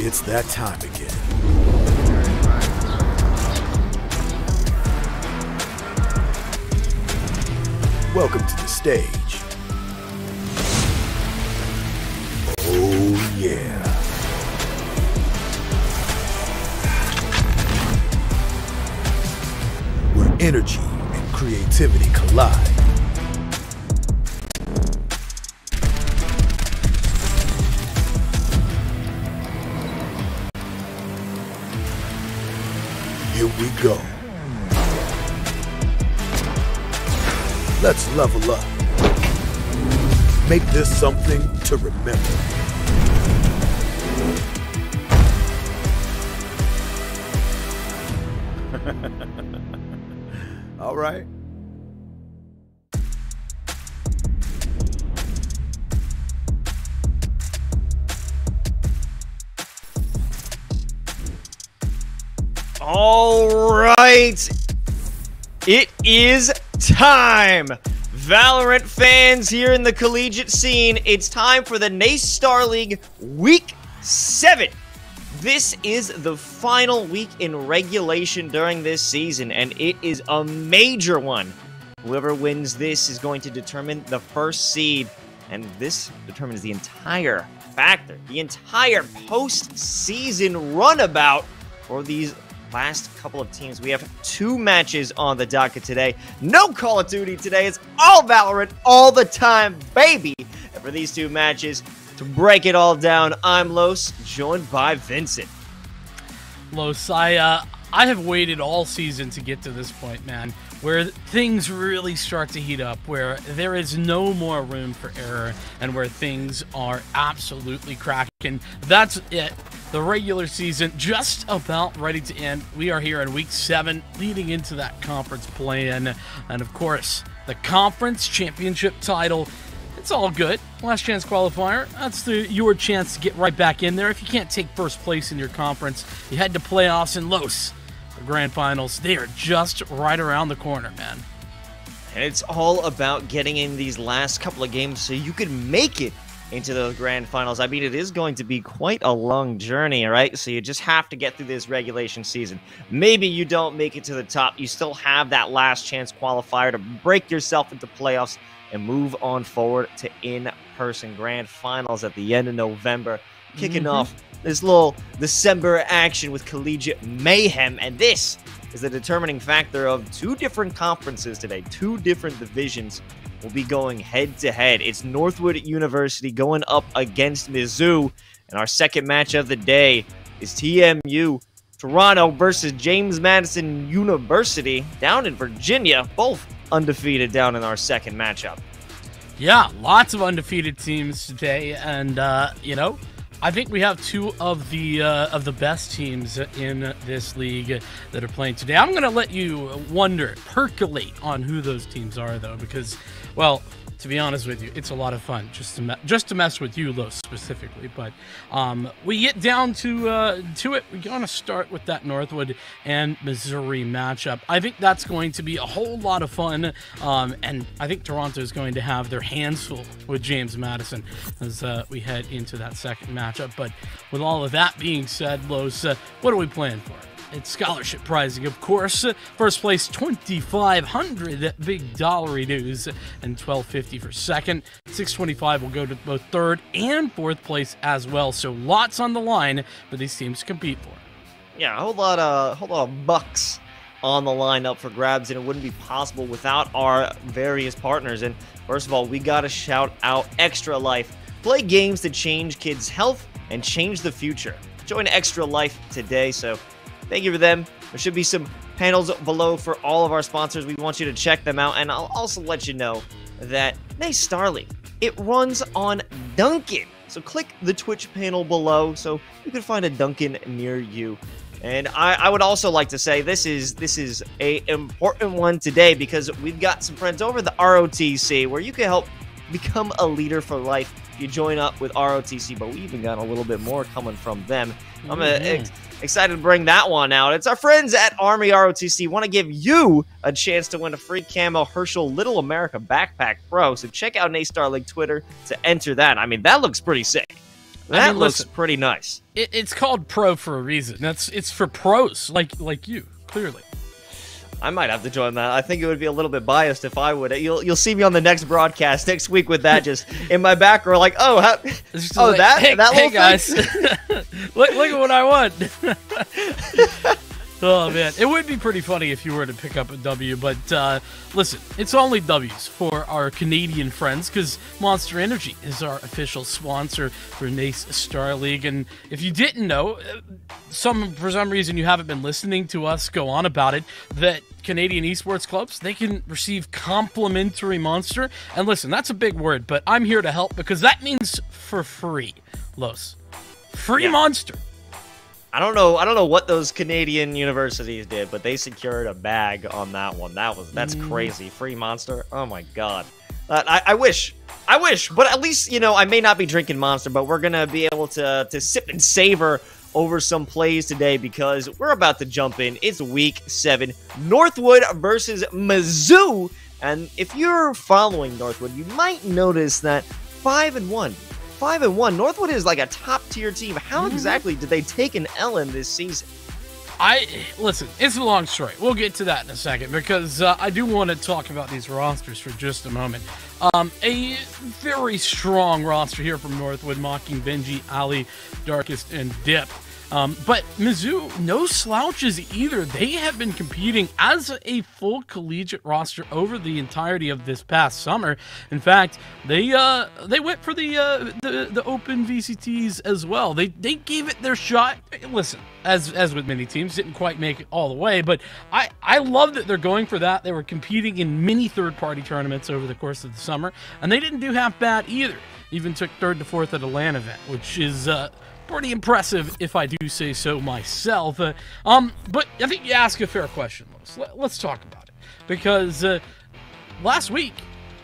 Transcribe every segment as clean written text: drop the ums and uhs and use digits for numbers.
It's that time again. Welcome to the stage. Oh yeah. Where energy and creativity collide. Here we go. Let's level up. Make this something to remember. All right. All right, it is time. Valorant fans here in the collegiate scene, it's time for the NACE Star League Week 7. This is the final week in regulation during this season, and it is a major one. Whoever wins this is going to determine the first seed, and this determines the entire factor, the entire postseason runabout for these last couple of teams. We have 2 matches on the docket today. No Call of Duty today. It's all Valorant all the time, baby. And for these 2 matches, to break it all down, I'm Los, joined by Vincent. Los, I have waited all season to get to this point, man, where things really start to heat up, where there is no more room for error, and where things are absolutely cracking. That's it. The regular season just about ready to end. We are here in week 7, leading into that conference play-in, and of course, the conference championship title. It's all good. Last chance qualifier. That's your chance to get right back in there. If you can't take first place in your conference, you head to playoffs in Los. The grand finals, they are just right around the corner, man. And it's all about getting in these last couple of games so you can make it into the grand finals. I mean, it is going to be quite a long journey, all right? So you just have to get through this regulation season. Maybe you don't make it to the top. You still have that last chance qualifier to break yourself into playoffs and move on forward to in-person grand finals at the end of November. Kicking off this little December action with Collegiate Mayhem. And this is the determining factor of 2 different conferences today. 2 different divisions will be going head-to-head. It's Northwood University going up against Mizzou. And our second match of the day is TMU Toronto versus James Madison University down in Virginia. Both undefeated down in our second matchup. Yeah, lots of undefeated teams today. And, you know, I think we have 2 of the best teams in this league that are playing today. I'm going to let you percolate on who those teams are, though, because, well, to be honest with you, it's a lot of fun just to mess with you, Los, specifically. But we get down to it. We're going to start with that Northwood and Missouri matchup. I think that's going to be a whole lot of fun, and I think Toronto is going to have their hands full with James Madison as we head into that second matchup. But with all of that being said, Los, what are we playing for? It's scholarship pricing, of course. First place, $2,500 big dollary dues, and $1,250 for second. $625 will go to both third and fourth place as well. So lots on the line for these teams to compete for. Yeah, a whole lot of bucks on the line up for grabs, and it wouldn't be possible without our various partners. And first of all, we gotta shout out Extra Life. Play games that change kids' health and change the future. Join Extra Life today. So thank you for them. There should be some panels below for all of our sponsors. We want you to check them out. And I'll also let you know that NACE Star League, it runs on Dunkin'. So click the Twitch panel below so you can find a Dunkin' near you. And I would also like to say this is a important one today because we've got some friends over the ROTC where you can help become a leader for life if you join up with ROTC. But we even got a little bit more coming from them. I'm excited to bring that one out. It's our friends at Army ROTC. Want to give you a chance to win a free camo Herschel Little America Backpack Pro. So check out NACE Star League Twitter to enter that. I mean, that looks pretty sick. That looks pretty nice. It's called pro for a reason. It's for pros like you, clearly. I might have to join that. I think it would be a little bit biased if I would. You'll see me on the next broadcast next week with that just in my background, like, oh, that little hey guys, look at what I won. Oh man, it would be pretty funny if you were to pick up a W, but listen, it's only W's for our Canadian friends because Monster Energy is our official sponsor for NACE Star League, and if you didn't know, for some reason you haven't been listening to us go on about it, that Canadian esports clubs, they can receive complimentary Monster, and listen, that's a big word, but I'm here to help because that means for free, Los. Free Monster. I don't know what those Canadian universities did, but they secured a bag on that one. That's crazy. Free Monster. Oh my god. I wish, but at least, I may not be drinking Monster, but we're gonna be able to sip and savor over some plays today because we're about to jump in. It's week 7, Northwood versus Mizzou, and if you're following Northwood, you might notice that 5-1. Northwood is like a top-tier team. How exactly did they take an L in this season? Listen, it's a long story. We'll get to that in a second because I do want to talk about these rosters for just a moment. A very strong roster here from Northwood, mocking Benji, Ali, Darkest, and Dip. But Mizzou, no slouches either. They have been competing as a full collegiate roster over the entirety of this past summer. In fact, they went for the open VCTs as well. They gave it their shot. Listen, as with many teams, didn't quite make it all the way, but I love that they're going for that. They were competing in many third-party tournaments over the course of the summer, and they didn't do half bad either. Even took 3rd to 4th at a LAN event, which is pretty impressive, if I do say so myself. But I think you ask a fair question, Los. Let's talk about it. Because last week,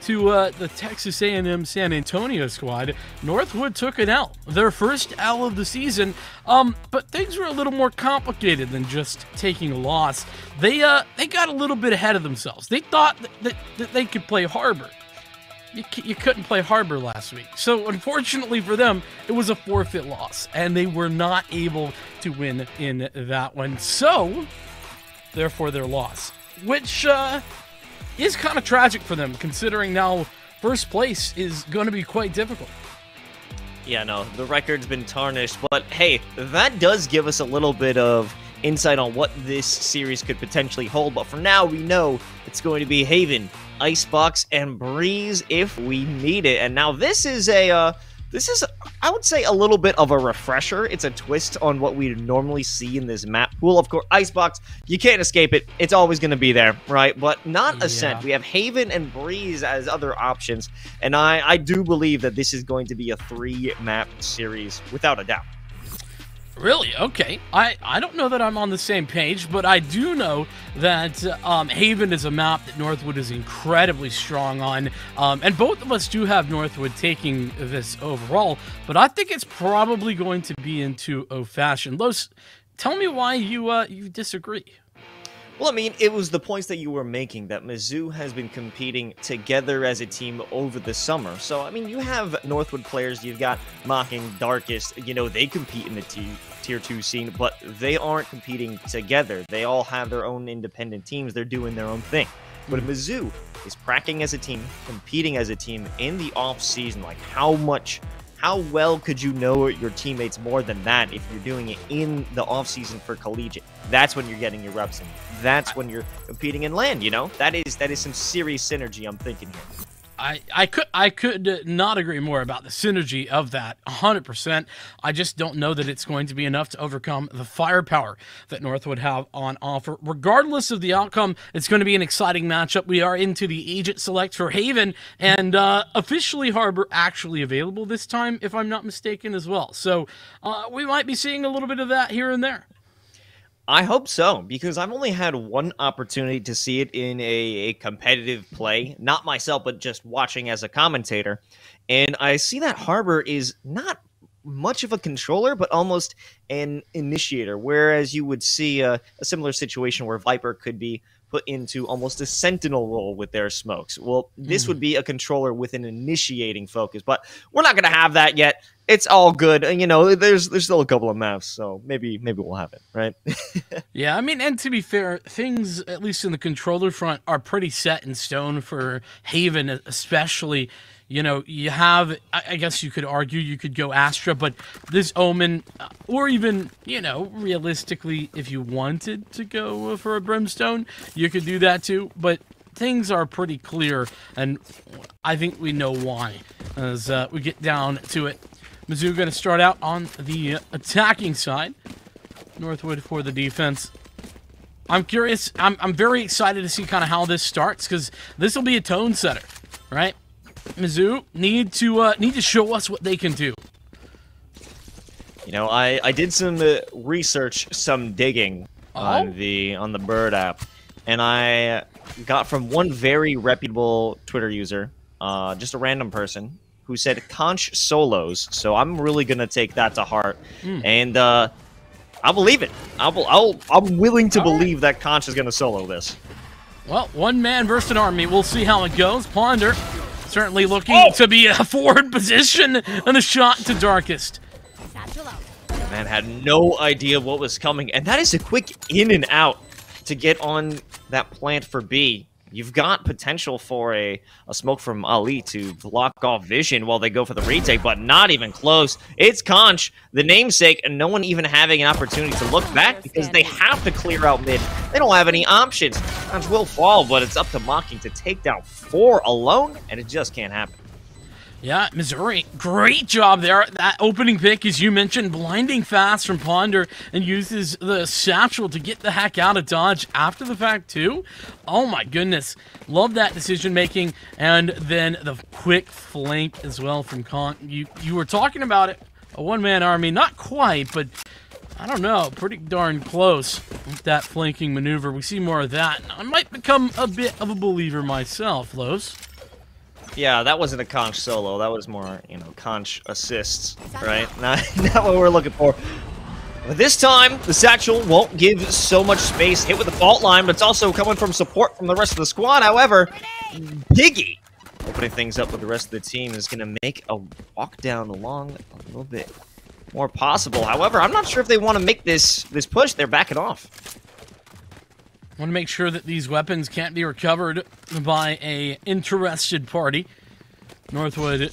to the Texas A&M San Antonio squad, Northwood took an L. Their first L of the season, but things were a little more complicated than just taking a loss. They got a little bit ahead of themselves. They thought that they could play Harbor. You couldn't play Harbor last week. So, unfortunately for them, it was a forfeit loss, and they were not able to win in that one. So, therefore, their loss, which is kind of tragic for them, considering now first place is going to be quite difficult. Yeah, no, the record's been tarnished, but hey, that does give us a little bit of insight on what this series could potentially hold, but for now, we know it's going to be Haven, Icebox, and Breeze if we need it. And now this is I would say, a little bit of a refresher. It's a twist on what we normally see in this map pool. Of course, Icebox, you can't escape it. It's always going to be there, right? But not Ascent. We have Haven and Breeze as other options, and I do believe that this is going to be a 3-map series, without a doubt. Really? Okay. I don't know that I'm on the same page, but I do know that Haven is a map that Northwood is incredibly strong on, and both of us do have Northwood taking this overall, but I think it's probably going to be in 2-0 fashion. Los, tell me why you disagree. Well, I mean, it was the points that you were making that Mizzou has been competing together as a team over the summer. So, I mean, you have Northwood players, you've got Mocking, Darkest, they compete in the Tier 2 scene, but they aren't competing together. They all have their own independent teams. They're doing their own thing. But Mizzou is cracking as a team, competing as a team in the off-season. Like, how well could you know your teammates more than that if you're doing it in the offseason for collegiate? That's when you're getting your reps in. That's when you're competing in LAN, That is some serious synergy I'm thinking here. I could not agree more about the synergy of that 100%. I just don't know that it's going to be enough to overcome the firepower that Northwood have on offer. Regardless of the outcome, it's going to be an exciting matchup. We are into the agent select for Haven, and officially Harbor actually available this time, if I'm not mistaken, as well. So we might be seeing a little bit of that here and there. I hope so, because I've only had one opportunity to see it in a competitive play. Not myself, but just watching as a commentator. And I see that Harbor is not much of a controller, but almost an initiator. Whereas you would see a similar situation where Viper could be put into almost a sentinel role with their smokes. Well, this would be a controller with an initiating focus, but we're not going to have that yet. It's all good. You know, there's still a couple of maps, so maybe we'll have it, right? Yeah, I mean, and to be fair, things, at least in the controller front, are pretty set in stone for Haven, especially. You know, you have, I guess you could argue you could go Astra, but this Omen, or even, you know, realistically, if you wanted to go for a Brimstone, you could do that too, but things are pretty clear, and I think we know why as we get down to it. Mizzou going to start out on the attacking side. Northwood for the defense. I'm curious. I'm very excited to see kind of how this starts, because this will be a tone setter, right? Mizzou need to show us what they can do. You know, I did some research, some digging on the Bird app, and I got from one very reputable Twitter user, just a random person, who said Conch solos. So I'm really gonna take that to heart, and I'll believe it. I'm willing to believe that Conch is gonna solo this. Well, one man versus an army. We'll see how it goes. Ponder certainly looking to be a forward position, and a shot to Darkest. Man had no idea what was coming, and that is a quick in and out to get on that plant for B. You've got potential for a smoke from Ali to block off vision while they go for the retake, but not even close. It's Conch, the namesake, and no one even having an opportunity to look back because they have to clear out mid. They don't have any options. Conch will fall, but it's up to Mocking to take down 4 alone, and it just can't happen. Yeah, Missouri, great job there. That opening pick, as you mentioned, blinding fast from Ponder, and uses the satchel to get the heck out of dodge after the fact, too. Oh my goodness. Love that decision making. And then the quick flank as well from Con. You were talking about it, a one-man army. Not quite, but I don't know, pretty darn close with that flanking maneuver. We see more of that. I might become a bit of a believer myself, Los. Yeah, that wasn't a Conch solo. That was more, you know, Conch assists, right? Not what we're looking for. But this time, the satchel won't give so much space. Hit with the fault line, but it's also coming from support from the rest of the squad. However, Piggy, opening things up with the rest of the team, is going to make a walk down along a little bit more possible. However, I'm not sure if they want to make this push. They're backing off. Want to make sure that these weapons can't be recovered by a interested party. Northwood,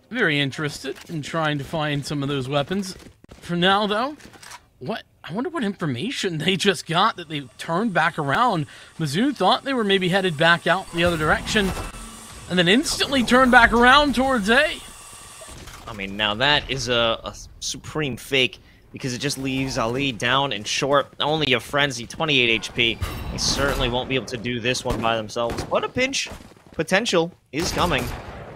very interested in trying to find some of those weapons. For now, though, I wonder what information they just got that they turned back around. Mizzou thought they were maybe headed back out the other direction, and then instantly turned back around towards A. I mean, now that is a supreme fake, because it just leaves Ali down and short. Only a Frenzy, 28 HP. They certainly won't be able to do this one by themselves. But a pinch potential is coming.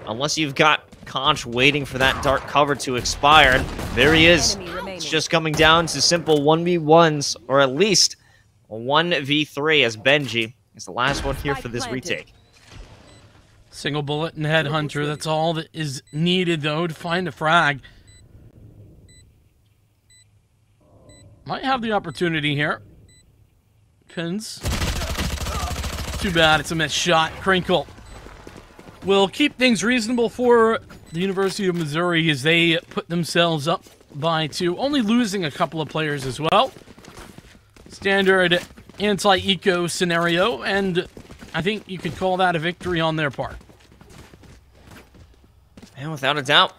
Unless you've got Conch waiting for that dark cover to expire. There he is. It's just coming down to simple 1v1s, or at least a 1v3 as Benji is the last one here for this retake. Single bullet and Headhunter. That's all that is needed, though, to find a frag. Might have the opportunity here. Pins. Too bad, it's a missed shot. Crinkle will keep things reasonable for the University of Missouri as they put themselves up by 2, only losing a couple of players as well. Standard anti-eco scenario, and I think you could call that a victory on their part. And without a doubt.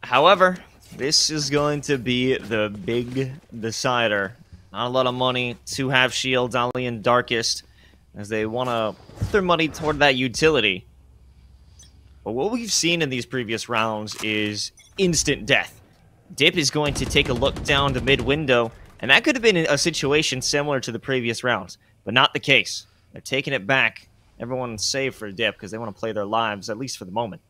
However, this is going to be the big decider. Not a lot of money, 2 half shields, Ali and Darkest, as they want to put their money toward that utility. But what we've seen in these previous rounds is instant death. Dip is going to take a look down the mid window, and that could have been a situation similar to the previous rounds, but not the case. They're taking it back. Everyone's safe for Dip because they want to play their lives, at least for the moment.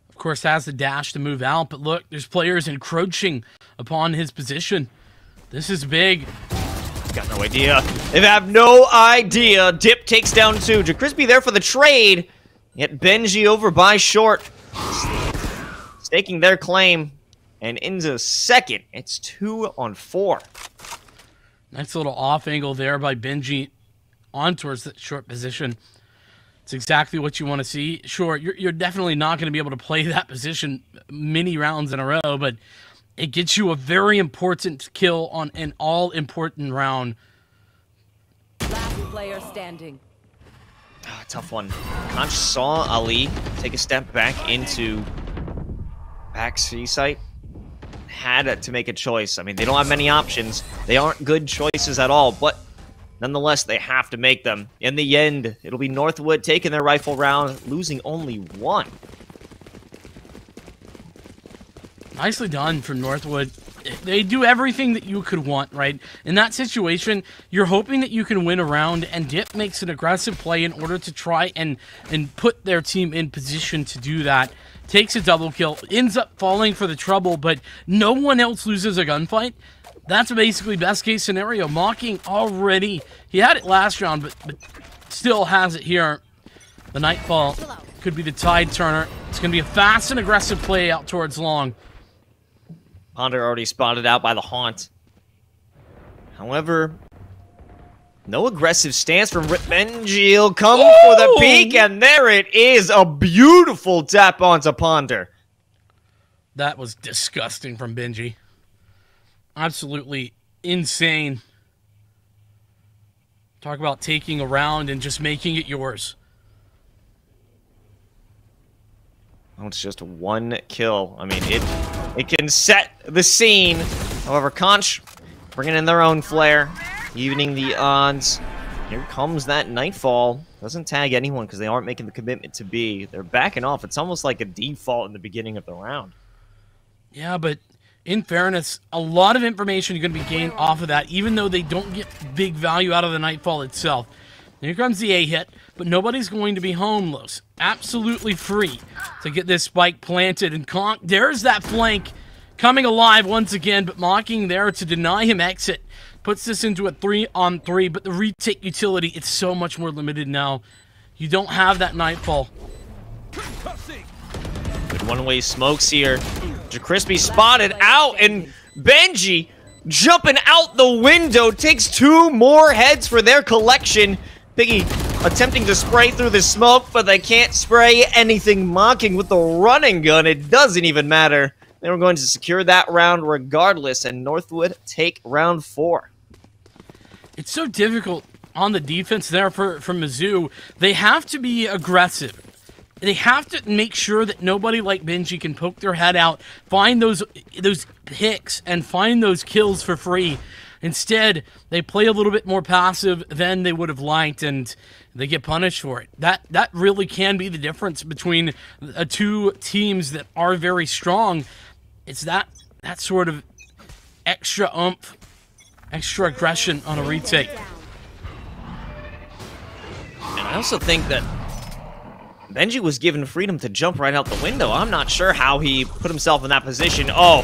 Of course, has the dash to move out, but look, there's players encroaching upon his position. This is big. Got no idea. They have no idea. Dip takes down 2. JaCrispy there for the trade. Yet Benji over by short. Staking their claim. And into second. It's 2 on 4. Nice little off angle there by Benji. on towards the short position. It's exactly what you want to see. Sure, you're definitely not going to be able to play that position many rounds in a row, but it gets you a very important kill on an all-important round. Last player standing. Tough one. Conch saw Ali take a step back into back C site. Had to make a choice. I mean, they don't have many options. They aren't good choices at all, but nonetheless, they have to make them. In the end, it'll be Northwood taking their rifle round, losing only one. Nicely done from Northwood. They do everything that you could want, right? In that situation, you're hoping that you can win a round, and Dip makes an aggressive play in order to try and put their team in position to do that. Takes a double kill, ends up falling for the trouble, but no one else loses a gunfight. That's basically best case scenario. Mocking already. He had it last round, but still has it here. The Nightfall could be the tide turner. It's going to be a fast and aggressive play out towards long. Ponder already spotted out by the Haunt. However, no aggressive stance from Benji. He'll come for the peek, and there it is. A beautiful tap onto Ponder. That was disgusting from Benji. Absolutely insane. Talk about taking a round and just making it yours. Oh, it's just one kill. I mean, it can set the scene. However, Conch bringing in their own flare, evening the odds. Here comes that Nightfall. Doesn't tag anyone because they aren't making the commitment to be. They're backing off. It's almost like a default in the beginning of the round. Yeah, but in fairness, a lot of information you're going to be gained off of that, even though they don't get big value out of the Nightfall itself. Here comes the A hit, but nobody's going to be homeless. Absolutely free to get this spike planted. And there's that flank coming alive once again, but Mocking there to deny him exit. Puts this into a 3-on-3, but the retake utility, it's so much more limited now. You don't have that Nightfall. Good one-way smokes here. JaCrispy spotted out, and Benji jumping out the window takes 2 more heads for their collection. Piggy attempting to spray through the smoke, but they can't spray anything. Mocking with the running gun. It doesn't even matter. They were going to secure that round regardless, and Northwood take round 4. It's so difficult on the defense there for Mizzou. They have to be aggressive. They have to make sure that nobody like Benji can poke their head out, find those picks, and find those kills for free. Instead, they play a little bit more passive than they would have liked, and they get punished for it. That really can be the difference between two teams that are very strong. It's that sort of extra oomph, extra aggression on a retake. And I also think that Benji was given freedom to jump right out the window. I'm not sure how he put himself in that position. Oh,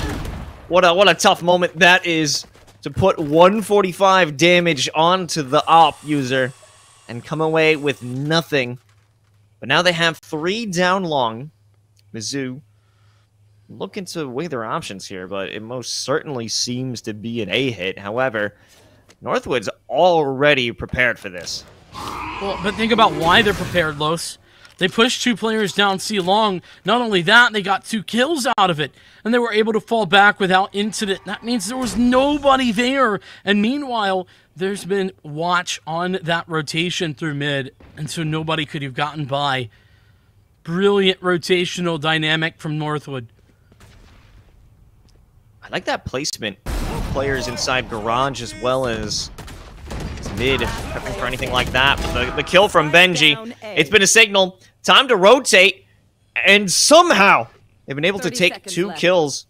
what a tough moment that is to put 145 damage onto the op user and come away with nothing. But now they have 3 down long. Mizzou looking to weigh their options here, but it most certainly seems to be an A hit. However, Northwood's already prepared for this. Well, but think about why they're prepared, Los. They pushed 2 players down C long. Not only that, they got 2 kills out of it, and they were able to fall back without incident. That means there was nobody there. And meanwhile, there's been watch on that rotation through mid, and so nobody could have gotten by. Brilliant rotational dynamic from Northwood. I like that placement. Players inside garage as well as mid, prepping for anything like that. But the kill from Benji, it's been a signal. Time to rotate, and somehow they've been able to take 2 kills.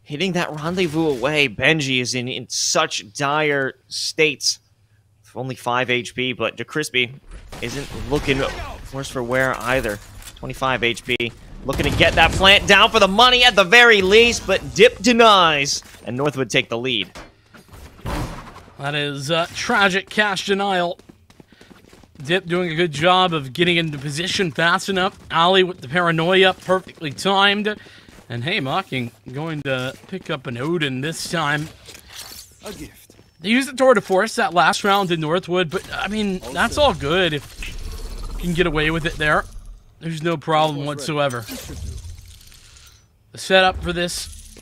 Hitting that rendezvous away, Benji is in such dire states. Only 5 HP, but JaCrispy isn't looking worse for wear either. 25 HP. Looking to get that plant down for the money at the very least, but Dip denies, and Northwood take the lead. That is tragic cash denial. Dip doing a good job of getting into position fast enough. Ali with the paranoia, perfectly timed. And hey, Mocking going to pick up an Odin this time. A gift. They used the tour de force that last round in Northwood, but I mean, that's all good if you can get away with it there. There's no problem whatsoever. The setup for this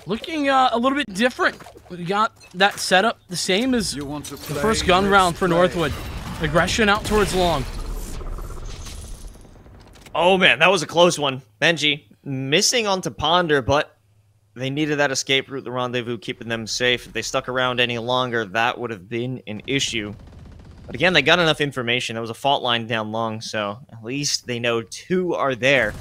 looking a little bit different. We got that setup the same as the first gun round for Northwood. Aggression out towards long. Oh man, that was a close one. Benji missing onto Ponder, but they needed that escape route, the rendezvous, keeping them safe. If they stuck around any longer, that would have been an issue. But again, they got enough information. There was a fault line down long, so at least they know two are there.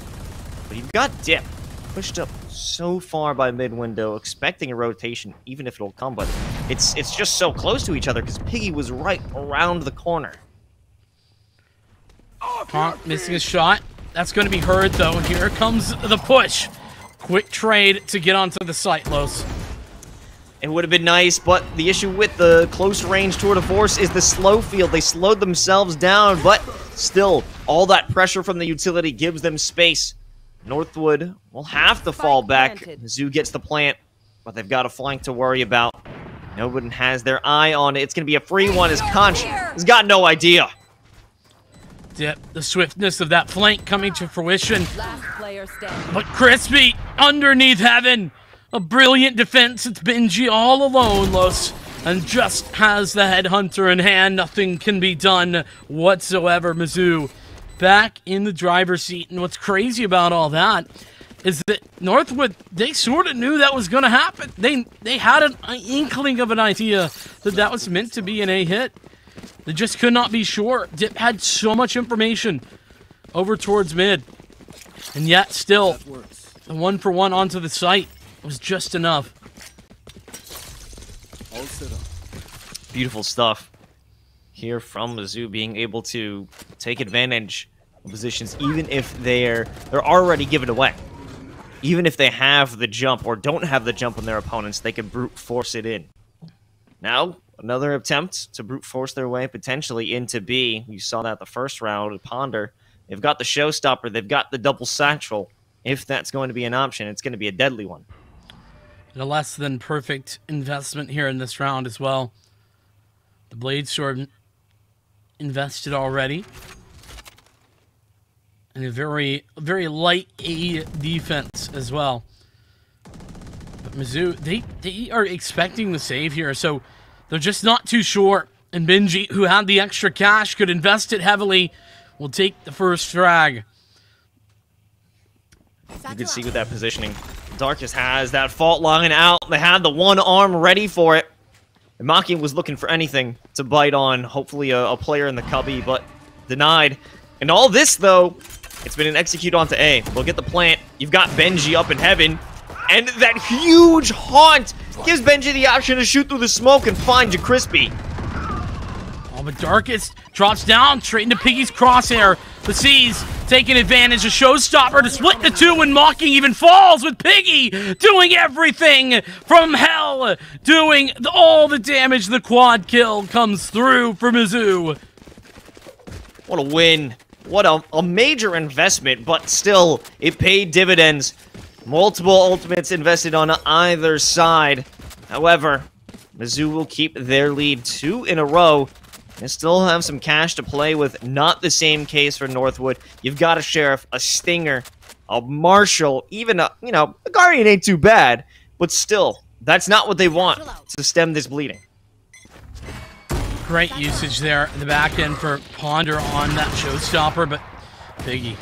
But you've got Dip pushed up so far by mid-window, expecting a rotation, even if it'll come, but it's just so close to each other because Piggy was right around the corner. Honk missing a shot. That's going to be heard, though. Here comes the push. Quick trade to get onto the site, Los. It would have been nice, but the issue with the close-range tour de force is the slow field. They slowed themselves down, but still, all that pressure from the utility gives them space. Northwood will have to fall back. Mizzou gets the plant, but they've got a flank to worry about. No one has their eye on it. It's going to be a free one as Conch has got no idea. Dip, the swiftness of that flank coming to fruition. Last player standing. But Crispy underneath heaven. A brilliant defense. It's Benji all alone, Los. And just has the headhunter in hand. Nothing can be done whatsoever. Mizzou back in the driver's seat. And what's crazy about all that is that Northwood, they sort of knew that was going to happen. They had an inkling of an idea that that was meant to be an A hit. They just could not be sure. Dip had so much information over towards mid. And yet, still, the 1-for-1 onto the site was just enough. All set up. Beautiful stuff here from Mizzou, being able to take advantage of positions even if they're already given away. Even if they have the jump or don't have the jump on their opponents, they can brute force it in. Now, another attempt to brute force their way potentially into B. You saw that the first round at Ponder. They've got the showstopper. They've got the double satchel. If that's going to be an option, it's going to be a deadly one. And a less than perfect investment here in this round as well. The Blade Sword invested already. And a very, very light A defense as well. But Mizzou, they are expecting the save here, so they're just not too sure. And Benji, who had the extra cash, could invest it heavily, will take the first frag. You can see with that positioning, Darkus has that fault line out. They had the one arm ready for it. And Maki was looking for anything to bite on, hopefully a player in the cubby, but denied. And all this, though, it's been an execute onto A. They'll get the plant. You've got Benji up in heaven. And that huge haunt gives Benji the option to shoot through the smoke and find Crispy. Oh, but Darkest drops down straight into Piggy's crosshair. The C's taking advantage of Showstopper to split the two, and Mocking even falls with Piggy doing everything from hell, doing all the damage. The quad kill comes through for Mizzou. What a win. What a major investment, but still, it paid dividends. Multiple ultimates invested on either side. However, Mizzou will keep their lead 2 in a row. They still have some cash to play with. Not the same case for Northwood. You've got a Sheriff, a Stinger, a Marshall, even a Guardian ain't too bad. But still, that's not what they want to stem this bleeding. Great usage there in the back end for Ponder on that Showstopper, but Piggy.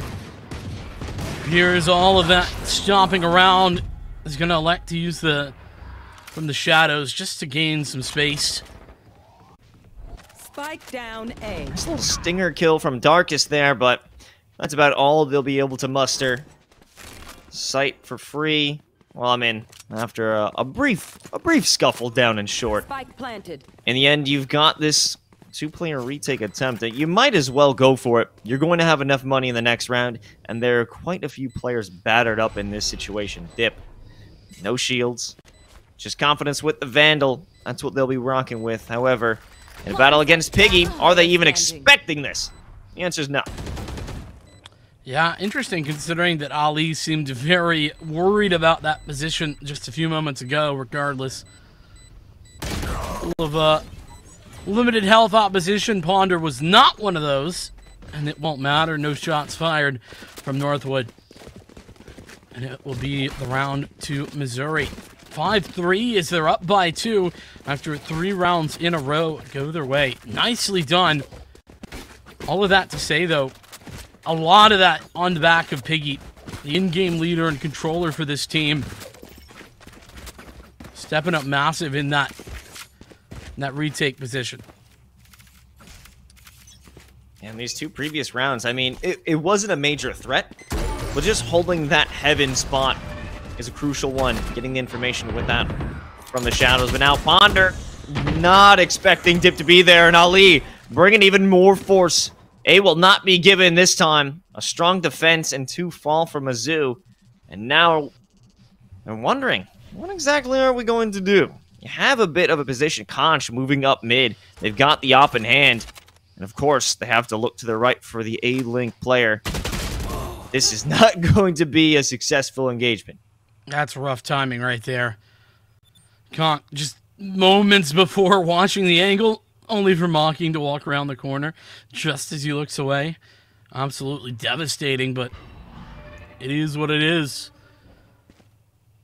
Here's all of that stomping around. Is going to elect to use from the shadows just to gain some space. Spike down A. Nice little Stinger kill from Darkest there, but that's about all they'll be able to muster. Sight for free. Well, I mean, after a brief scuffle down in short. Spike planted. In the end, you've got this 2-player retake attempt that you might as well go for it. You're going to have enough money in the next round, and there are quite a few players battered up in this situation. Dip, no shields, just confidence with the Vandal. That's what they'll be rocking with. However, in a battle against Piggy, are they even expecting this? The answer is no. Yeah, interesting considering that Ali seemed very worried about that position just a few moments ago, regardless. couple of limited health opposition. Ponder was not one of those, and it won't matter. No shots fired from Northwood. And it will be the round to Missouri. 5-3 as they're up by 2 after 3 rounds in a row go their way. Nicely done. All of that to say, though, a lot of that on the back of Piggy, the in-game leader and controller for this team. Stepping up massive in that retake position. And these 2 previous rounds, I mean, it wasn't a major threat, but just holding that heaven spot is a crucial one. Getting the information with that from the shadows. But now Ponder not expecting Dip to be there, and Ali bringing even more force. A will not be given this time. A strong defense and 2 fall from Mizzou. And now they're wondering, what exactly are we going to do? You have a bit of a position. Conch moving up mid. They've got the op in hand. And of course, they have to look to the right for the A-Link player. This is not going to be a successful engagement. That's rough timing right there. Conch, just moments before watching the angle, only for Mocking to walk around the corner just as he looks away. Absolutely devastating, but it is what it is.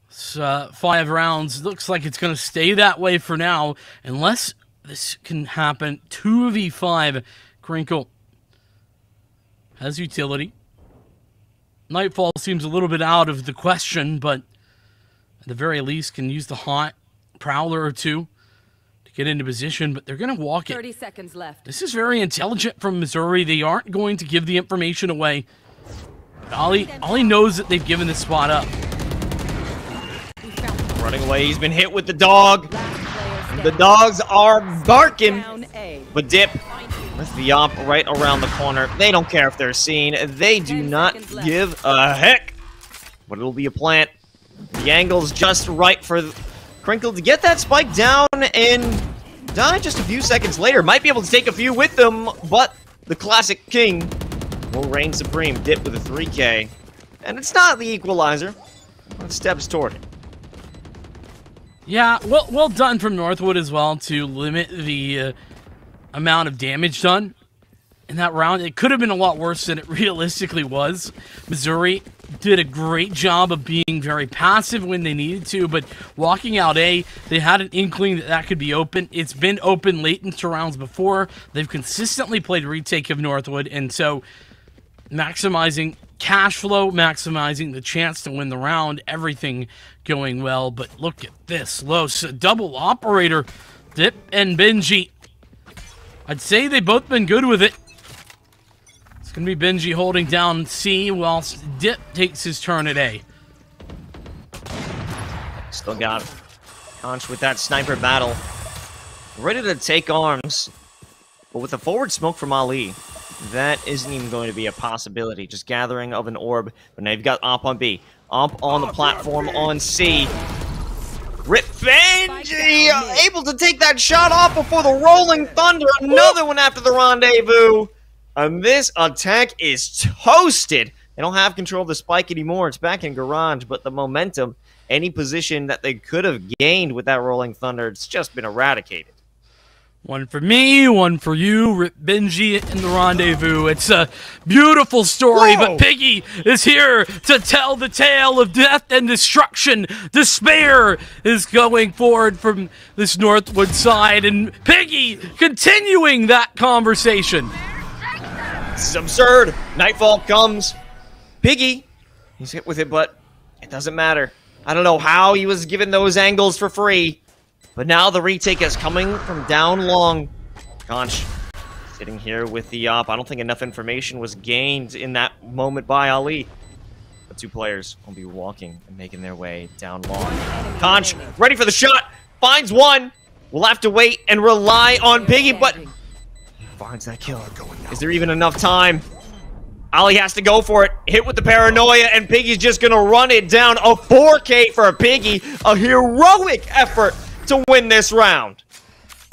It's 5 rounds. Looks like it's going to stay that way for now, unless this can happen. 2v5. Crinkle has utility. Nightfall seems a little bit out of the question, but at the very least can use the hot prowler or 2 to get into position, but they're going to walk it. 30 seconds left. This is very intelligent from Missouri. They aren't going to give the information away. But Ollie knows that they've given this spot up. Running away, he's been hit with the dog. The dogs are barking. But Dip with the op right around the corner. They don't care if they're seen. They do not give a heck. But it'll be a plant. The angle's just right for Crinkle to get that spike down and die just a few seconds later. Might be able to take a few with them, but the classic king will reign supreme. Dip with a 3K. And it's not the equalizer, but it steps toward it. Yeah, well done from Northwood as well to limit the amount of damage done in that round. It could have been a lot worse than it realistically was. Missouri did a great job of being very passive when they needed to, but walking out A, they had an inkling that that could be open. It's been open late into rounds before. They've consistently played retake of Northwood, and so maximizing cash flow, maximizing the chance to win the round, everything going well. But look at this, Los, double operator, Dip and Benji. I'd say they've both been good with it. It's going to be Benji holding down C whilst Dip takes his turn at A. Still got Conch with that sniper battle. Ready to take arms. But with the forward smoke from Ali, that isn't even going to be a possibility. Just gathering of an orb. But now you've got Op on B. Op on the platform on C. Rip Benji! Able to take that shot off before the Rolling Thunder. Another one after the rendezvous. And this attack is toasted. They don't have control of the spike anymore. It's back in Garage, but the momentum, any position that they could have gained with that Rolling Thunder, it's just been eradicated. One for me, one for you, Rip Benji in the rendezvous. It's a beautiful story, but Piggy is here to tell the tale of death and destruction. Despair is going forward from this Northwood side, and Piggy continuing that conversation. This is absurd. Nightfall comes. Piggy, he's hit with it, but it doesn't matter. I don't know how he was given those angles for free. But now the retake is coming from down long. Conch sitting here with the op. I don't think enough information was gained in that moment by Ali. The 2 players will be walking and making their way down long. Conch ready for the shot. Finds one. We'll have to wait and rely on Piggy, but finds that kill. Is there even enough time? Ali has to go for it. Hit with the paranoia, and Piggy's just going to run it down. A 4K for Piggy. A heroic effort to win this round.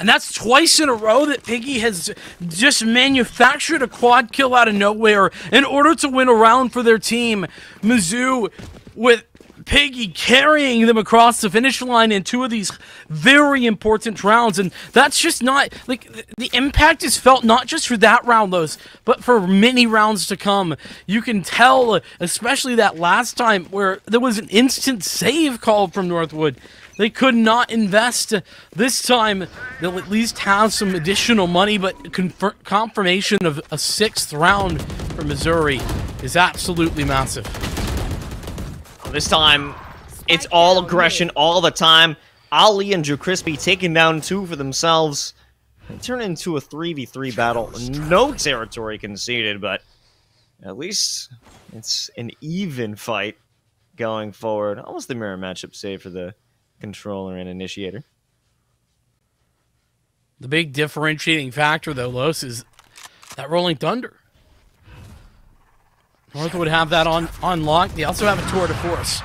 And that's twice in a row that Piggy has just manufactured a quad kill out of nowhere in order to win a round for their team. Mizzou with Piggy carrying them across the finish line in two of these very important rounds. And that's just not, like, the impact is felt not just for that round, Los, but for many rounds to come. You can tell, especially that last time where there was an instant save called from Northwood. They could not invest. This time, they'll at least have some additional money, but confirmation of a 6th round for Missouri is absolutely massive. This time, it's all aggression all the time. Ali and Drew Crispy taking down 2 for themselves. They turn into a 3v3 battle. No territory conceded, but at least it's an even fight going forward. Almost the mirror matchup save for the controller and initiator. The big differentiating factor, though, Los, is that Rolling Thunder. Northwood have that on lock. They also have a tour de force.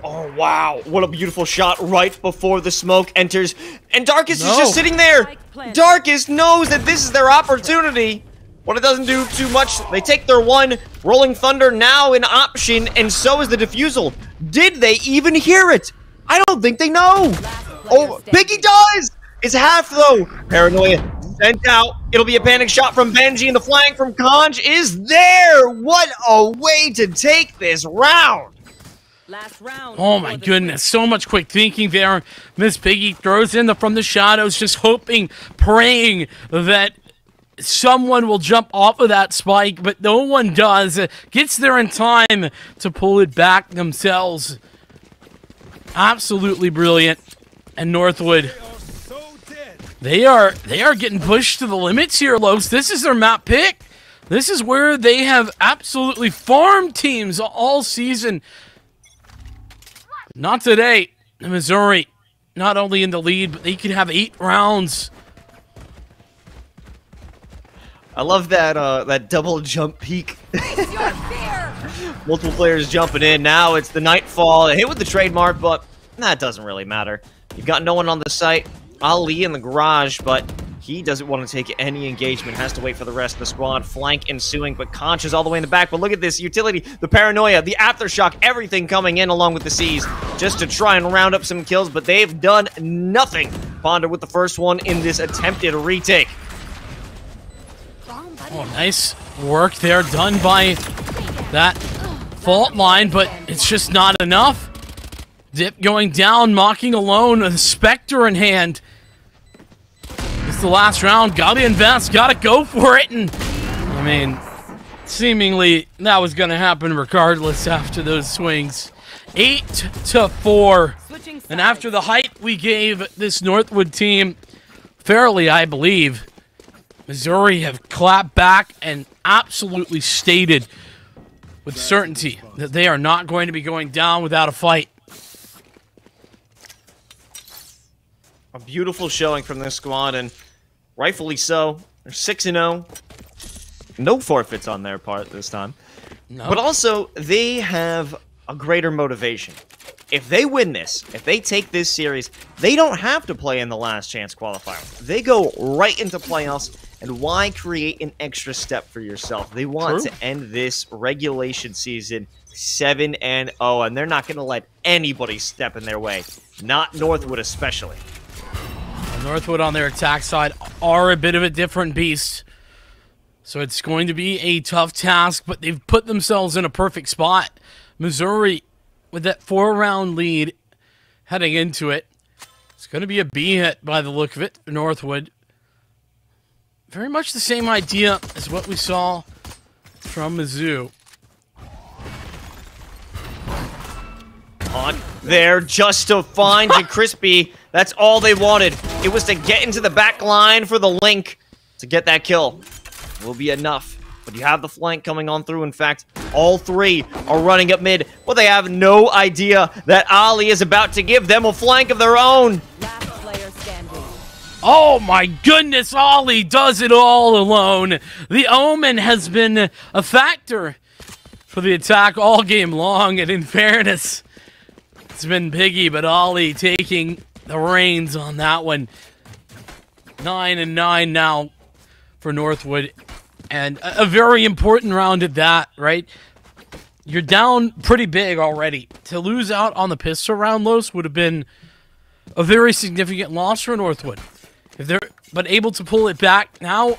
Oh, wow. What a beautiful shot right before the smoke enters. And Darkest is just sitting there. Darkest knows that this is their opportunity. But it doesn't do too much. They take their one. Rolling Thunder now an option, and so is the defusal. Did they even hear it? I don't think they know. Oh, Piggy does. It's half, though. Paranoia sent out. It'll be a panic shot from Benji, and the flank from Conj is there. What a way to take this round. Last round. Oh my goodness, so much quick thinking there. Miss Piggy throws in from the shadows, just hoping, praying that someone will jump off of that spike, but no one does. Gets there in time to pull it back themselves. Absolutely brilliant. And Northwood, they are getting pushed to the limits here, Los. This is their map pick. This is where they have absolutely farmed teams all season. Not today. Missouri, not only in the lead, but they could have 8 rounds. I love that that double jump peak. Multiple players jumping in. Now it's the Nightfall. They hit with the trademark, but that doesn't really matter. You've got no one on the site. Ali in the garage, but he doesn't want to take any engagement. Has to wait for the rest of the squad. Flank ensuing, but Conch is all the way in the back. But look at this utility, the paranoia, the aftershock, everything coming in along with the C's just to try and round up some kills, but they've done nothing. Ponder with the first one in this attempted retake. Oh, nice work there done by that fault line, but it's just not enough. Dip going down, Mocking alone, a Spectre in hand. It's the last round. Gotta invest, gotta go for it. And I mean, seemingly that was gonna happen regardless after those swings. 8-4. And after the hype we gave this Northwood team, fairly, I believe, Missouri have clapped back and absolutely stated with certainty that they are not going to be going down without a fight. A beautiful showing from this squad, and rightfully so. They're 6-0. No forfeits on their part this time. No. But also, they have a greater motivation. If they win this, if they take this series, they don't have to play in the last chance qualifier. They go right into playoffs, and why create an extra step for yourself? They want to end this regulation season 7-0, and they're not going to let anybody step in their way. Not Northwood especially. Northwood on their attack side are a bit of a different beast. So it's going to be a tough task, but they've put themselves in a perfect spot. Missouri, with that 4-round lead heading into it, it's going to be a B hit by the look of it for Northwood. Very much the same idea as what we saw from Mizzou. On there just to find Crispy. That's all they wanted. It was to get into the back line for the link to get that kill. Will be enough. But you have the flank coming on through. In fact, all 3 are running up mid. But they have no idea that Ali is about to give them a flank of their own. Last player standing. Oh my goodness, Ali does it all alone. The Omen has been a factor for the attack all game long. And in fairness, it's been Piggy, but Ali taking the reins on that one. 9-9 now for Northwood. And a very important round at that, right? you're down pretty big already. To lose out on the pistol round, Los, would have been a very significant loss for Northwood. If they're but able to pull it back now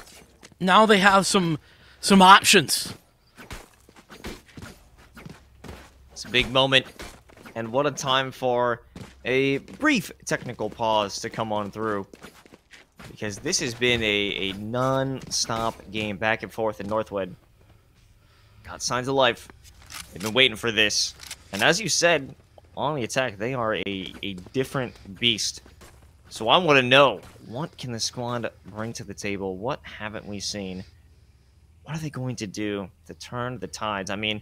they have some options. It's a big moment, and what a time for a brief technical pause to come on through, because this has been a non-stop game back and forth in Northwood. Got signs of life. They've been waiting for this, and as you said, on the attack, they are a different beast. So I want to know, what can the squad bring to the table? What haven't we seen? What are they going to do to turn the tides? I mean,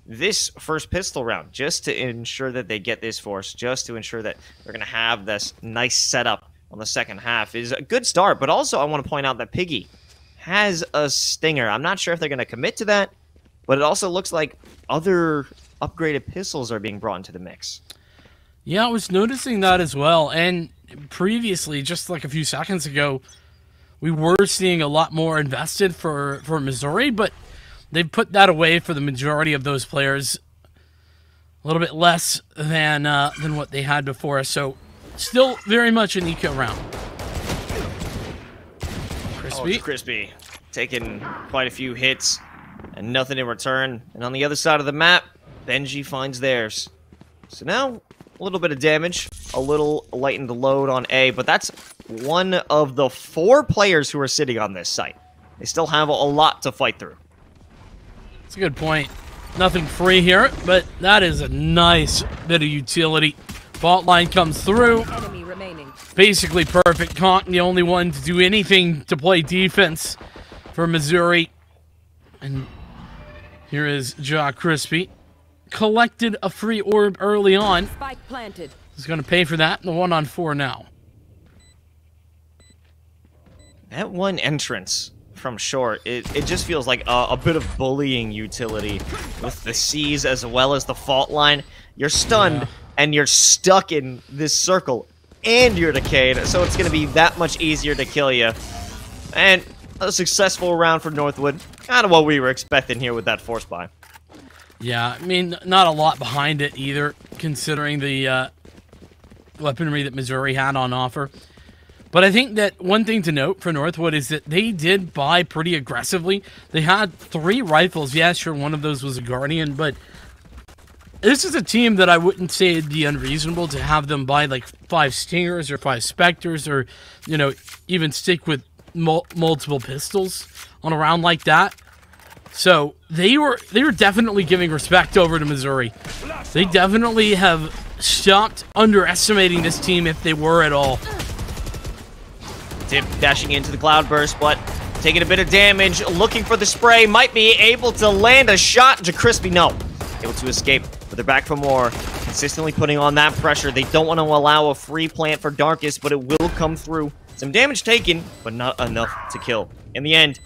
this first pistol round, just to ensure that they get this force, just to ensure that they're going to have this nice setup on the second half, is a good start. But also, I want to point out that Piggy has a stinger. I'm not sure if they're going to commit to that, but it also looks like other upgraded pistols are being brought into the mix. Yeah, I was noticing that as well. And previously, just like a few seconds ago, we were seeing a lot more invested for Missouri, but they've put that away for the majority of those players. A little bit less than what they had before. So, still very much an eco round. Crispy. Oh, Crispy taking quite a few hits and nothing in return. And on the other side of the map, Benji finds theirs. So now, a little bit of damage, a little lightened load on A, but that's one of the 4 players who are sitting on this site. They still have a lot to fight through. That's a good point. Nothing free here, but that is a nice bit of utility. Fault line comes through. Enemy remaining. Basically perfect. Conk, the only one to do anything to play defense for Missouri. And here is Ja Crispy. Collected a free orb early on. Spike planted. He's going to pay for that. The 1-on-4 now. That one entrance from short, it just feels like a bit of bullying utility with the C's as well as the fault line. You're stunned, and you're stuck in this circle, and you're decayed, so it's going to be that much easier to kill you. And a successful round for Northwood. Kind of what we were expecting here with that force buy. Yeah, I mean, not a lot behind it either, considering the weaponry that Missouri had on offer. But I think that one thing to note for Northwood is that they did buy pretty aggressively. They had 3 rifles. Yeah, sure, one of those was a Guardian, but this is a team that I wouldn't say it'd be unreasonable to have them buy like 5 Stingers or 5 Spectres, or, you know, even stick with multiple pistols on a round like that. So they were definitely giving respect over to Missouri. They definitely have stopped underestimating this team if they were at all. Dip dashing into the Cloudburst, but taking a bit of damage, looking for the spray, might be able to land a shot. JaCrispy, no. Able to escape, but they're back for more. Consistently putting on that pressure. They don't want to allow a free plant for Darkest, but it will come through. Some damage taken, but not enough to kill. In the end,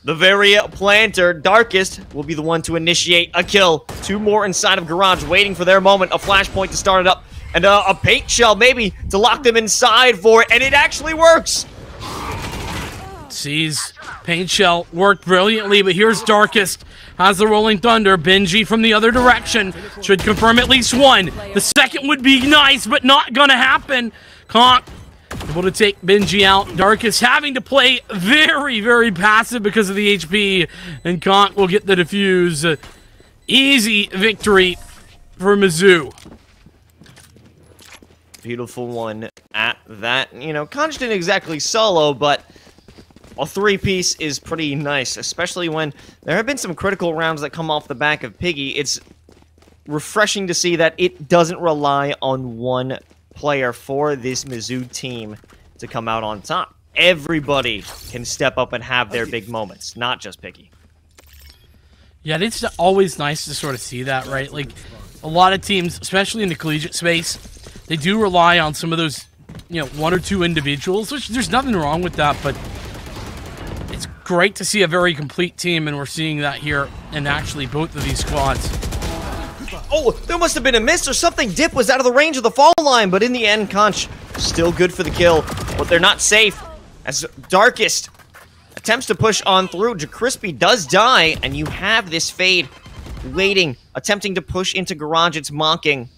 the very planter, Darkest, will be the one to initiate a kill. 2 more inside of Garage, waiting for their moment. A flashpoint to start it up, and a paint shell maybe to lock them inside for it, and it actually works. Sees paint shell worked brilliantly, but here's Darkest. Has the Rolling Thunder. Benji from the other direction should confirm at least 1. The second would be nice, but not gonna happen. Conk able to take Benji out. Darkest having to play very, very passive because of the HP, and Conk will get the defuse. Easy victory for Mizzou. Beautiful one at that. You know, Conch didn't exactly solo, but a 3-piece is pretty nice, especially when there have been some critical rounds that come off the back of Piggy. It's refreshing to see that it doesn't rely on one player for this Mizzou team to come out on top. Everybody can step up and have their big moments, not just Piggy. Yeah, it's always nice to sort of see that, right? Like, a lot of teams, especially in the collegiate space, they do rely on some of those, you know, 1 or 2 individuals, which there's nothing wrong with that, but it's great to see a very complete team, and we're seeing that here in actually both of these squads. Oh, there must have been a miss or something. Dip was out of the range of the fall line, but in the end, Conch still good for the kill. But they're not safe, as Darkest attempts to push on through. JaCrispy does die, and you have this fade waiting, attempting to push into garage. It's mocking.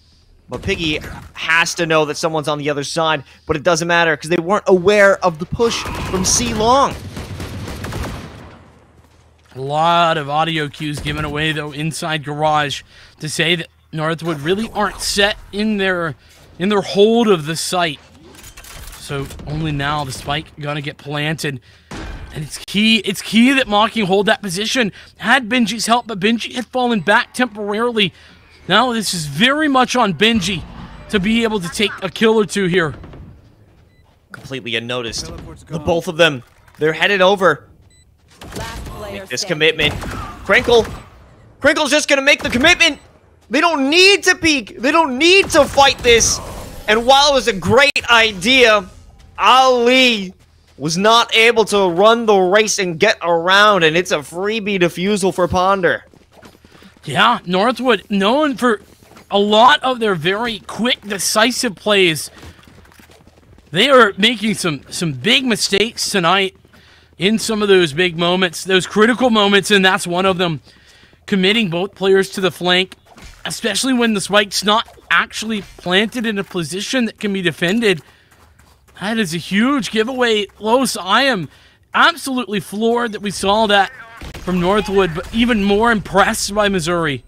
But Piggy has to know that someone's on the other side, but it doesn't matter because they weren't aware of the push from C Long. A lot of audio cues given away, though, inside garage to say that Northwood really aren't set in their hold of the site. So only now the spike gonna get planted. And it's key that Mocking hold that position. Had Benji's help, but Benji had fallen back temporarily. Now this is very much on Benji to be able to take a kill or two here. Completely unnoticed. The both of them, they're headed over. Last player Make this standing. commitment. Crinkle's just gonna make the commitment. They don't need to peek. They don't need to fight this. And while it was a great idea, Ali was not able to run the race and get around, and it's a freebie defusal for Ponder. Yeah, Northwood, known for a lot of their very quick, decisive plays. They are making some big mistakes tonight in some of those big moments, those critical moments, and that's one of them. Committing both players to the flank, especially when the spike's not actually planted in a position that can be defended. That is a huge giveaway. Los, I am absolutely floored that we saw that from Northwood, but even more impressed by Missouri.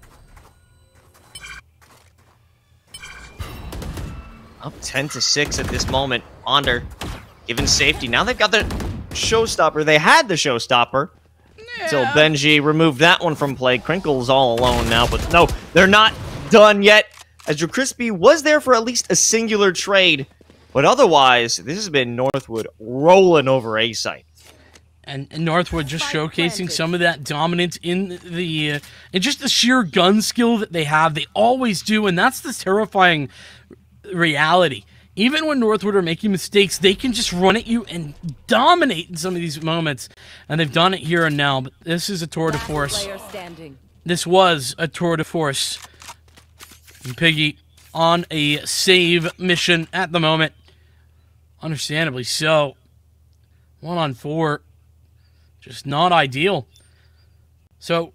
Up 10-6 at this moment. Ponder given safety. Now they've got the showstopper. They had the showstopper until Benji removed that one from play. Crinkle's all alone now, but no, they're not done yet. As Crispy was there for at least a singular trade, but otherwise, this has been Northwood rolling over A-site. And Northwood just showcasing some of that dominance in the and just the sheer gun skill that they have. They always do, and that's the terrifying reality. Even when Northwood are making mistakes, they can just run at you and dominate in some of these moments. And they've done it here and now, but this is a tour de force. Player standing. This was a tour de force. And Piggy on a save mission at the moment. Understandably so. 1-on-4. Just not ideal. So,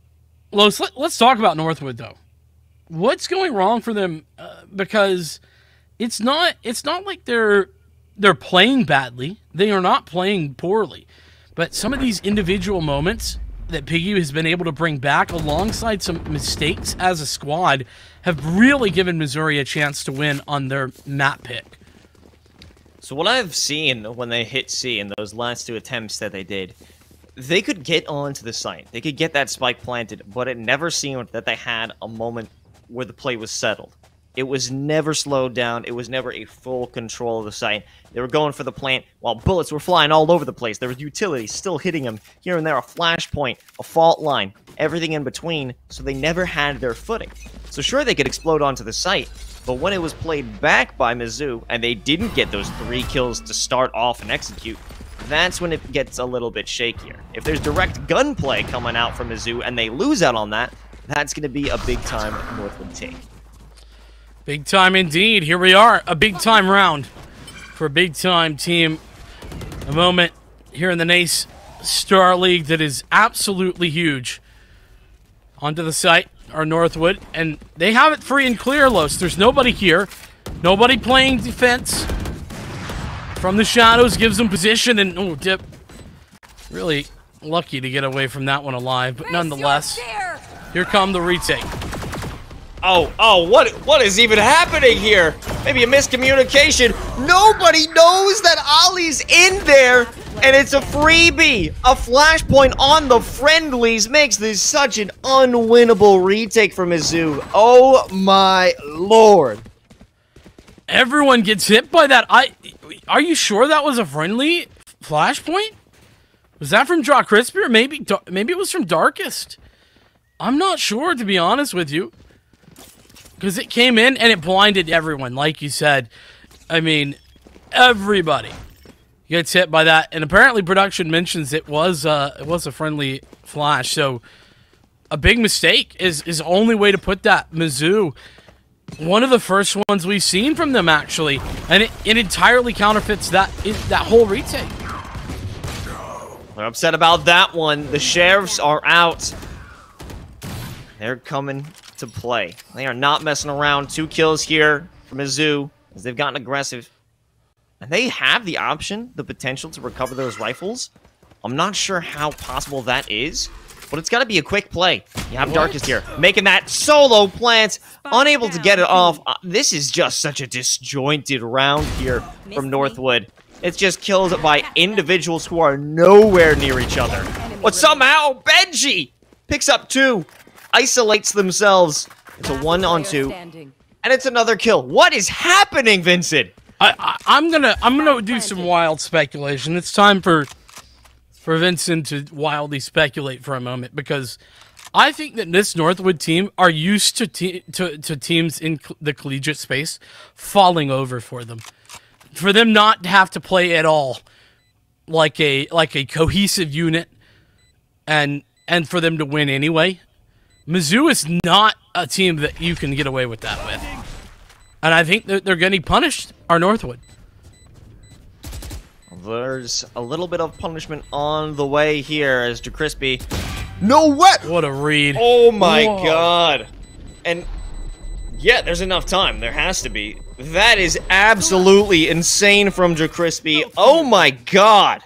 Los, let's talk about Northwood, though. What's going wrong for them? Because it's not like they're playing badly. They are not playing poorly. But some of these individual moments that Piggy has been able to bring back alongside some mistakes as a squad have really given Missouri a chance to win on their map pick. So what I've seen when they hit C in those last two attempts that they did, they could get onto the site. They could get that spike planted, but it never seemed that they had a moment where the play was settled. It was never slowed down. It was never a full control of the site. They were going for the plant while bullets were flying all over the place. There was utilities still hitting them here and there, a flashpoint, a fault line, everything in between, so they never had their footing. So sure, they could explode onto the site, but when it was played back by Mizzou and they didn't get those 3 kills to start off and execute, that's when it gets a little bit shakier. If there's direct gunplay coming out from Mizzou and they lose out on that, that's going to be a big-time Northwood take. Big time indeed. Here we are. A big-time round for a big-time team. A moment here in the NACE Star League that is absolutely huge. Onto the site are Northwood, and they have it free and clear, Los. There's nobody here. Nobody playing defense. From the shadows, gives them position, and oh, Dip. Really lucky to get away from that one alive, but nonetheless, here come the retake. Oh, what is even happening here? Maybe a miscommunication. Nobody knows that Ollie's in there, and it's a freebie. A flashpoint on the friendlies makes this such an unwinnable retake for Mizzou. Oh my lord. Everyone gets hit by that. Are you sure that was a friendly flashpoint? Was that from Draw Crispy, or maybe it was from Darkest? I'm not sure, to be honest with you. Because it came in and it blinded everyone, like you said. I mean, everybody gets hit by that. And apparently production mentions it was a friendly flash. So a big mistake is the only way to put that. Mizzou, one of the first ones we've seen from them, actually. And it entirely counterfeits that whole retake. They're upset about that one. The sheriffs are out. They're coming to play. They are not messing around. 2 kills here for Mizzou as they've gotten aggressive. And they have the option, the potential to recover those rifles. I'm not sure how possible that is, but it's got to be a quick play. You have Darkest here, making that solo plant, unable to get it off. This is just such a disjointed round here from Northwood. It's just kills by individuals who are nowhere near each other. But somehow, Benji picks up 2, isolates themselves. It's a 1-on-2, and it's another kill. What is happening, Vincent? I'm gonna do some wild speculation. It's time for Vincent to wildly speculate for a moment, because I think that this Northwood team are used to teams in the collegiate space falling over for them. For them not to have to play at all like a cohesive unit and for them to win anyway. Mizzou is not a team that you can get away with that with. And I think that they're getting punished, are Northwood. There's a little bit of punishment on the way here as DeCrispy. No way! What a read. Oh my Whoa. god. And yeah, there's enough time. There has to be. That is absolutely insane from DeCrispy. Oh my god.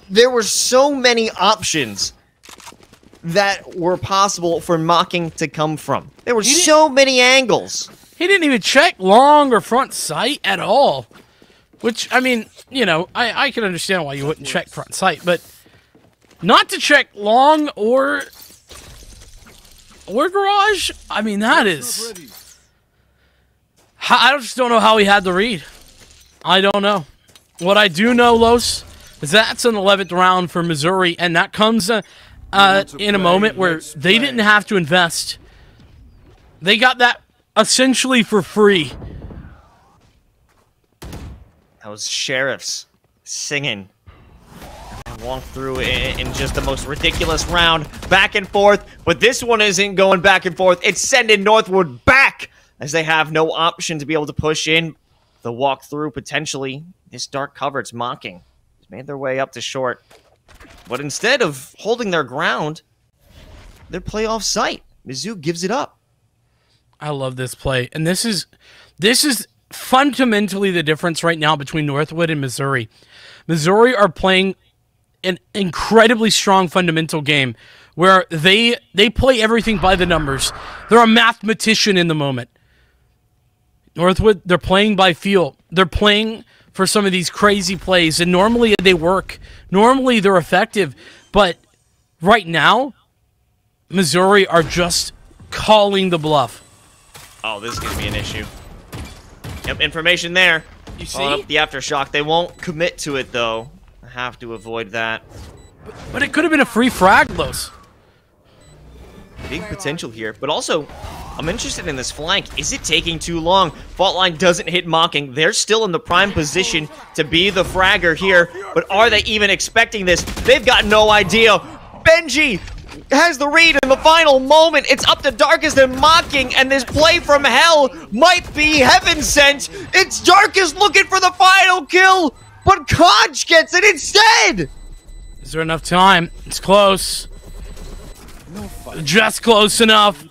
There were so many options that were possible for Mocking to come from. There were so many angles. He didn't even check long or front sight at all. Which, I mean, you know, I can understand why you wouldn't check front sight, but not to check long or garage? I mean, that is... I just don't know how he had the read. I don't know. What I do know, Los, is that's an 11th round for Missouri, and that comes in a moment where they didn't have to invest. They got that essentially for free. That was Sheriffs singing. And walked through in just the most ridiculous round, back and forth. But this one isn't going back and forth. It's sending Northwood back as they have no option to be able to push in. The walk through potentially. This dark cover, it's Mocking. It's made their way up to short. But instead of holding their ground, they're playoff sight. Mizzou gives it up. I love this play. And this is fundamentally the difference right now between Northwood and Missouri. Missouri are playing an incredibly strong fundamental game where they play everything by the numbers. They're a mathematician in the moment. Northwood, they're playing by feel. They're playing for some of these crazy plays, and normally they work. Normally they're effective, but right now, Missouri are just calling the bluff. Oh, this is going to be an issue. Yep, information there. You see? Following up the aftershock. They won't commit to it, though. I have to avoid that. But it could have been a free frag, Los. Big potential here, but also, I'm interested in this flank. Is it taking too long? Fault line doesn't hit Mocking. They're still in the prime position to be the fragger here, but are they even expecting this? They've got no idea. Benji has the read in the final moment. It's up to Darkest and Mocking, and this play from hell might be heaven sent. It's Darkest looking for the final kill, but Conch gets it instead. Is there enough time? It's close. Just close enough.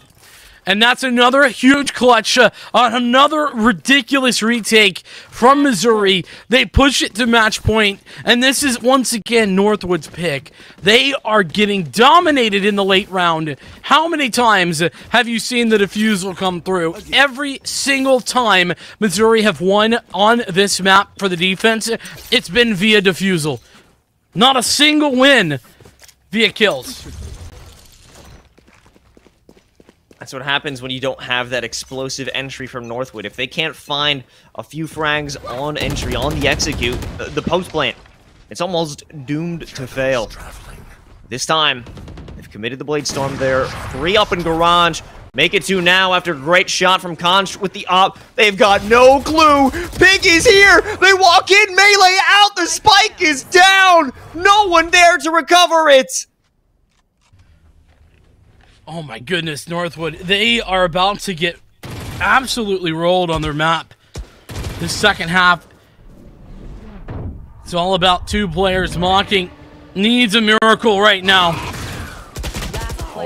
And that's another huge clutch on another ridiculous retake from Missouri. They push it to match point, and this is once again Northwood's pick. They are getting dominated in the late round. How many times have you seen the defusal come through? Every single time Missouri have won on this map for the defense, it's been via defusal. Not a single win via kills. That's what happens when you don't have that explosive entry from Northwood. If they can't find a few frags on entry, on the execute, the post plant, it's almost doomed to fail. This time, they've committed the Blade Storm there. 3 up in garage. Make it 2 now after a great shot from Conch with the op. They've got no clue. Pig is here. They walk in, melee out. The spike is down. No one there to recover it. Oh my goodness, Northwood. They are about to get absolutely rolled on their map. This second half, it's all about 2 players. Mocking needs a miracle right now.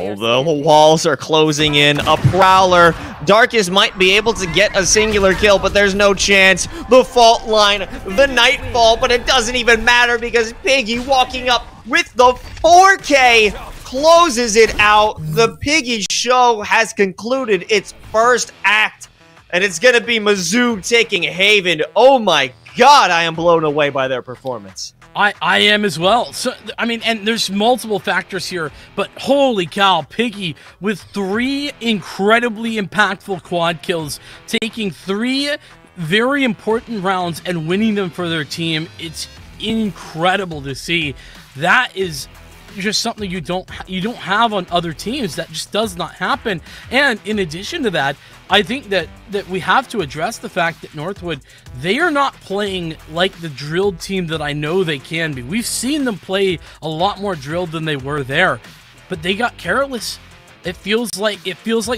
Oh, the walls are closing in. A Prowler. Darkus might be able to get a singular kill, but there's no chance. The fault line, the Nightfall, but it doesn't even matter because Piggy walking up with the 4K closes it out. The Piggy show has concluded its first act, and it's going to be Mizzou taking Haven. Oh my god, I am blown away by their performance. I am as well. So, I mean, and there's multiple factors here, but holy cow, Piggy with 3 incredibly impactful quad kills, taking 3 very important rounds and winning them for their team. It's incredible to see. That is just something you don't have on other teams. That just does not happen. And in addition to that, I think that we have to address the fact that Northwood, they are not playing like the drilled team that I know they can be. We've seen them play a lot more drilled than they were there, but they got careless. It feels like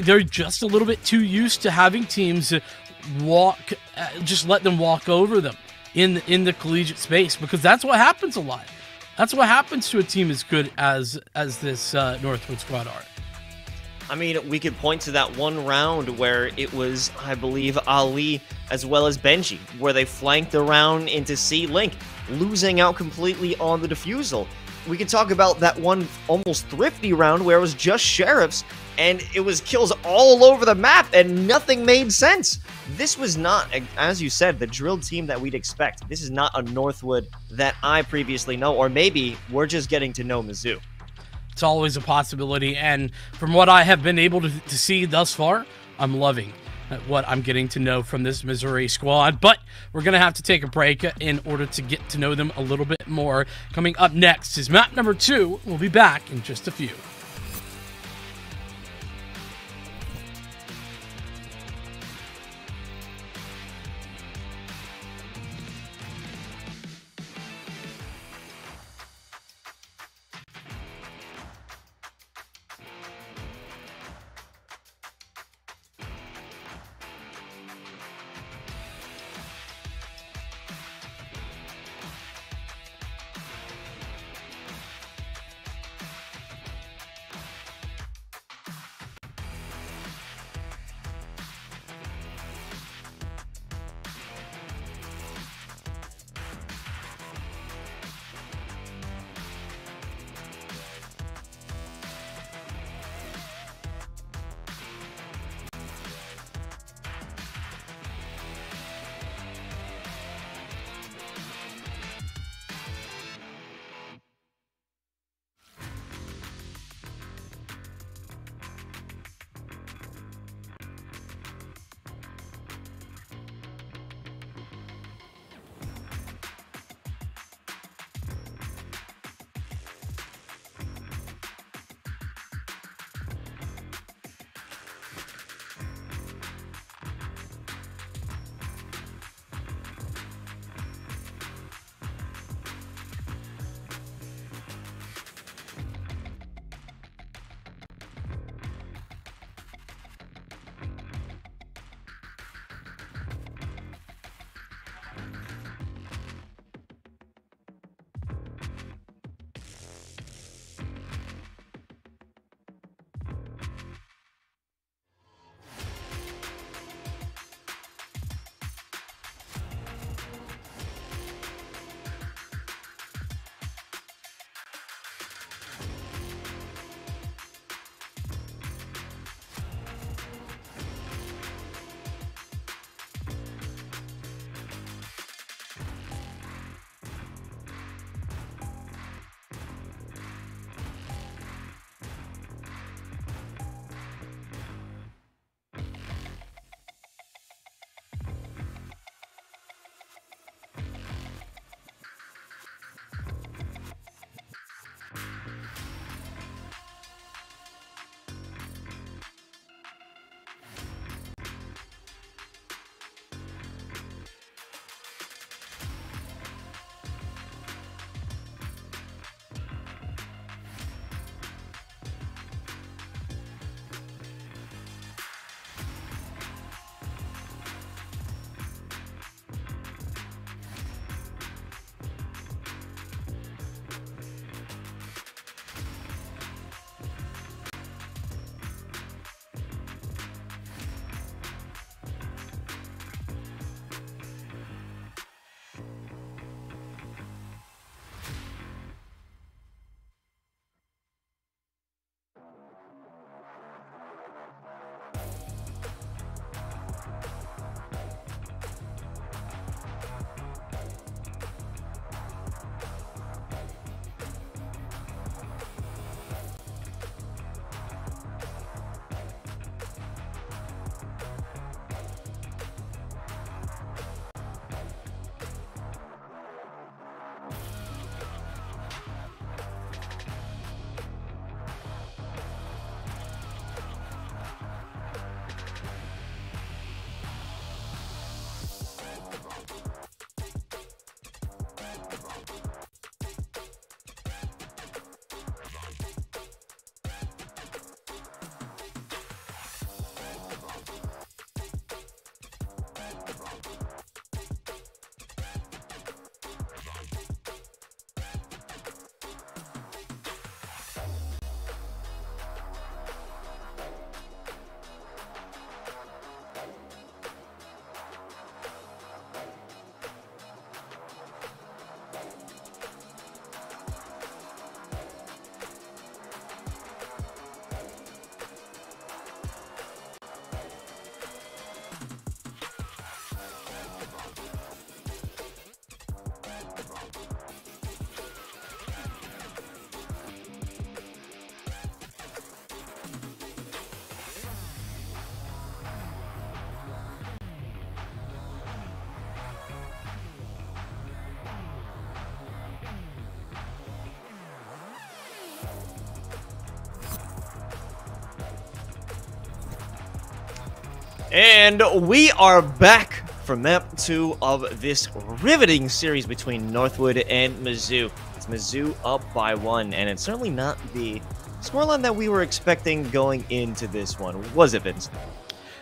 they're just a little bit too used to having teams just let them walk over them in the collegiate space, because that's what happens a lot. That's what happens to a team as good as this Northwood squad are. I mean, we could point to that one round where it was, I believe, Ali as well as Benji, where they flanked around into C-Link, losing out completely on the defusal. We could talk about that one almost thrifty round where it was just Sheriffs, and it was kills all over the map, and nothing made sense. This was not, as you said, the drilled team that we'd expect. This is not a Northwood that I previously know, or maybe we're just getting to know Mizzou. It's always a possibility, and from what I have been able to see thus far, I'm loving what I'm getting to know from this Missouri squad. But we're going to have to take a break in order to get to know them a little bit more. Coming up next is map number 2. We'll be back in just a few. And we are back for map 2 of this riveting series between Northwood and Mizzou. It's Mizzou up by 1, and it's certainly not the scoreline that we were expecting going into this one, was it, Vince?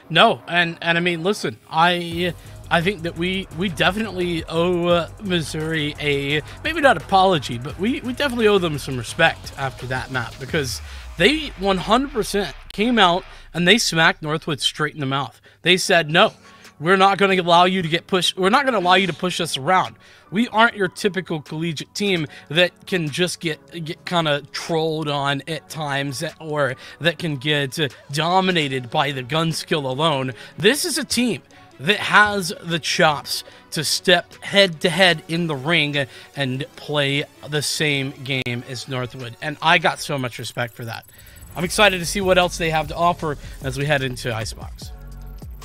No, and I mean, listen, I think that we definitely owe Missouri a, maybe not apology, but we definitely owe them some respect after that map, because they 100% came out and they smacked Northwood straight in the mouth. They said, no, we're not going to allow you to get pushed. We're not going to allow you to push us around. We aren't your typical collegiate team that can just get kind of trolled on at times, or that can get dominated by the gun skill alone. This is a team that has the chops to step head-to-head in the ring and play the same game as Northwood. And I got so much respect for that. I'm excited to see what else they have to offer as we head into Icebox.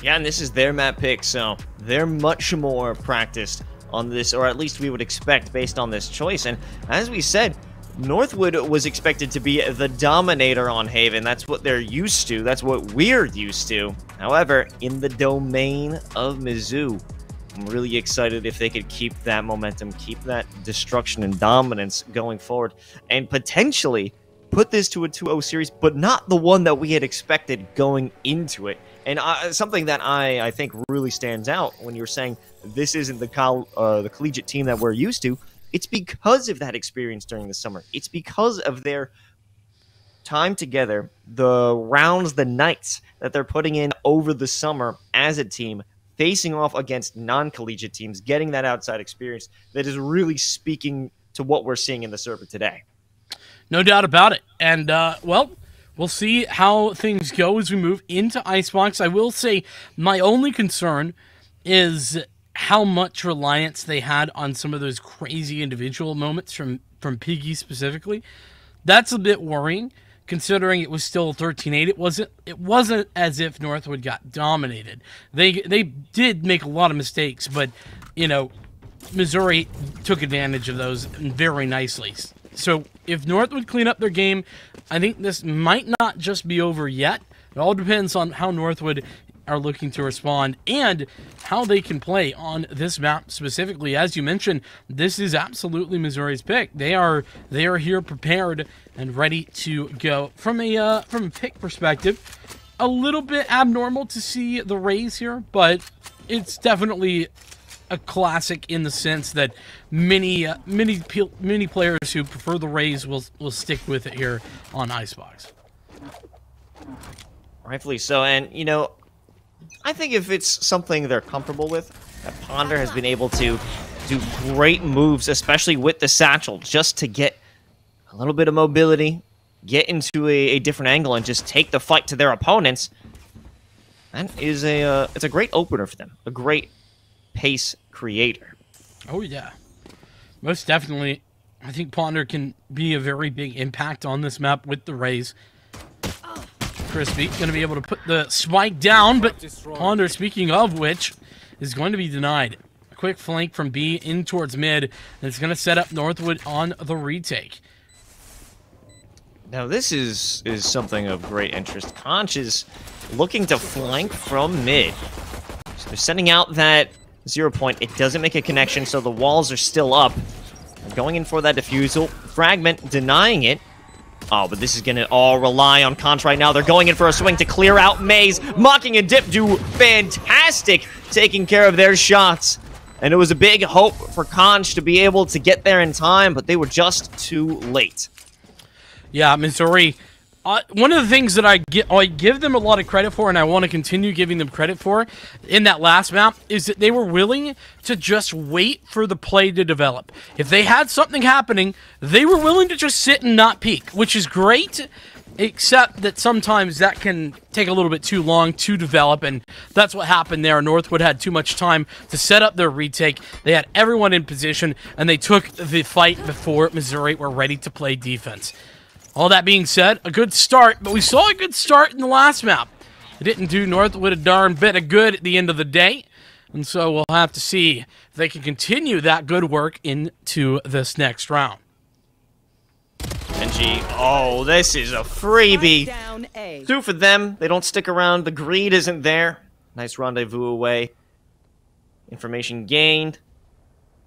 Yeah, and this is their map pick, so they're much more practiced on this, or at least we would expect based on this choice. And as we said, Northwood was expected to be the dominator on Haven. That's what they're used to. That's what we're used to. However, in the domain of Mizzou, I'm really excited if they could keep that momentum, keep that destruction and dominance going forward, and potentially put this to a 2-0 series, but not the one that we had expected going into it. And something that I think really stands out when you're saying this isn't the collegiate team that we're used to, it's because of that experience during the summer. It's because of their time together, the rounds, the nights that they're putting in over the summer as a team, facing off against non-collegiate teams, getting that outside experience that is really speaking to what we're seeing in the server today. No doubt about it. And, well, we'll see how things go as we move into Icebox. I will say my only concern is how much reliance they had on some of those crazy individual moments from Piggy specifically. That's a bit worrying, considering it was still 13-8. It wasn't as if Northwood got dominated. They did make a lot of mistakes, but, you know, Missouri took advantage of those very nicely. So if Northwood clean up their game, I think this might not just be over yet. It all depends on how Northwood are looking to respond and how they can play on this map specifically. As you mentioned, this is absolutely Missouri's pick. They are here prepared and ready to go. From a pick perspective, a little bit abnormal to see the Rays here, but it's definitely a classic in the sense that many players who prefer the Rays will stick with it here on Icebox. Rightfully so, and you know, I think if it's something they're comfortable with, that Ponder has been able to do great moves, especially with the satchel, just to get a little bit of mobility, get into a different angle, and just take the fight to their opponents. That is it's a great opener for them, a great pace creator. Oh yeah, most definitely. I think Ponder can be a very big impact on this map with the Rays. Crispy going to be able to put the spike down, but Ponder, speaking of which, is going to be denied. A quick flank from B in towards mid, and it's going to set up Northwood on the retake. Now this is something of great interest. Conch is looking to flank from mid. So they're sending out that 0 point. It doesn't make a connection, so the walls are still up. They're going in for that defusal. Fragment denying it. Oh, but this is going to all rely on Conch right now. They're going in for a swing to clear out Maze. Mocking and Dip do fantastic taking care of their shots. And it was a big hope for Conch to be able to get there in time, but they were just too late. Yeah, Missouri. One of the things that I give them a lot of credit for, and I want to continue giving them credit for in that last map, is that they were willing to just wait for the play to develop. If they had something happening, they were willing to just sit and not peek, which is great, except that sometimes that can take a little bit too long to develop, and that's what happened there. Northwood had too much time to set up their retake. They had everyone in position, and they took the fight before Missouri were ready to play defense. All that being said, a good start, but we saw a good start in the last map. It didn't do Northwood a darn bit of good at the end of the day, and so we'll have to see if they can continue that good work into this next round. NG, oh, this is a freebie. 2 for them. They don't stick around. The greed isn't there. Nice rendezvous away. Information gained.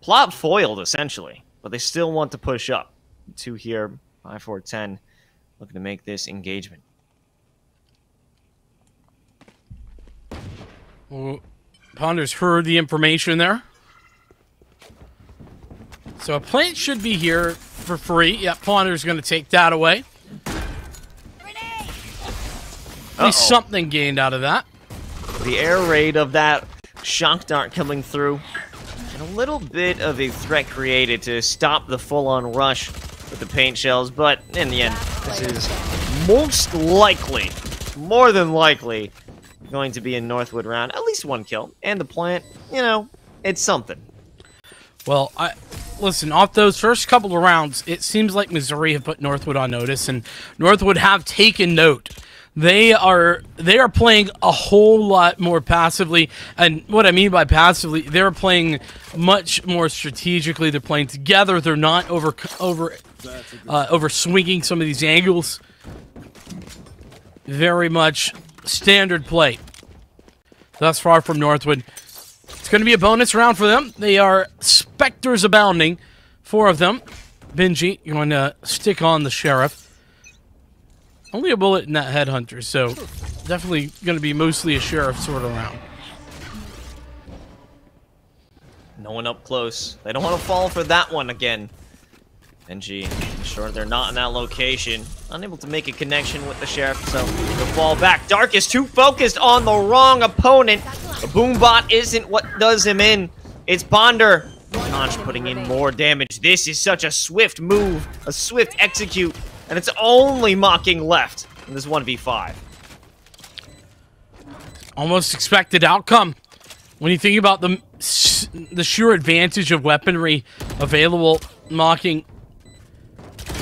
Plot foiled, essentially. But they still want to push up. 2 here, 5, 4, 10. Looking to make this engagement. Well, Ponder's heard the information there. So a plant should be here for free. Yeah, Ponder's going to take that away. At least something gained out of that. The air raid of that shock dart coming through. And a little bit of a threat created to stop the full-on rush with the paint shells. But in the end, this is most likely, more than likely, going to be a Northwood round. At least 1 kill. And the plant, you know, it's something. Well, listen, off those first couple of rounds, it seems like Missouri have put Northwood on notice, and Northwood have taken note. They are playing a whole lot more passively, and what I mean by passively, they're playing much more strategically. They're playing together. They're not over swinging some of these angles. Very much standard play thus far from Northwood. It's going to be a bonus round for them. They are Spectres abounding, 4 of them. Benji, you're going to stick on the Sheriff. Only a bullet in that Headhunter, so definitely going to be mostly a Sheriff sort of round. No one up close. They don't want to fall for that one again. NG, sure they're not in that location. Unable to make a connection with the Sheriff, so they'll fall back. Dark is too focused on the wrong opponent. The Boombot isn't what does him in. It's Ponder. Conch putting in more damage. This is such a swift move, a swift execute, and it's only Mocking left in this 1v5. Almost expected outcome. When you think about the sheer advantage of weaponry available, Mocking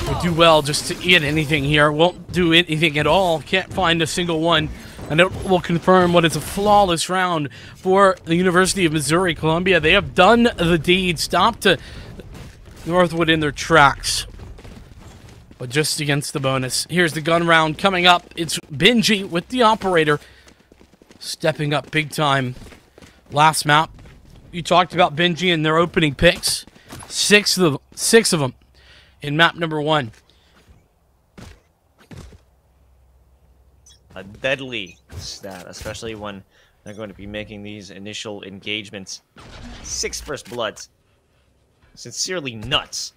will do well just to get anything here. Won't do anything at all. Can't find a single one. And it will confirm what is a flawless round for the University of Missouri Columbia. They have done the deed. Stopped Northwood in their tracks. But just against the bonus. Here's the gun round coming up. It's Benji with the operator. Stepping up big time. Last map. You talked about Benji and their opening picks. Six of them in map number 1. A deadly stat, especially when they're going to be making these initial engagements. 6 first bloods. Sincerely nuts.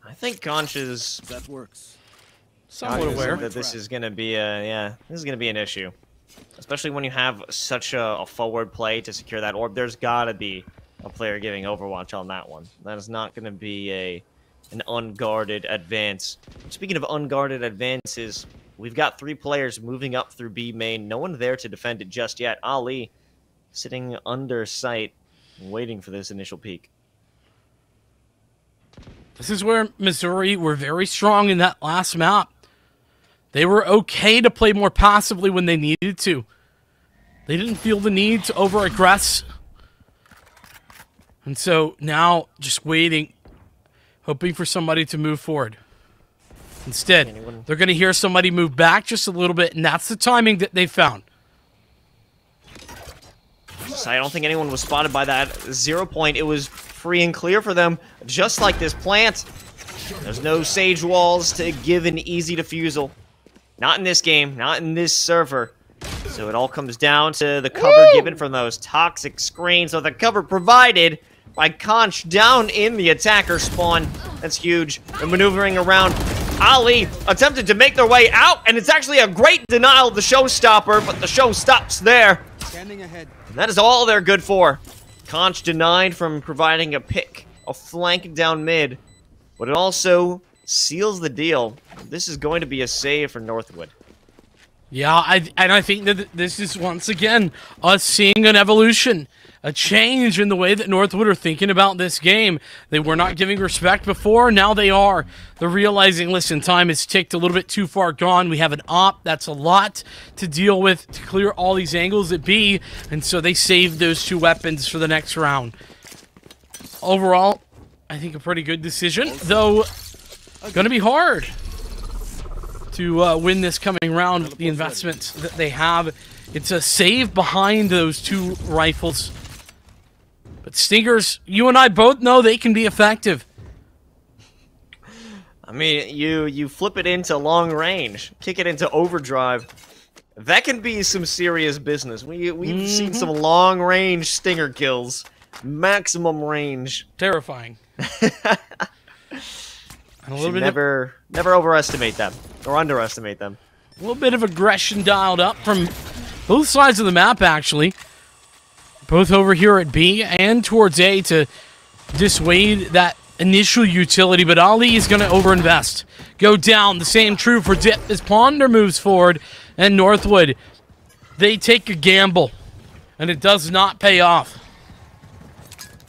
I think Conch is That works. Somewhat aware that this is going to be this is going to be an issue. Especially when you have such a forward play to secure that orb. There's got to be a player giving Overwatch on that one. That is not going to be an unguarded advance. Speaking of unguarded advances, we've got 3 players moving up through B main. No one there to defend it just yet. Ali sitting under sight, waiting for this initial peek. This is where Missouri were very strong in that last map. They were okay to play more passively when they needed to. They didn't feel the need to over-aggress. And so now, just waiting, hoping for somebody to move forward. Instead, they're going to hear somebody move back just a little bit, and that's the timing that they found. So I don't think anyone was spotted by that 0 point. It was free and clear for them, just like this plant. There's no sage walls to give an easy defusal. Not in this game, not in this server. So it all comes down to the cover given from those toxic screens. So the cover provided by Conch down in the attacker spawn. That's huge. They're maneuvering around. Ali attempted to make their way out, and it's actually a great denial of the showstopper, but the show stops there. Standing ahead. And that is all they're good for. Conch denied from providing a pick, a flank down mid, but it also seals the deal. This is going to be a save for Northwood. Yeah, I think that this is once again us seeing an evolution, a change in the way that Northwood are thinking about this game. They were not giving respect before, now they are. They're realizing, listen, time has ticked a little bit too far gone. We have an op, that's a lot to deal with to clear all these angles at B, and so they saved those 2 weapons for the next round. Overall, I think a pretty good decision, though gonna be hard to win this coming round with the investments that they have It's a save behind those two rifles. But Stingers, you and I both know they can be effective. I mean, you flip it into long range, kick it into overdrive. That can be some serious business. We've seen some long range Stinger kills, maximum range. Terrifying. And a little bit never overestimate them or underestimate them. A little bit of aggression dialed up from both sides of the map, actually. Both over here at B and towards A to dissuade that initial utility, but Ali is going to overinvest. Go down. The same true for Dip as Ponder moves forward, and Northwood, they take a gamble, and it does not pay off.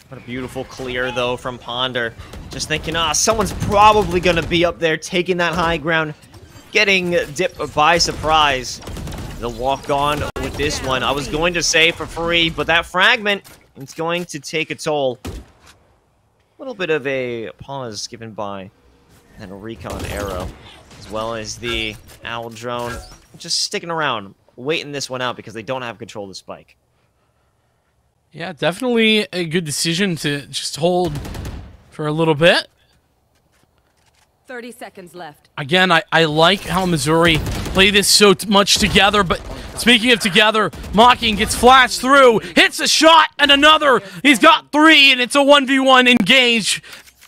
What a beautiful clear, though, from Ponder. Just thinking, someone's probably going to be up there taking that high ground, getting Dip by surprise. They'll walk on with this one. I was going to say for free, but that fragment is going to take a toll. A little bit of a pause given by and a recon arrow, as well as the owl drone just sticking around, waiting this one out because they don't have control of the spike. Yeah, definitely a good decision to just hold for a little bit. 30 seconds left. Again, I like how Missouri play this so much together, but speaking of together, Mocking gets flashed through, hits a shot, and another. He's got 3, and it's a 1v1 engage.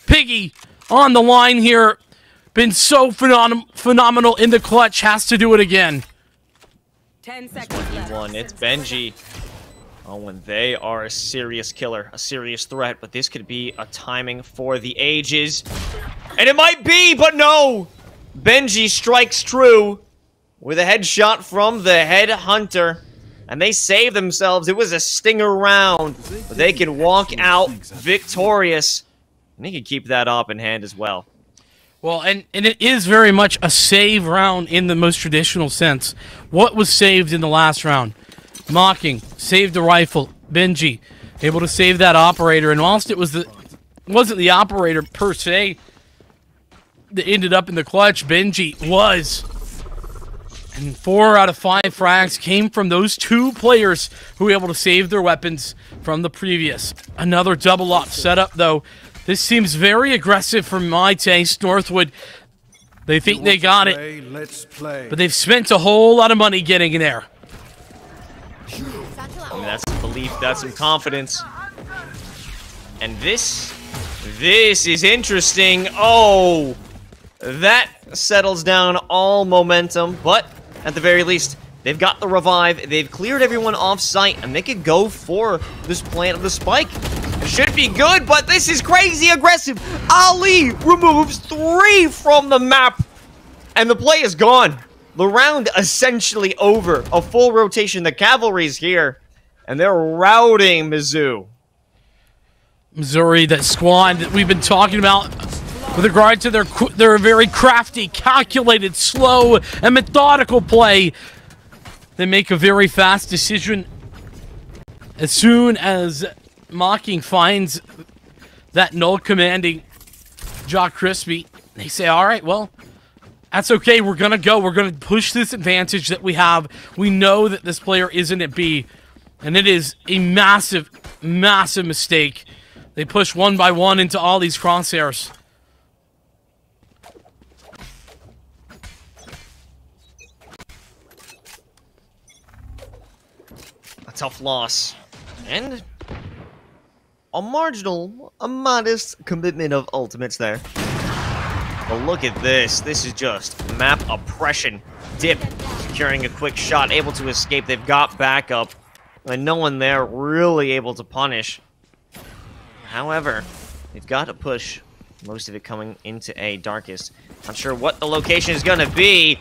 Piggy on the line here. Been so phenomenal in the clutch, has to do it again. 10 seconds left. 1v1, it's Benji. Oh, and they are a serious killer, a serious threat, but this could be a timing for the ages. And it might be, but no! Benji strikes true with a headshot from the head hunter. And they save themselves. It was a stinger round. But they can walk out victorious. And they can keep that up in hand as well. Well, and it is very much a save round in the most traditional sense. What was saved in the last round? Mocking, saved the rifle. Benji, able to save that operator. And whilst it wasn't the operator per se that ended up in the clutch, Benji was. And 4 out of 5 frags came from those 2 players who were able to save their weapons from the previous. Another double up setup, though. This seems very aggressive for my taste. Northwood, they think they got it, but they've spent a whole lot of money getting in there. I mean, that's some belief, that's some confidence. And this is interesting. Oh, that settles down all momentum, but at the very least, they've got the revive, they've cleared everyone off site, and they could go for this plant of the spike. It should be good, but this is crazy aggressive. Ali removes 3 from the map, and the play is gone. The round essentially over. A full rotation. The cavalry's here, and they're routing Mizzou. Missouri, that squad that we've been talking about with regard to their very crafty, calculated, slow, and methodical play. They make a very fast decision. As soon as Mocking finds that null commanding Jock Crispy, they say, all right, well, that's okay. We're going to go. We're going to push this advantage that we have. We know that this player isn't at B, and it is a massive, massive mistake. They push 1 by 1 into all these crosshairs. A tough loss. And a modest commitment of ultimates there. But look at this. This is just map oppression. Dip securing a quick shot, able to escape. They've got backup. And no one there really able to punish. However, they've got to push. Most of it coming into A, Darkest. Not sure what the location is going to be.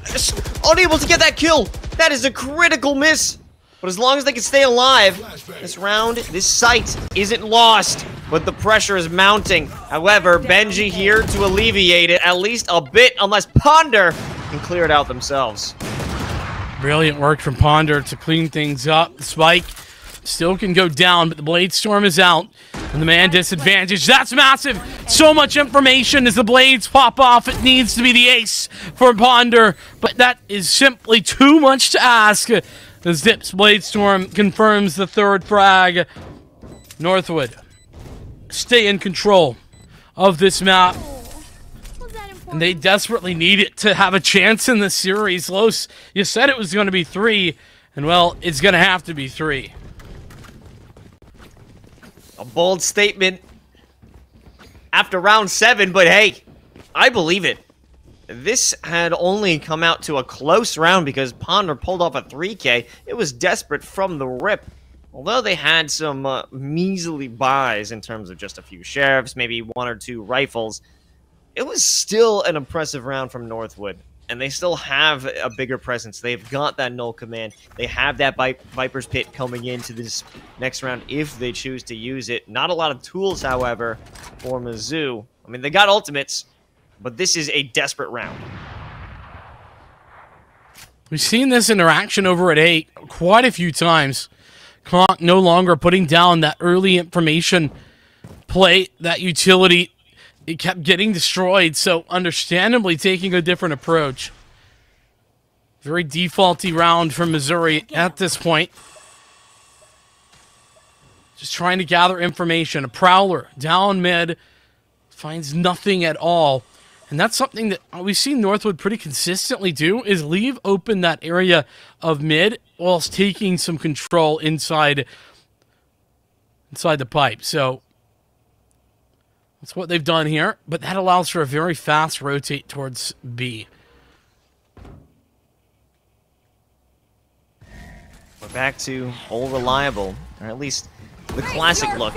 Just unable to get that kill. That is a critical miss. But as long as they can stay alive, this round, this site isn't lost. But the pressure is mounting. However, Benji here to alleviate it at least a bit, unless Ponder can clear it out themselves. Brilliant work from Ponder to clean things up. The spike still can go down, but the Blade Storm is out. And the man disadvantage. That's massive. So much information as the blades pop off. It needs to be the ace for Ponder. But that is simply too much to ask. The Zips Bladestorm confirms the third frag. Northwood stay in control of this map. And they desperately need it to have a chance in the series. Los, you said it was going to be 3, and well, it's going to have to be 3. A bold statement after round 7, but hey, I believe it. This had only come out to a close round because Ponder pulled off a 3K. It was desperate from the rip. Although they had some measly buys in terms of just a few sheriffs, maybe 1 or 2 rifles, it was still an impressive round from Northwood. And they still have a bigger presence. They've got that null command. They have that Viper's Pit coming into this next round if they choose to use it. Not a lot of tools, however, for Mizzou. I mean, they got ultimates, but this is a desperate round. We've seen this interaction over at 8 quite a few times. Conk no longer putting down that early information play, that utility. It kept getting destroyed, so understandably taking a different approach. Very defaulty round from Missouri at this point. Just trying to gather information. A Prowler down mid finds nothing at all. And that's something that we've seen Northwood pretty consistently do, is leave open that area of mid whilst taking some control inside the pipe. So that's what they've done here, but that allows for a very fast rotate towards B. We're back to old reliable, or at least the classic look.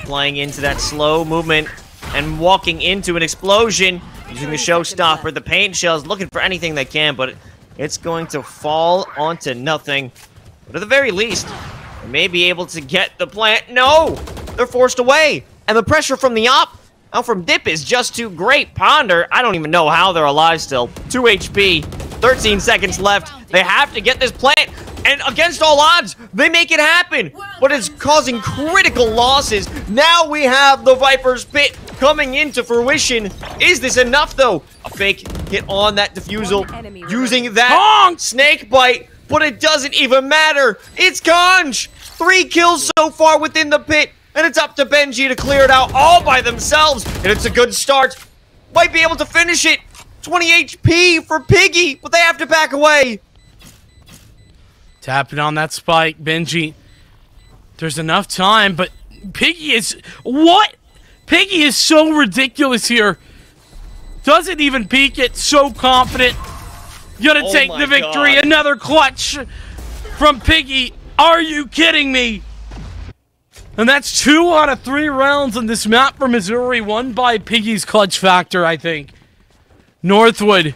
Flying into that slow movement and walking into an explosion, using the showstopper, the paint shells, looking for anything they can, but it's going to fall onto nothing. But at the very least, they may be able to get the plant. No! They're forced away! And the pressure from the op, out from Dip, is just too great. Ponder, I don't even know how they're alive still. 2 HP, 13 seconds left. They have to get this plant, and against all odds, they make it happen. But it's causing critical losses. Now we have the Viper's Pit coming into fruition. Is this enough, though? A fake hit on that defusal, using that snake bite, but it doesn't even matter. It's Conj! 3 kills so far within the pit. And it's up to Benji to clear it out all by themselves. And it's a good start. Might be able to finish it. 20 HP for Piggy, but they have to back away. Tapping on that spike, Benji. There's enough time, but Piggy is... What? Piggy is so ridiculous here. Doesn't even peek it. So confident. Gonna take the victory. God. Another clutch from Piggy. Are you kidding me? And that's 2 out of 3 rounds on this map for Missouri, won by Piggy's clutch factor, I think. Northwood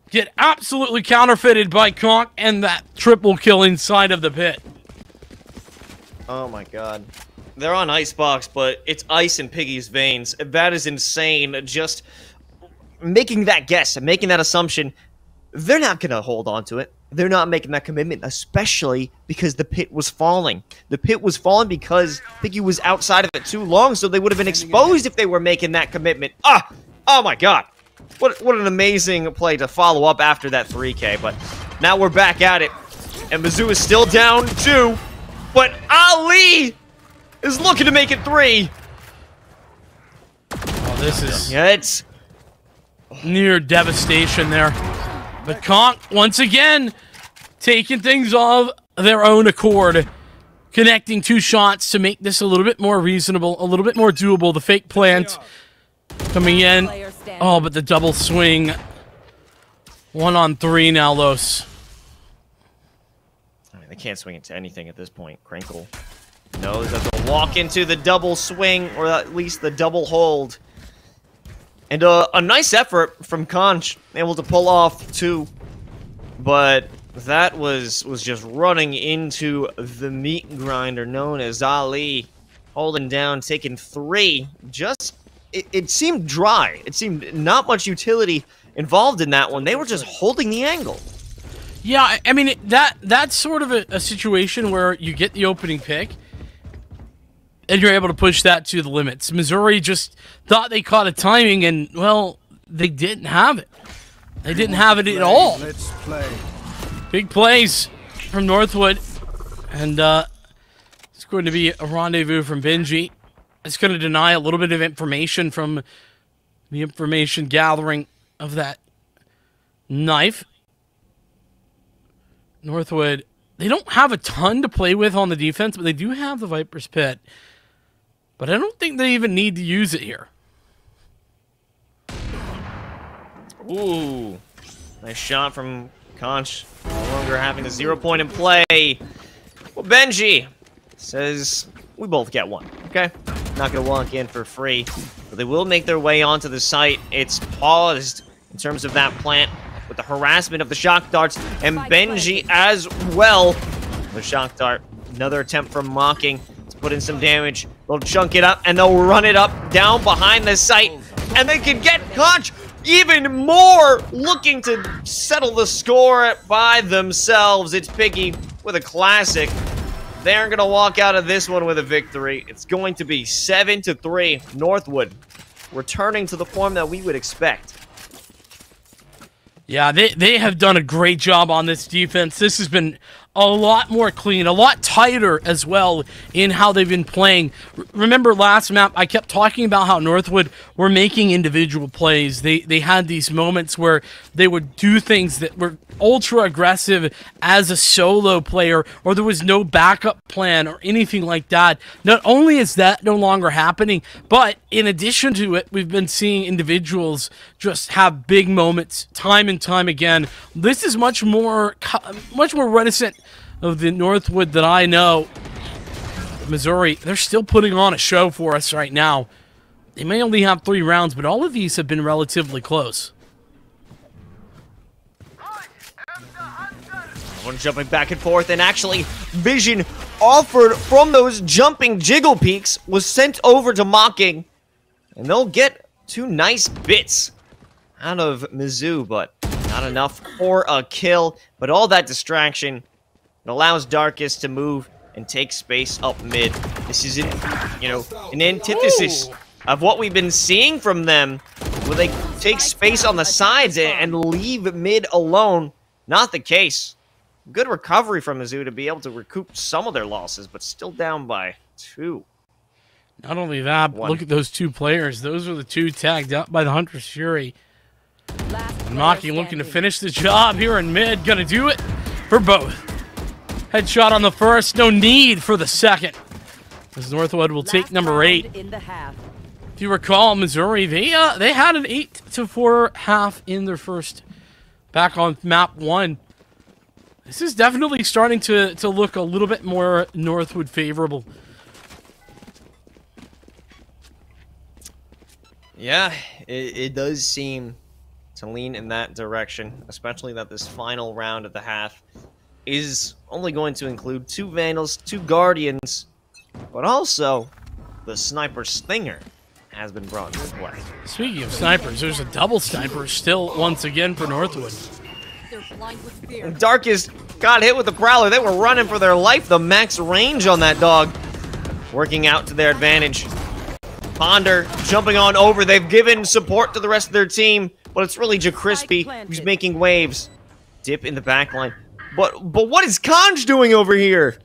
get absolutely counterfeited by Conk and that triple kill inside of the pit. Oh my god. They're on Icebox, but it's ice in Piggy's veins. That is insane. Just making that guess and making that assumption, they're not going to hold on to it. They're not making that commitment, especially because the pit was falling. The pit was falling because Piggy was outside of it too long, so they would have been exposed if they were making that commitment. Oh my god. What an amazing play to follow up after that 3K, but now we're back at it. And Mizzou is still down 2, but Ali is looking to make it 3. Oh, this is... Yeah, it's... near devastation there. But Conk, once again, taking things off their own accord. Connecting 2 shots to make this a little bit more reasonable, a little bit more doable. The fake plant coming in. Oh, but the double swing. 1 on 3 now, Los. I mean, they can't swing into anything at this point. Krinkle knows that they'll walk into the double swing, or at least the double hold. And a nice effort from Conch, able to pull off 2. But that was just running into the meat grinder known as Ali. Holding down, taking 3. Just, it seemed dry. It seemed not much utility involved in that one. They were just holding the angle. Yeah, I mean, that's sort of a situation where you get the opening pick, and you're able to push that to the limits. Missouri just thought they caught a timing, and, well, they didn't have it. They didn't have it at all. Let's play. Big plays from Northwood. And it's going to be a rendezvous from Benji. It's going to deny a little bit of information from the information gathering of that knife. Northwood, they don't have a ton to play with on the defense, but they do have the Viper's Pit. But I don't think they even need to use it here. Ooh. Nice shot from Conch. No longer having a 0 point in play. Well, Benji says we both get one, okay? Not going to walk in for free, but they will make their way onto the site. It's paused in terms of that plant with the harassment of the shock darts, and Benji as well. The shock dart, another attempt from Mocking to put in some damage. They'll chunk it up, and they'll run it up down behind the site, and they can get Conch even more, looking to settle the score by themselves. It's Piggy with a classic. They're going to walk out of this one with a victory. It's going to be 7-3. Northwood returning to the form that we would expect. Yeah, they have done a great job on this defense. This has been a lot more clean, a lot tighter as well in how they've been playing. Remember last map, I kept talking about how Northwood were making individual plays. They had these moments where they would do things that were ultra aggressive as a solo player, or there was no backup plan or anything like that. Not only is that no longer happening, but in addition to it, we've been seeing individuals just have big moments time and time again. This is much more reticent of the Northwood that I know. Missouri, they're still putting on a show for us right now. They may only have 3 rounds, but all of these have been relatively close. Everyone jumping back and forth, and actually vision offered from those jumping jiggle peaks was sent over to Mocking, and they'll get 2 nice bits out of Mizzou, but not enough for a kill. But all that distraction, it allows Darkest to move and take space up mid. This is an antithesis of what we've been seeing from them, where they take space on the sides and leave mid alone. Not the case. Good recovery from Mizzou to be able to recoup some of their losses, but still down by 2. Not only that, but look at those 2 players. Those are the 2 tagged up by the Hunter's Fury. And Mocking looking to finish the job here in mid. Gonna do it for both. Headshot on the first, no need for the second. As Northwood will take number 8. If you recall, Missouri, they had an 8-4 half in their first, back on map 1. This is definitely starting to look a little bit more Northwood favorable. Yeah, it does seem to lean in that direction, especially that this final round of the half is only going to include 2 Vandals, 2 Guardians, but also the Sniper Stinger has been brought into play. Speaking of snipers, there's a double sniper still once again for Northwood. Darkest got hit with the Prowler. They were running for their life. The max range on that dog working out to their advantage. Ponder jumping on over. They've given support to the rest of their team, but it's really JaCrispy who's making waves. Dip in the backline. But what is Conch doing over here?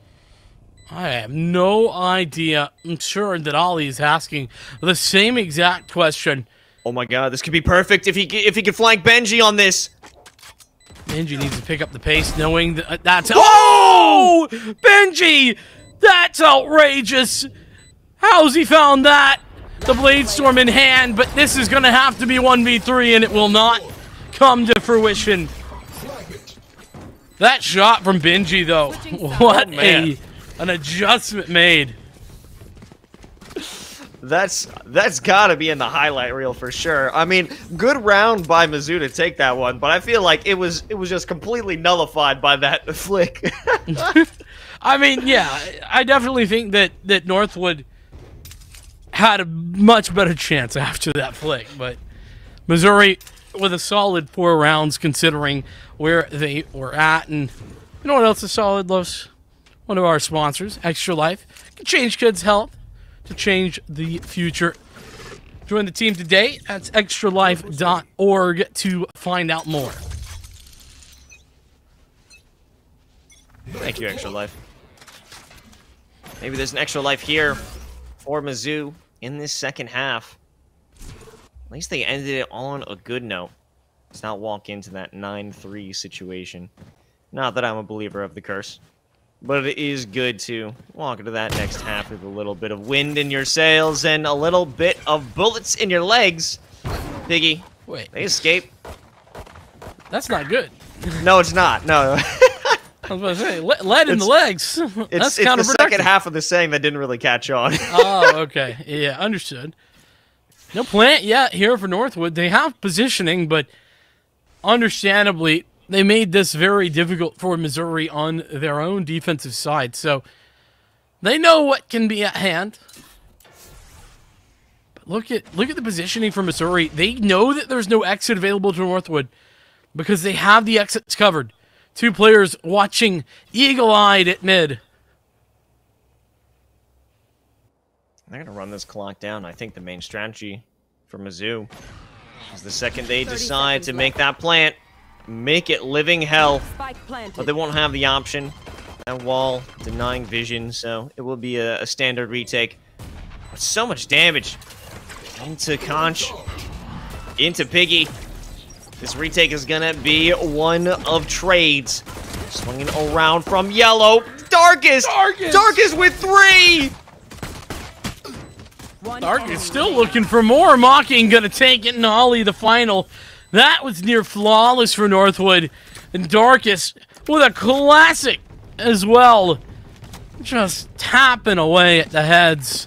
I have no idea. I'm sure that Ollie is asking the same exact question. Oh my god, this could be perfect if he could flank Benji on this. Benji needs to pick up the pace, knowing that that's... Oh! Benji! That's outrageous! How's he found that? The Blade Storm in hand, but this is gonna have to be 1v3, and it will not come to fruition. That shot from Benji, though. What an adjustment made. That's gotta be in the highlight reel for sure. I mean, good round by Mizzou to take that one, but I feel like it was just completely nullified by that flick. I mean, yeah, I definitely think that Northwood had a much better chance after that flick, but Missouri with a solid 4 rounds considering where they were at. And you know what else is solid, Los? One of our sponsors, Extra Life, can change kids' health to change the future. Join the team today at extralife.org to find out more. Thank you, Extra Life. Maybe there's an extra life here for Mizzou in this second half. At least they ended it on a good note. Let's not walk into that 9-3 situation. Not that I'm a believer of the curse. But it is good to walk into that next half with a little bit of wind in your sails and a little bit of bullets in your legs. Piggy, Wait, they escape. that's not good. No, it's not. No. I was about to say, lead in the legs. That's It's the counterproductive. second half of the saying that didn't really catch on. Oh, okay. Yeah, understood. No plant yet here for Northwood. They have positioning, but understandably, they made this very difficult for Missouri on their own defensive side. So they know what can be at hand. But look at the positioning for Missouri. They know that there's no exit available to Northwood because they have the exits covered. Two players watching eagle-eyed at mid. They're going to run this clock down. I think the main strategy for Mizzou is the second they 30 decide to seconds make left. that plant, make it living hell. Spike planted. But they won't have the option. That wall denying vision, so it will be a standard retake. But so much damage into Conch, into Piggy. This retake is gonna be one of trades. Swinging around from yellow. Darkest! Darkest with 3! One Dark enemy is still remaining. looking for more. Mocking gonna take it and ollie the final. That was near flawless for Northwood. And Darkest with a classic as well. Just tapping away at the heads.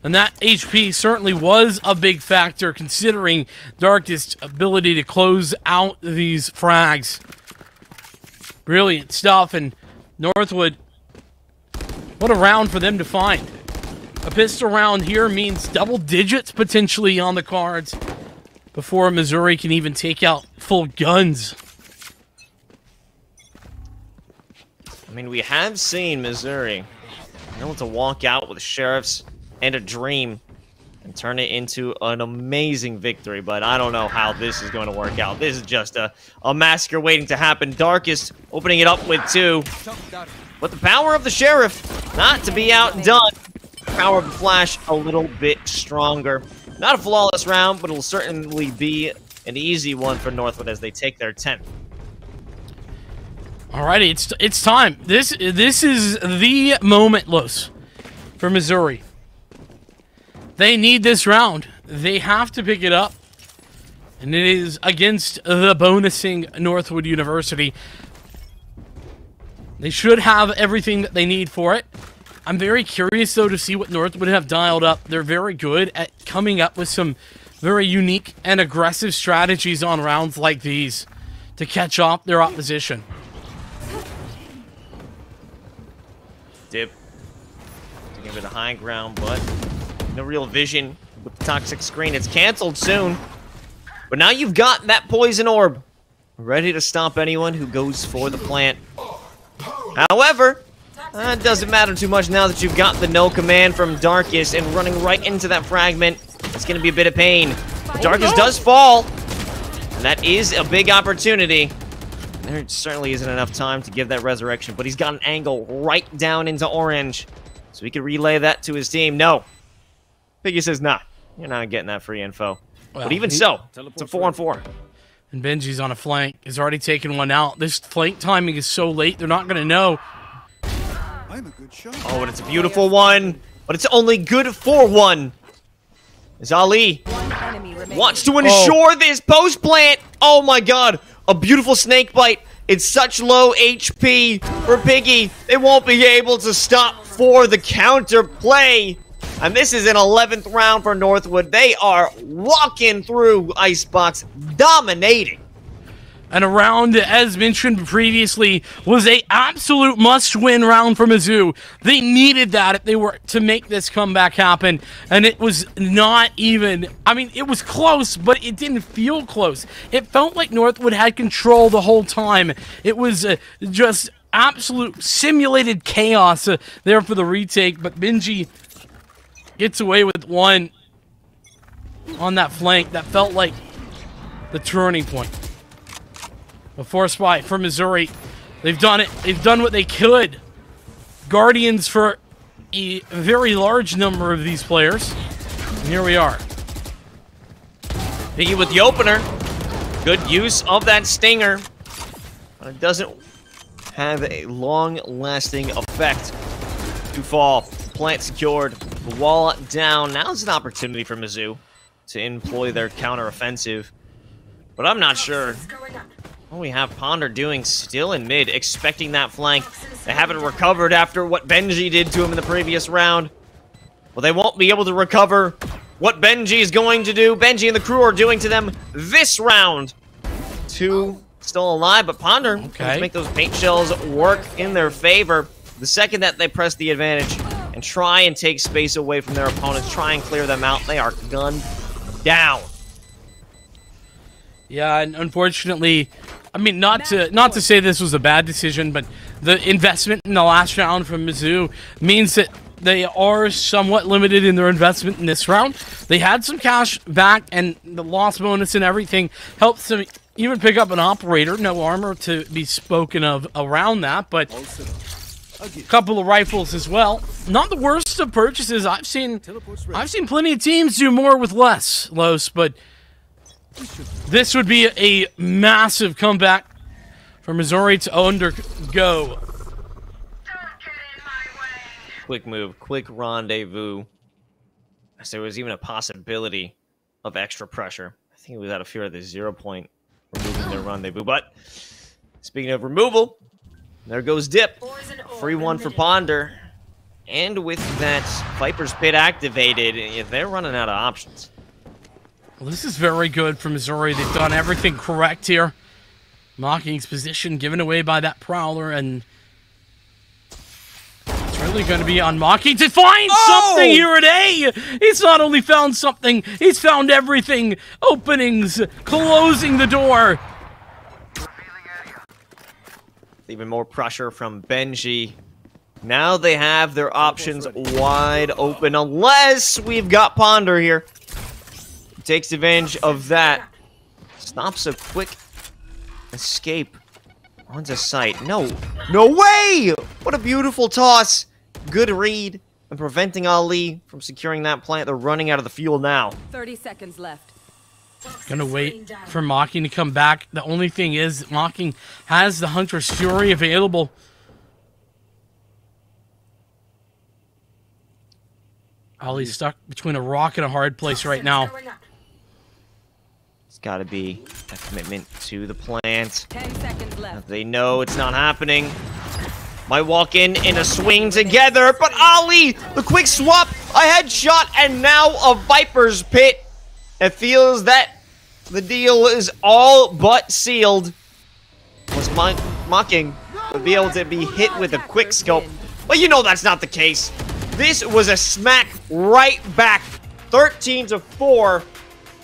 And that HP certainly was a big factor considering Darkest's ability to close out these frags. Brilliant stuff. And Northwood, what a round for them to find. A pistol round here means double digits potentially on the cards before Missouri can even take out full guns. I mean, we have seen Missouri able to walk out with sheriffs and a dream and turn it into an amazing victory, but I don't know how this is going to work out. This is just a massacre waiting to happen. Darkest opening it up with 2. But the power of the sheriff not to be outdone. Power of the flash a little bit stronger. Not a flawless round, but it'll certainly be an easy one for Northwood as they take their 10th. Alrighty, it's time. This is the moment, Los, for Missouri. They need this round. They have to pick it up. And it is against the bonusing Northwood University. They should have everything that they need for it. I'm very curious, though, to see what Northwood have dialed up. They're very good at coming up with some very unique and aggressive strategies on rounds like these to catch off their opposition. Dip. To give it a high ground, but no real vision with the toxic screen. It's canceled soon. But now you've got that poison orb ready to stop anyone who goes for the plant. However, it doesn't matter too much now that you've got the no command from Darkest and running right into that fragment. It's going to be a bit of pain. Darkest does fall, and that is a big opportunity. There certainly isn't enough time to give that resurrection, but he's got an angle right down into orange, so he could relay that to his team. No. Piggy says, nah, you're not getting that free info. Well, but even so, it's a 4-on-4. And Benji's on a flank. He's already taken one out. This flank timing is so late, they're not going to know. I'm a good shot. Oh, and it's a beautiful one, but it's only good for 1. As Ali One enemy remaining. wants to ensure this post plant. Oh my god, a beautiful snake bite. It's such low HP for Piggy. They won't be able to stop for the counter play. And this is an 11th round for Northwood. They are walking through Icebox, dominating. And a round, as mentioned previously, was a absolute must-win round for Mizzou. They needed that if they were to make this comeback happen. And it was not even... I mean, it was close, but it didn't feel close. It felt like Northwood had control the whole time. It was just absolute simulated chaos there for the retake. But Benji gets away with one on that flank. That felt like the turning point. A force fight for Missouri. They've done it. They've done what they could. Guardians for a very large number of these players. And here we are. Piggy with the opener. Good use of that stinger. But it doesn't have a long-lasting effect to fall. Plant secured. The wall down. Now it's an opportunity for Mizzou to employ their counter-offensive. But I'm not sure what we have Ponder doing still in mid, expecting that flank. They haven't recovered after what Benji did to him in the previous round. Well, they won't be able to recover what Benji is going to do. Benji and the crew are doing to them this round. 2 still alive, but Ponder can make those paint shells work in their favor. The second that they press the advantage and try and take space away from their opponents, try and clear them out, they are gunned down. Yeah, and unfortunately, I mean, not to say this was a bad decision, but the investment in the last round from Mizzou means that they are somewhat limited in their investment in this round. They had some cash back, and the loss bonus and everything helps them even pick up an operator. No armor to be spoken of around that, but a couple of rifles as well. Not the worst of purchases. I've seen plenty of teams do more with less, Los, but this would be a massive comeback for Missouri to undergo. Quick move, quick rendezvous. As there was even a possibility of extra pressure. I think it was out of fear of the 0 point removing their rendezvous. But speaking of removal, there goes Dip. Free one for Ponder. And with that Viper's Pit activated, they're running out of options. Well, this is very good for Missouri. They've done everything correct here. Mocking's position given away by that Prowler, and it's really going to be on Mocking to find something here at A. He's not only found something, he's found everything. Openings, closing the door. Even more pressure from Benji. Now they have their options wide open, unless we've got Ponder here. Takes advantage of that. Stops a quick escape onto sight. No way! What a beautiful toss. Good read and preventing Ali from securing that plant. They're running out of the fuel now. 30 seconds left. Gonna wait for Mocking to come back. The only thing is, Mocking has the Hunter's Fury available. Ali's stuck between a rock and a hard place right now. It's got to be a commitment to the plant. 10 seconds left. They know it's not happening. Might walk in a swing together, but Ali, the quick swap, a headshot, and now a Viper's Pit. It feels that the deal is all but sealed. Was Mocking would be able to be hit with a quick scope, but you know that's not the case. This was a smack right back, 13-4,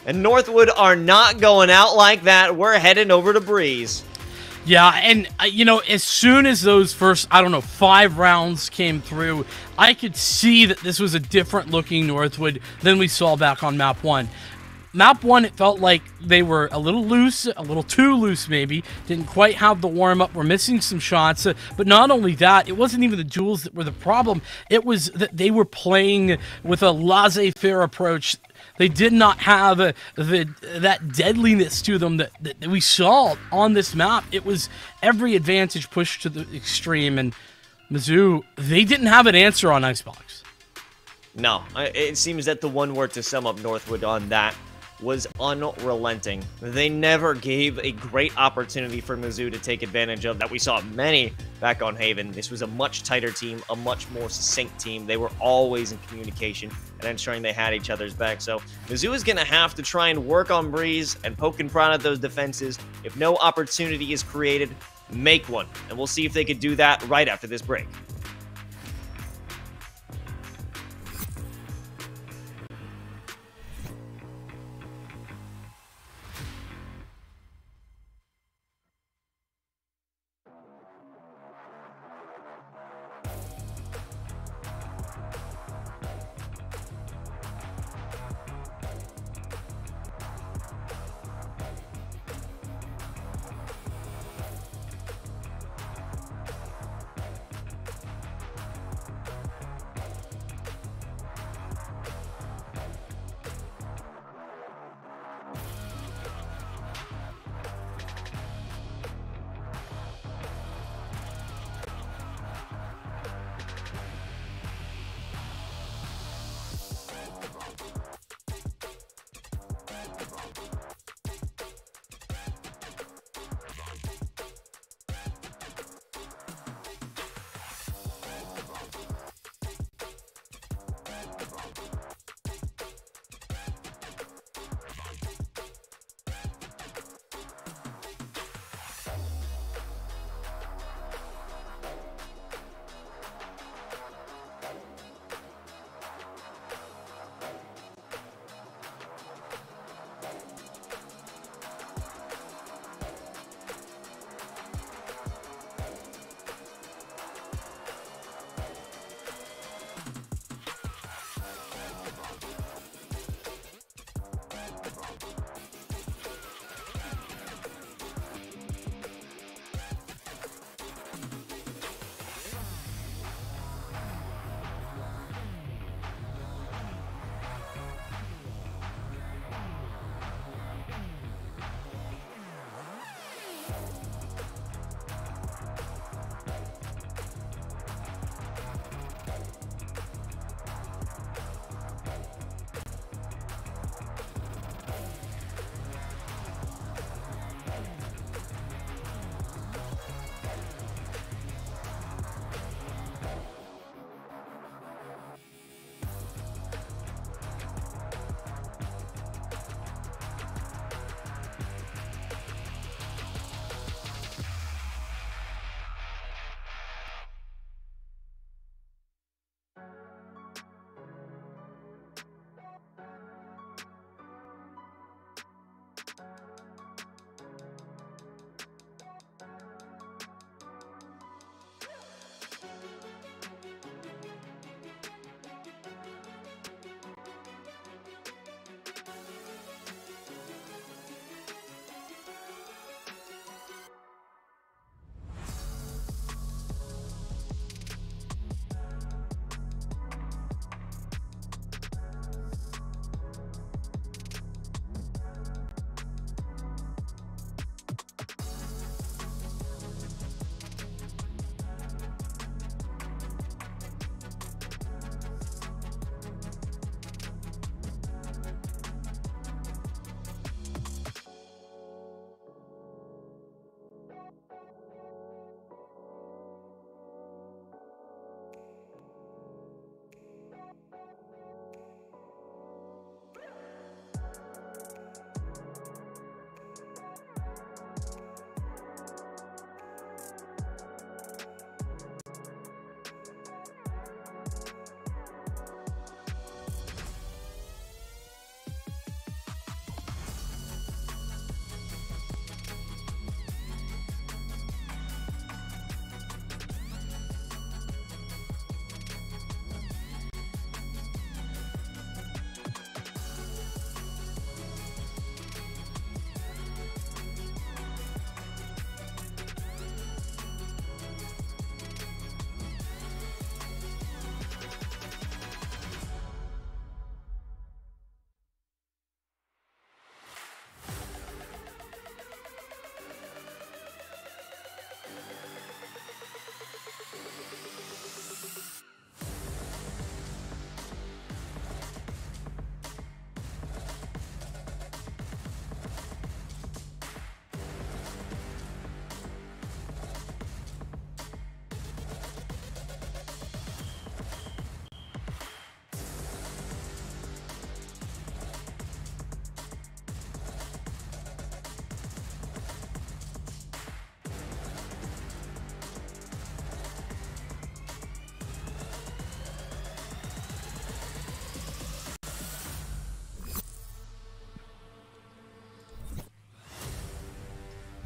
and Northwood are not going out like that. We're heading over to Breeze. Yeah, and, you know, as soon as those first, 5 rounds came through, I could see that this was a different-looking Northwood than we saw back on Map 1. Map 1, it felt like they were a little loose, a little too loose maybe, didn't quite have the warm-up, were missing some shots, but not only that, it wasn't even the duels that were the problem, it was that they were playing with a laissez-faire approach. They did not have that deadliness to them that we saw on this map. It was every advantage pushed to the extreme, and Mizzou, they didn't have an answer on Icebox. No, it seems that the one word to sum up Northwood on that was unrelenting. They never gave a great opportunity for Mizzou to take advantage of that we saw many back on Haven. This was a much tighter team, a much more succinct team. They were always in communication and ensuring they had each other's back. So Mizzou is going to have to try and work on Breeze and poke and prod at those defenses. If no opportunity is created, make one. And we'll see if they could do that right after this break.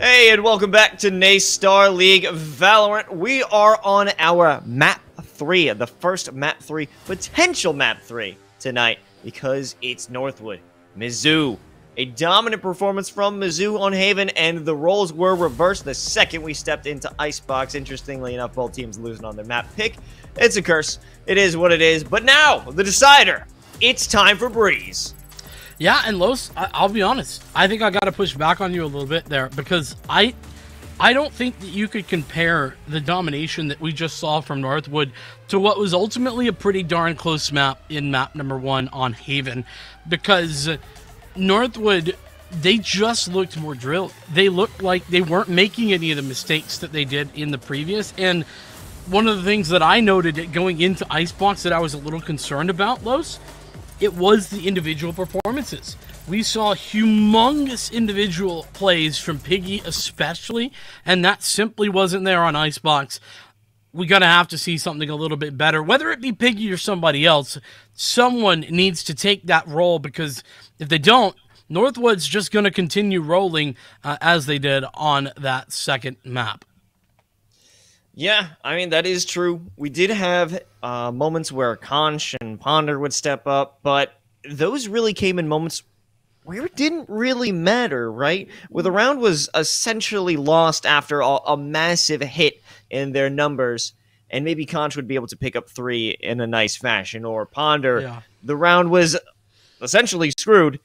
Hey, and welcome back to Nace Star League Valorant. We are on our map 3, the first map 3, potential map 3 tonight, because it's Northwood, Mizzou. A dominant performance from Mizzou on Haven, and the roles were reversed the second we stepped into Icebox. Interestingly enough, both teams losing on their map pick. It's a curse. It is what it is. But now, the decider. It's time for Breeze. Yeah, and Los, I'll be honest. I think I got to push back on you a little bit there, because I don't think that you could compare the domination that we just saw from Northwood to what was ultimately a pretty darn close map in map number 1 on Haven, because Northwood, they just looked more drilled. They looked like they weren't making any of the mistakes that they did in the previous. And one of the things that I noted going into Icebox that I was a little concerned about, Los, it was the individual performances. We saw humongous individual plays from Piggy especially, and that simply wasn't there on Icebox. We're going to have to see something a little bit better. Whether it be Piggy or somebody else, someone needs to take that role, because if they don't, Northwood's just going to continue rolling as they did on that second map. Yeah, I mean, that is true. We did have moments where Conch and Ponder would step up, but those really came in moments where it didn't really matter, right? Where the round was essentially lost after a massive hit in their numbers, and maybe Conch would be able to pick up 3 in a nice fashion, or Ponder. The round was essentially screwed,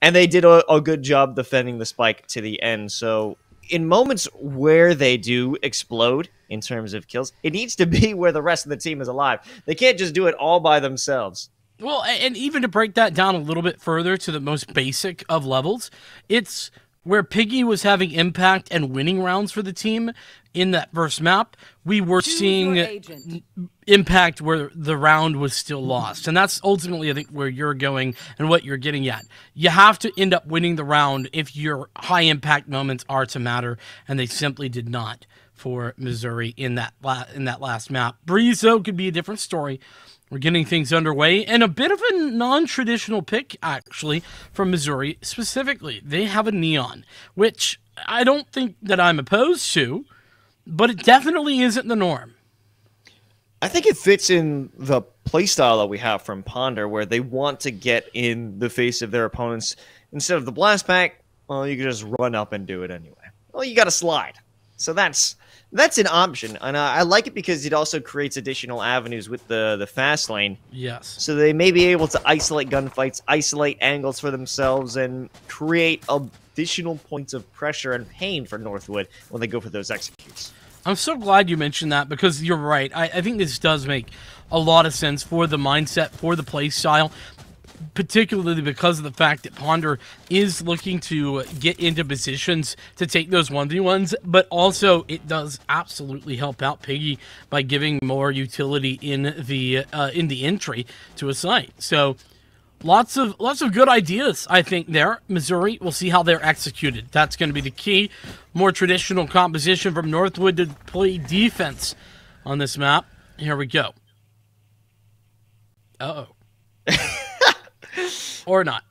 and they did a good job defending the spike to the end. So in moments where they do explode in terms of kills, it needs to be where the rest of the team is alive. They can't just do it all by themselves. Well, and even to break that down a little bit further to the most basic of levels, it's where Piggy was having impact and winning rounds for the team in that first map. We were seeing impact where the round was still lost. And that's ultimately, I think, where you're going and what you're getting at. You have to end up winning the round if your high impact moments are to matter, and they simply did not for Missouri in that last map. Breeze, though, could be a different story. We're getting things underway, and a bit of a non-traditional pick, actually, from Missouri specifically. They have a Neon, which I don't think that I'm opposed to, but it definitely isn't the norm. I think it fits in the playstyle that we have from Ponder, where they want to get in the face of their opponents. Instead of the blast pack, well, you can just run up and do it anyway. Well, you got to slide. So that's an option, and I like it because it also creates additional avenues with the fast lane. Yes. So they may be able to isolate gunfights, isolate angles for themselves, and create additional points of pressure and pain for Northwood when they go for those executes. I'm so glad you mentioned that, because you're right. I think this does make a lot of sense for the mindset, for the play style, particularly because of the fact that Ponder is looking to get into positions to take those 1v1s, but also it does absolutely help out Piggy by giving more utility in the entry to a site. So lots of good ideas, I think, there. Missouri, we'll see how they're executed. That's going to be the key. More traditional composition from Northwood to play defense on this map. Here we go. Uh-oh. Or not.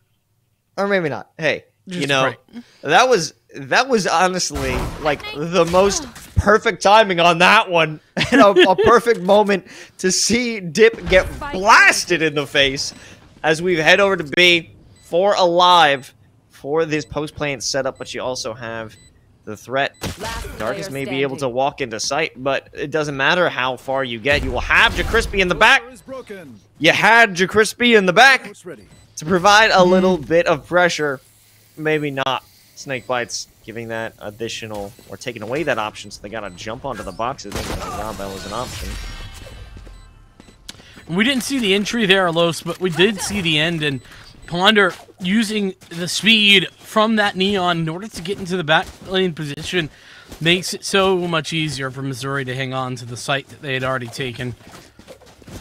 Or maybe not. Hey, Just you know, pray. that was honestly like the most perfect timing on that one, and a perfect moment to see Dip get blasted in the face as we head over to B for Alive for this post-plant setup, but you also have the threat. Darkus may be able to walk into sight, but it doesn't matter how far you get. You will have JaCrispy in the back. You had JaCrispy in the back to provide a little bit of pressure. Maybe not. Snakebites giving that additional, or taking away that option, so they gotta jump onto the boxes. That was an option. We didn't see the entry there, Los, but we did see the end, and Ponder using the speed from that Neon in order to get into the back lane position makes it so much easier for Missouri to hang on to the site that they had already taken.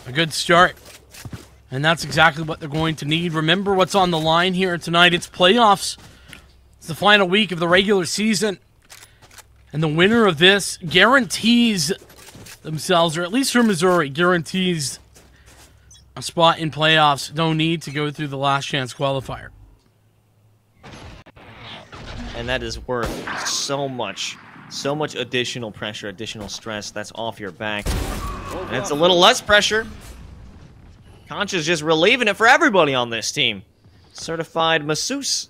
A good start. And that's exactly what they're going to need. Remember what's on the line here tonight. It's playoffs. It's the final week of the regular season. And the winner of this guarantees themselves, or at least for Missouri, guarantees a spot in playoffs. No need to go through the last chance qualifier. and that is worth so much additional pressure, additional stress that's off your back. And it's a little less pressure. Concha's just relieving it for everybody on this team. Certified masseuse.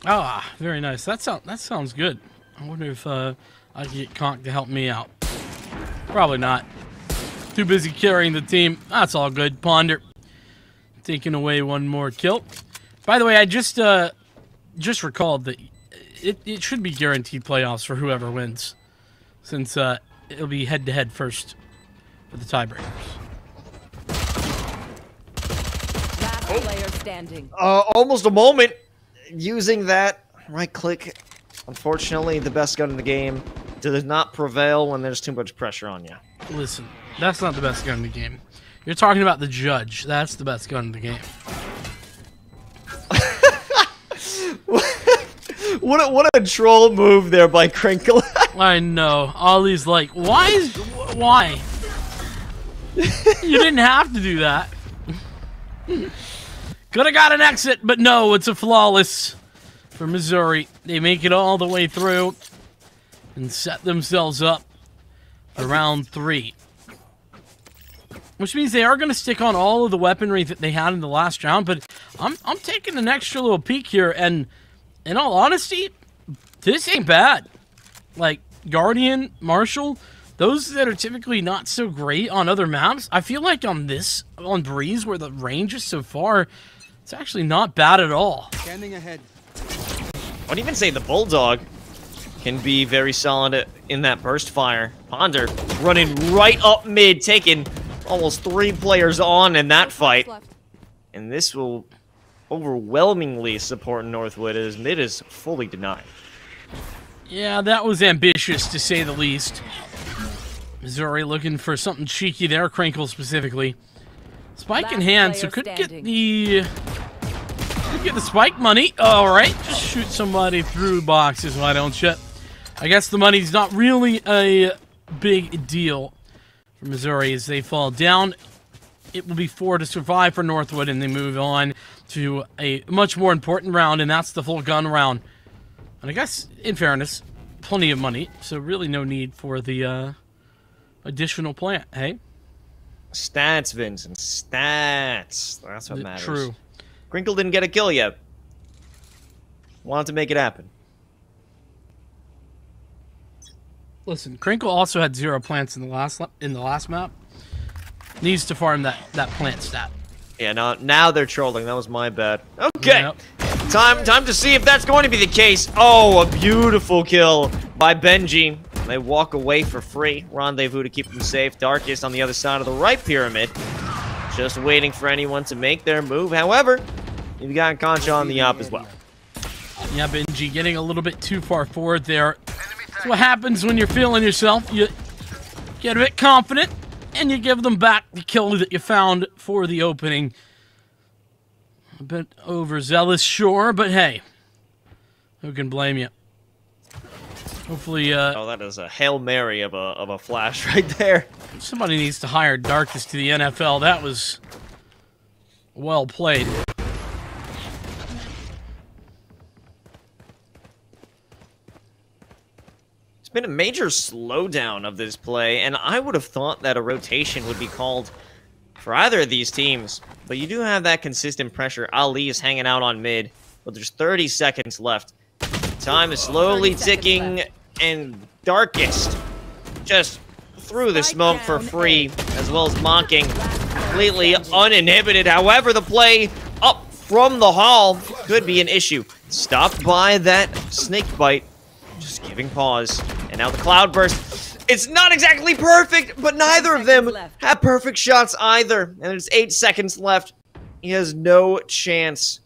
Ah, very nice. That sounds good. I wonder if I could get Conch to help me out. Probably not. Too busy carrying the team. That's all good. Ponder taking away one more kill. By the way, I just recalled that it should be guaranteed playoffs for whoever wins, since it'll be head-to-head first for the tiebreakers. Last player standing. Almost a moment using that right click. Unfortunately, the best gun in the game does not prevail when there's too much pressure on you. Listen, that's not the best gun in the game. You're talking about the Judge. That's the best gun in the game. What a troll move there by Crinkle. I know. Ollie's like, why? You didn't have to do that. Could have got an exit, but no, it's a flawless for Missouri. They make it all the way through and set themselves up for round 3. Which means they are going to stick on all of the weaponry that they had in the last round, but I'm taking an extra little peek here, and in all honesty, this ain't bad. Like, Guardian, Marshall, those that are typically not so great on other maps, I feel like on Breeze, where the range is so far, it's actually not bad at all. Standing ahead. I'd even say the Bulldog can be very solid in that burst fire. Ponder running right up mid, taking almost 3 players on in that fight. And this will overwhelmingly support Northwood as mid is fully denied. Yeah, that was ambitious to say the least. Missouri looking for something cheeky there, Crinkle specifically. Spike in hand, so could get the spike money. All right, just shoot somebody through boxes, why don't you? I guess the money's not really a big deal for Missouri as they fall down. It will be 4 to survive for Northwood, and they move on to a much more important round, and that's the full gun round. And I guess, in fairness, plenty of money, so really no need for the additional plant, hey? Stats, Vincent. Stats. That's what matters. True. Crinkle didn't get a kill yet. Wanted to make it happen. Listen, Crinkle also had 0 plants in the last map. Needs to farm that plant stat. Yeah, now they're trolling. That was my bad. Okay. Yep. Time to see if that's going to be the case. Oh, a beautiful kill by Benji. They walk away for free. Rendezvous to keep them safe. Darkest on the other side of the right pyramid. Just waiting for anyone to make their move. However, you've got Concha on the op as well. Yeah, Benji getting a little bit too far forward there. That's what happens when you're feeling yourself. You get a bit confident, and you give them back the kill that you found for the opening. A bit overzealous, sure, but hey, who can blame you? Hopefully, oh, that is a Hail Mary of a flash right there. Somebody needs to hire Darkest to the NFL. That was well played. It's been a major slowdown of this play, and I would have thought that a rotation would be called for either of these teams. But you do have that consistent pressure. Ali is hanging out on mid, but there's 30 seconds left. Time is slowly ticking, and Darkest just threw the smoke for free, as well as Mocking, completely uninhibited. However, the play up from the hall could be an issue. Stopped by that snake bite, just giving pause. And now the Cloudburst. It's not exactly perfect, but neither of them have perfect shots either. And there's 8 seconds left. He has no chance.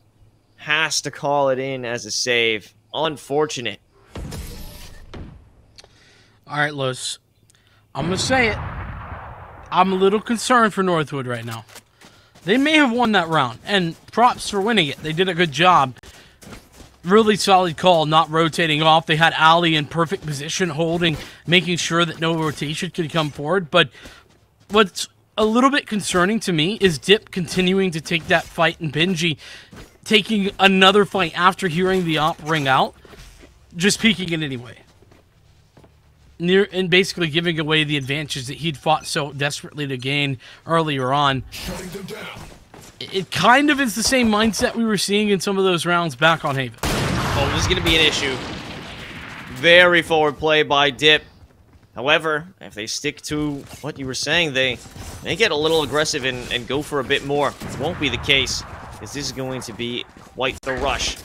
Has to call it in as a save. Unfortunate. All right, Los. I'm going to say it. I'm a little concerned for Northwood right now. They may have won that round, and props for winning it. They did a good job. Really solid call, not rotating off. They had Ali in perfect position, holding, making sure that no rotation could come forward. But what's a little bit concerning to me is Dip continuing to take that fight, and Benji taking another fight after hearing the op ring out, just peeking it anyway. And basically giving away the advantage that he'd fought so desperately to gain earlier on. It kind of is the same mindset we were seeing in some of those rounds back on Haven. Oh, this is going to be an issue. Very forward play by Dip. However, if they stick to what you were saying, they get a little aggressive and go for a bit more. It won't be the case. This is going to be quite the rush.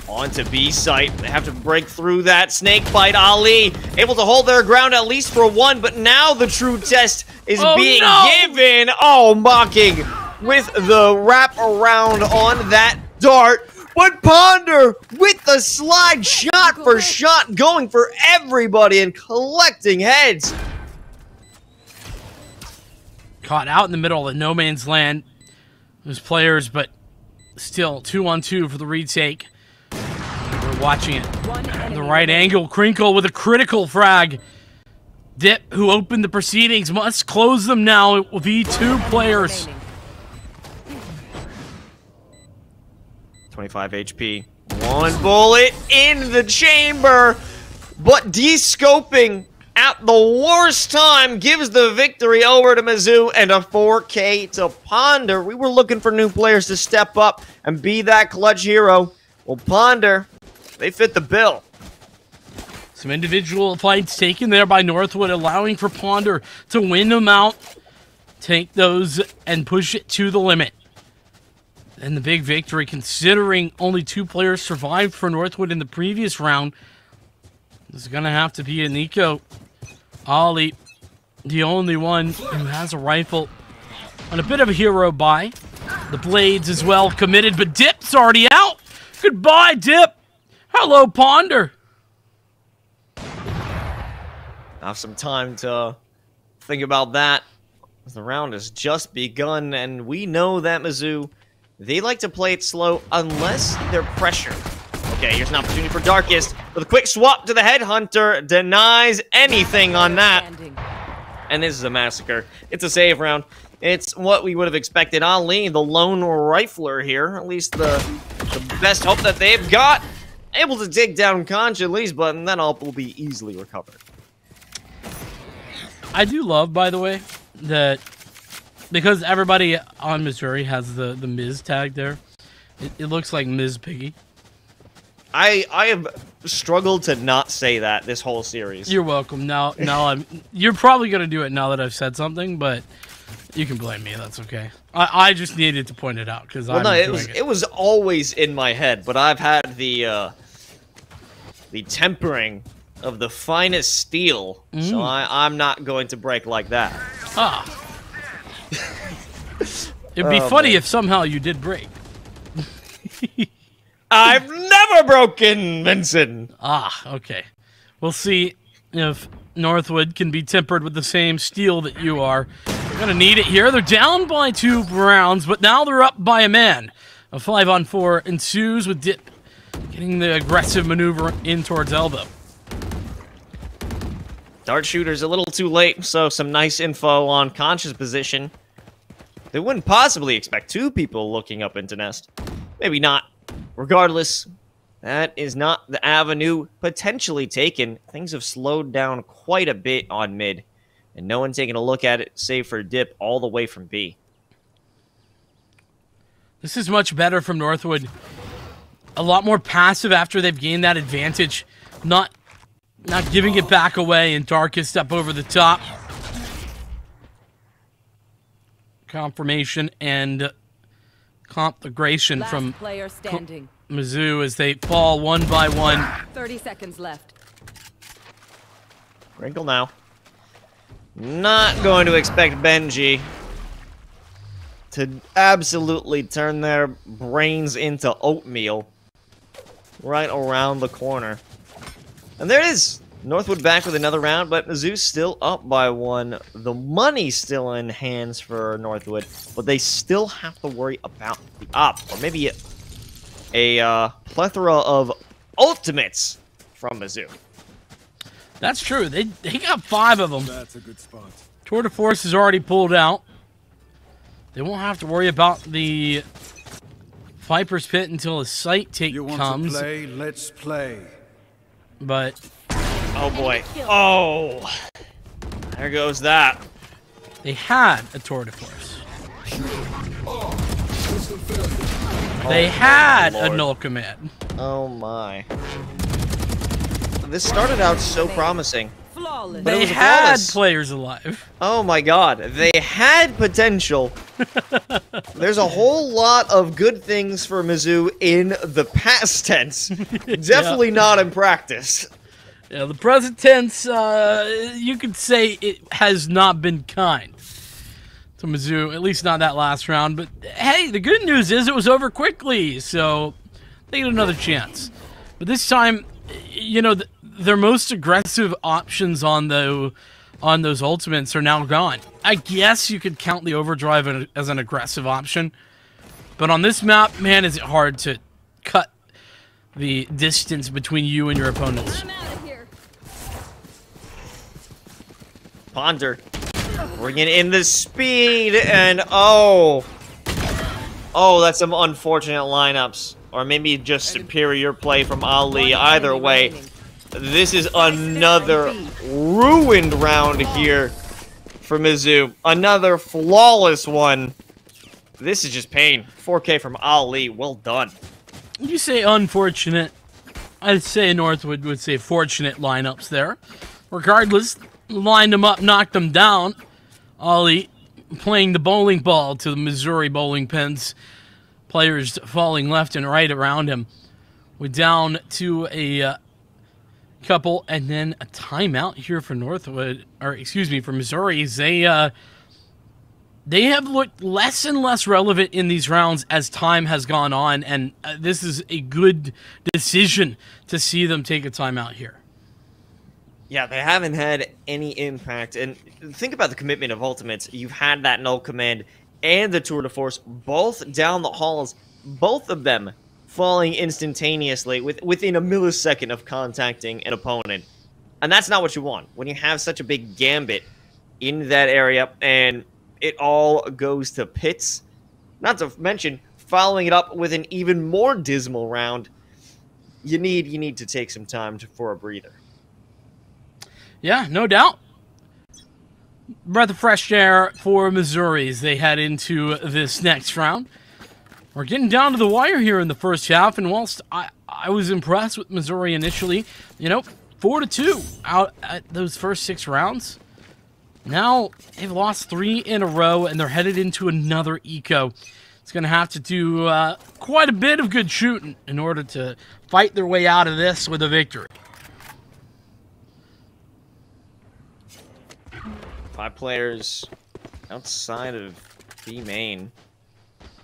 On to B site. They have to break through that snake bite. Ali able to hold their ground at least for one, but now the true test is being given. Oh, Mocking with the wrap around on that dart. But Ponder with the slide, shot for shot, going for everybody and collecting heads. Caught out in the middle of no man's land. There's players, but still 2-on-2 for the retake. We're watching it. The right angle. Crinkle with a critical frag. Dip, who opened the proceedings, must close them now. It will be 2 players. 25 HP. One bullet in the chamber, but de-scoping at the worst time gives the victory over to Mizzou and a 4K to Ponder. We were looking for new players to step up and be that clutch hero. Well, Ponder, they fit the bill. Some individual fights taken there by Northwood, allowing for Ponder to win them out, take those, and push it to the limit. And the big victory, considering only 2 players survived for Northwood in the previous round. This is going to have to be a Nico. Ali, the only one who has a rifle. On a bit of a hero buy. The blades as well committed, but Dip's already out. Goodbye, Dip. Hello, Ponder. Have some time to think about that. The round has just begun, and we know that Mizzou, they like to play it slow unless they're pressured. Okay, here's an opportunity for Darkest with a quick swap to the Headhunter. Denies anything on that. And this is a massacre. It's a save round. It's what we would have expected. Ali, the lone rifler here, at least the best hope that they've got. Able to take down Conch at least, but that all will be easily recovered. I do love, by the way, that because everybody on Missouri has the Miz tag there, it looks like Ms. Piggy. I have struggled to not say that this whole series. You're welcome. Now you're probably gonna do it now that I've said something, but you can blame me. That's okay. I just needed to point it out because it was always in my head, but I've had the tempering of the finest steel, so I'm not going to break like that. Ah. It'd be funny if somehow you did break. I've never broken, Vincent! Ah, okay. We'll see if Northwood can be tempered with the same steel that you are. They're gonna need it here. They're down by 2 rounds, but now they're up by a man. A 5-on-4 ensues with Dip getting the aggressive maneuver in towards Elbow. Dart shooter's a little too late, so some nice info on Conch's position. They wouldn't possibly expect 2 people looking up into Nest. Maybe not. Regardless, that is not the avenue potentially taken. Things have slowed down quite a bit on mid, and no one taking a look at it save for Dip all the way from B. This is much better from Northwood. A lot more passive after they've gained that advantage. Not giving it back away, and Darkest up over the top. Confirmation and conflagration from player standing. Mizzou as they fall 1 by 1. 30 seconds left. Wrinkle now. Not going to expect Benji to absolutely turn their brains into oatmeal right around the corner. And there it is. Northwood back with another round, but Mizzou's still up by 1. The money's still in hands for Northwood, but they still have to worry about the op, or maybe a plethora of ultimates from Mizzou. That's true. They got 5 of them. That's a good spot. Tour de Force is already pulled out. They won't have to worry about the Viper's Pit until a sight take You want comes. to play? Let's play. But Oh boy. Oh. There goes that. they had a tour de force. They had a Lord. null command. Oh my. This started out so promising. Flawless. But it They was had flawless. players alive. Oh my god. They had potential. There's a whole lot of good things for Mizzou in the past tense. Definitely not in practice. Yeah, the present tense, you could say it has not been kind to Mizzou, at least not that last round. But hey, the good news is it was over quickly, so they get another chance. But this time, you know, their most aggressive options on those ultimates are now gone. I guess you could count the overdrive as an aggressive option, but on this map, man, is it hard to cut the distance between you and your opponents. I'm out of here. Ponder. Bringing in the speed, and oh, that's some unfortunate lineups. Or maybe just superior play from Ali. Either way, this is another ruined round here for Mizzou. Another flawless one. This is just pain. 4K from Ali. Well done. You say unfortunate. I'd say Northwood would say fortunate lineups there. Regardless, lined them up, knocked them down. Ali playing the bowling ball to the Missouri bowling pins. Players falling left and right around him. We're down to a couple, and then a timeout here for Northwood, or excuse me, for Missouri. They have looked less and less relevant in these rounds as time has gone on, and this is a good decision to see them take a timeout here. Yeah, they haven't had any impact. And think about the commitment of Ultimates. You've had that null command and the tour de force both down the halls, both of them falling instantaneously within a millisecond of contacting an opponent. And that's not what you want when you have such a big gambit in that area and it all goes to pits. Not to mention following it up with an even more dismal round. You need to take some time for a breather. Yeah, no doubt. Breath of fresh air for Missouri as they head into this next round. We're getting down to the wire here in the first half, and whilst I was impressed with Missouri initially, 4-2 out at those first 6 rounds. Now they've lost 3 in a row, and they're headed into another eco. It's going to have to do quite a bit of good shooting in order to fight their way out of this with a victory. 5 players outside of B main.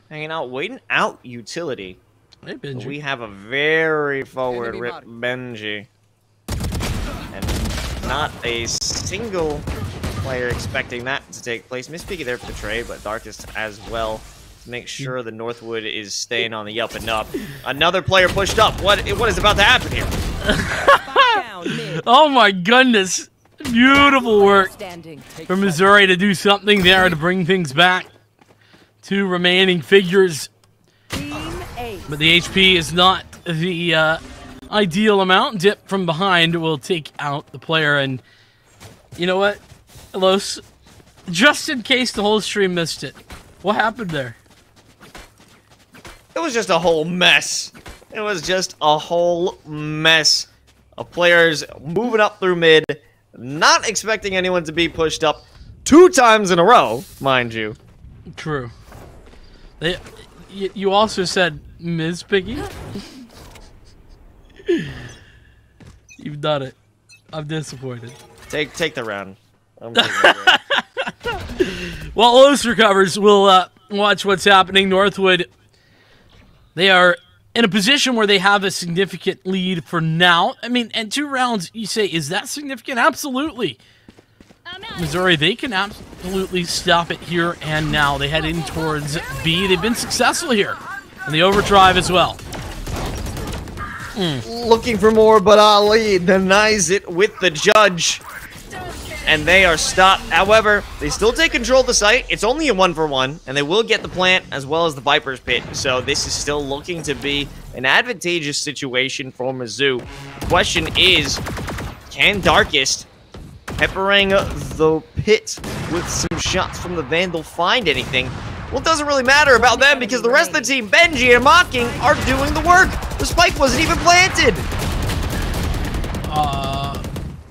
Hanging out, waiting out utility. Hey, Benji. We have a very forward Rip Benji. And not a single player expecting that to take place. Miss Piggy there for the trade, but Darkest as well to make sure the Northwood is staying on the up and up. Another player pushed up. What is about to happen here? Down mid. Oh my goodness. Beautiful work Standing. for Missouri to do something there to bring things back. 2 remaining figures, Team A. but the HP is not the ideal amount. Dip from behind will take out the player, and you know what, Los? Just in case the whole stream missed it, what happened there? It was just a whole mess. It was just a whole mess of players moving up through mid, not expecting anyone to be pushed up 2 times in a row, mind you. True. You also said Ms. Piggy? You've done it. I'm disappointed. Take the round. I'm taking the round. While Los recovers, we'll watch what's happening. Northwood, they are in a position where they have a significant lead for now. I mean, and 2 rounds, you say, is that significant? Absolutely. Missouri, they can absolutely stop it here and now. They head in towards B. They've been successful here. And the overdrive as well. Looking for more, but Ali denies it with the judge. and they are stopped. However, they still take control of the site. It's only a 1-for-1, and they will get the plant as well as the Viper's Pit. So this is still looking to be an advantageous situation for Mizzou. The question is, can Darkest, peppering the pit with some shots from the Vandal, find anything? Well, it doesn't really matter about them because the rest of the team, Benji and Mocking, are doing the work. The spike wasn't even planted.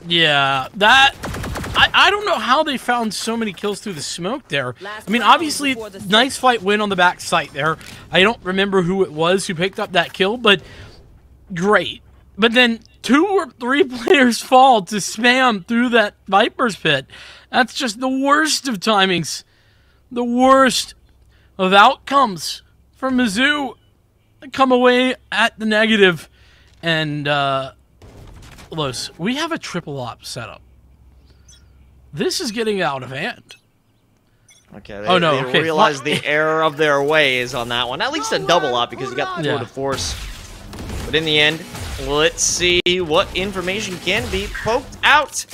Yeah, that... I don't know how they found so many kills through the smoke there. I mean, obviously, nice fight win on the back site there. I don't remember who it was who picked up that kill, but great. But then 2 or 3 players fall to spam through that Viper's Pit. That's just the worst of timings. The worst of outcomes for Mizzou. Come away at the negative. And, Los, we have a triple op setup. This is getting out of hand. Okay, they realize the error of their ways on that one. At least a double op because you got the tour de force. But in the end, let's see what information can be poked out.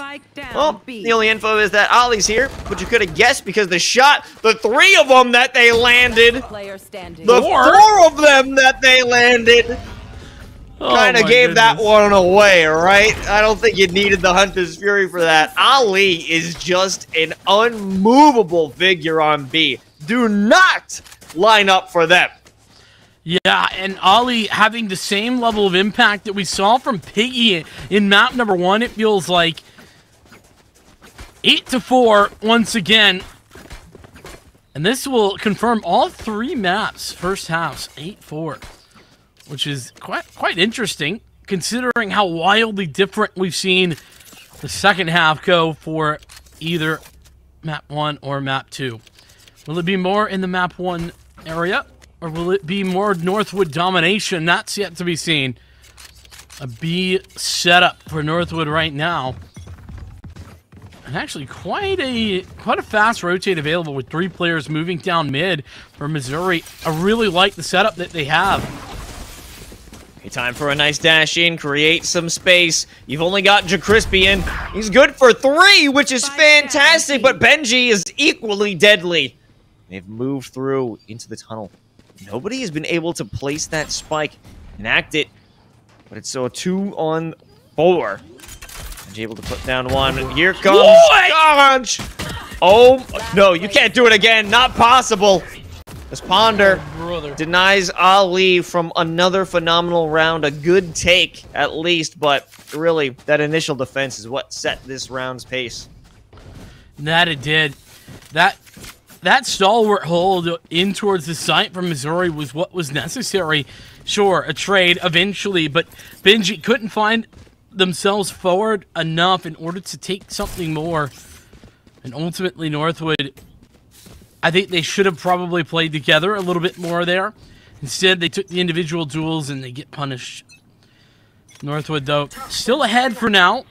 Well, the only info is that Ollie's here, which you could have guessed because the 3 of them that they landed, the 4 of them that they landed, kind of gave that one away, right? I don't think you needed the Hunter's Fury for that. Ali is just an unmovable figure on B. Do not line up for them. Yeah, and Ollie having the same level of impact that we saw from Piggy in map number 1, it feels like 8-4 once again. And this will confirm all 3 maps, first halves, 8-4. Which is quite interesting, considering how wildly different we've seen the second half go for either map 1 or map 2. Will it be more in the map 1 area, or will it be more Northwood domination? That's yet to be seen. A B setup for Northwood right now. And actually quite a fast rotate available with 3 players moving down mid for Missouri. I really like the setup that they have. Okay, time for a nice dash in, create some space. You've only got Jacrispian. He's good for 3, which is fantastic, but Benji is equally deadly. They've moved through into the tunnel. Nobody has been able to place that spike and act it, but it's so 2-on-4. Benji able to put down 1, and here comes Conch! Oh, no, you can't do it again. Not possible. As Ponder denies Ali from another phenomenal round. A good take, at least, but really, that initial defense is what set this round's pace. That it did. That stalwart hold in towards the site from Missouri was what was necessary. Sure, a trade eventually, but Benji couldn't find themselves forward enough in order to take something more. And ultimately, Northwood, I think they should have probably played together a little bit more there. Instead, they took the individual duels and they get punished. Northwood, though, still ahead for now.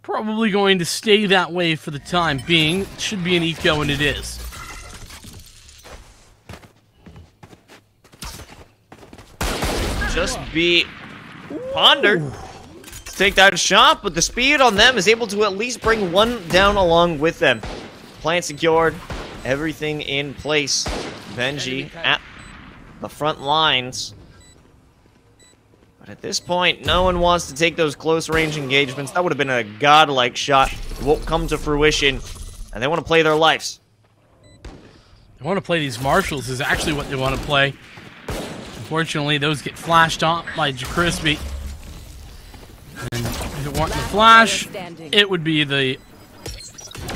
Probably going to stay that way for the time being. It should be an eco, and it is. Just be Ponder to take that shot, but the speed on them is able to at least bring 1 down along with them. Plant secured, everything in place. Benji at the front lines. But at this point, no one wants to take those close range engagements. That would have been a godlike shot. It won't come to fruition, and they want to play their lives. They want to play these marshals is actually what they want to play. Unfortunately, those get flashed off by Jacrispy. And if it weren't the flash, it would be the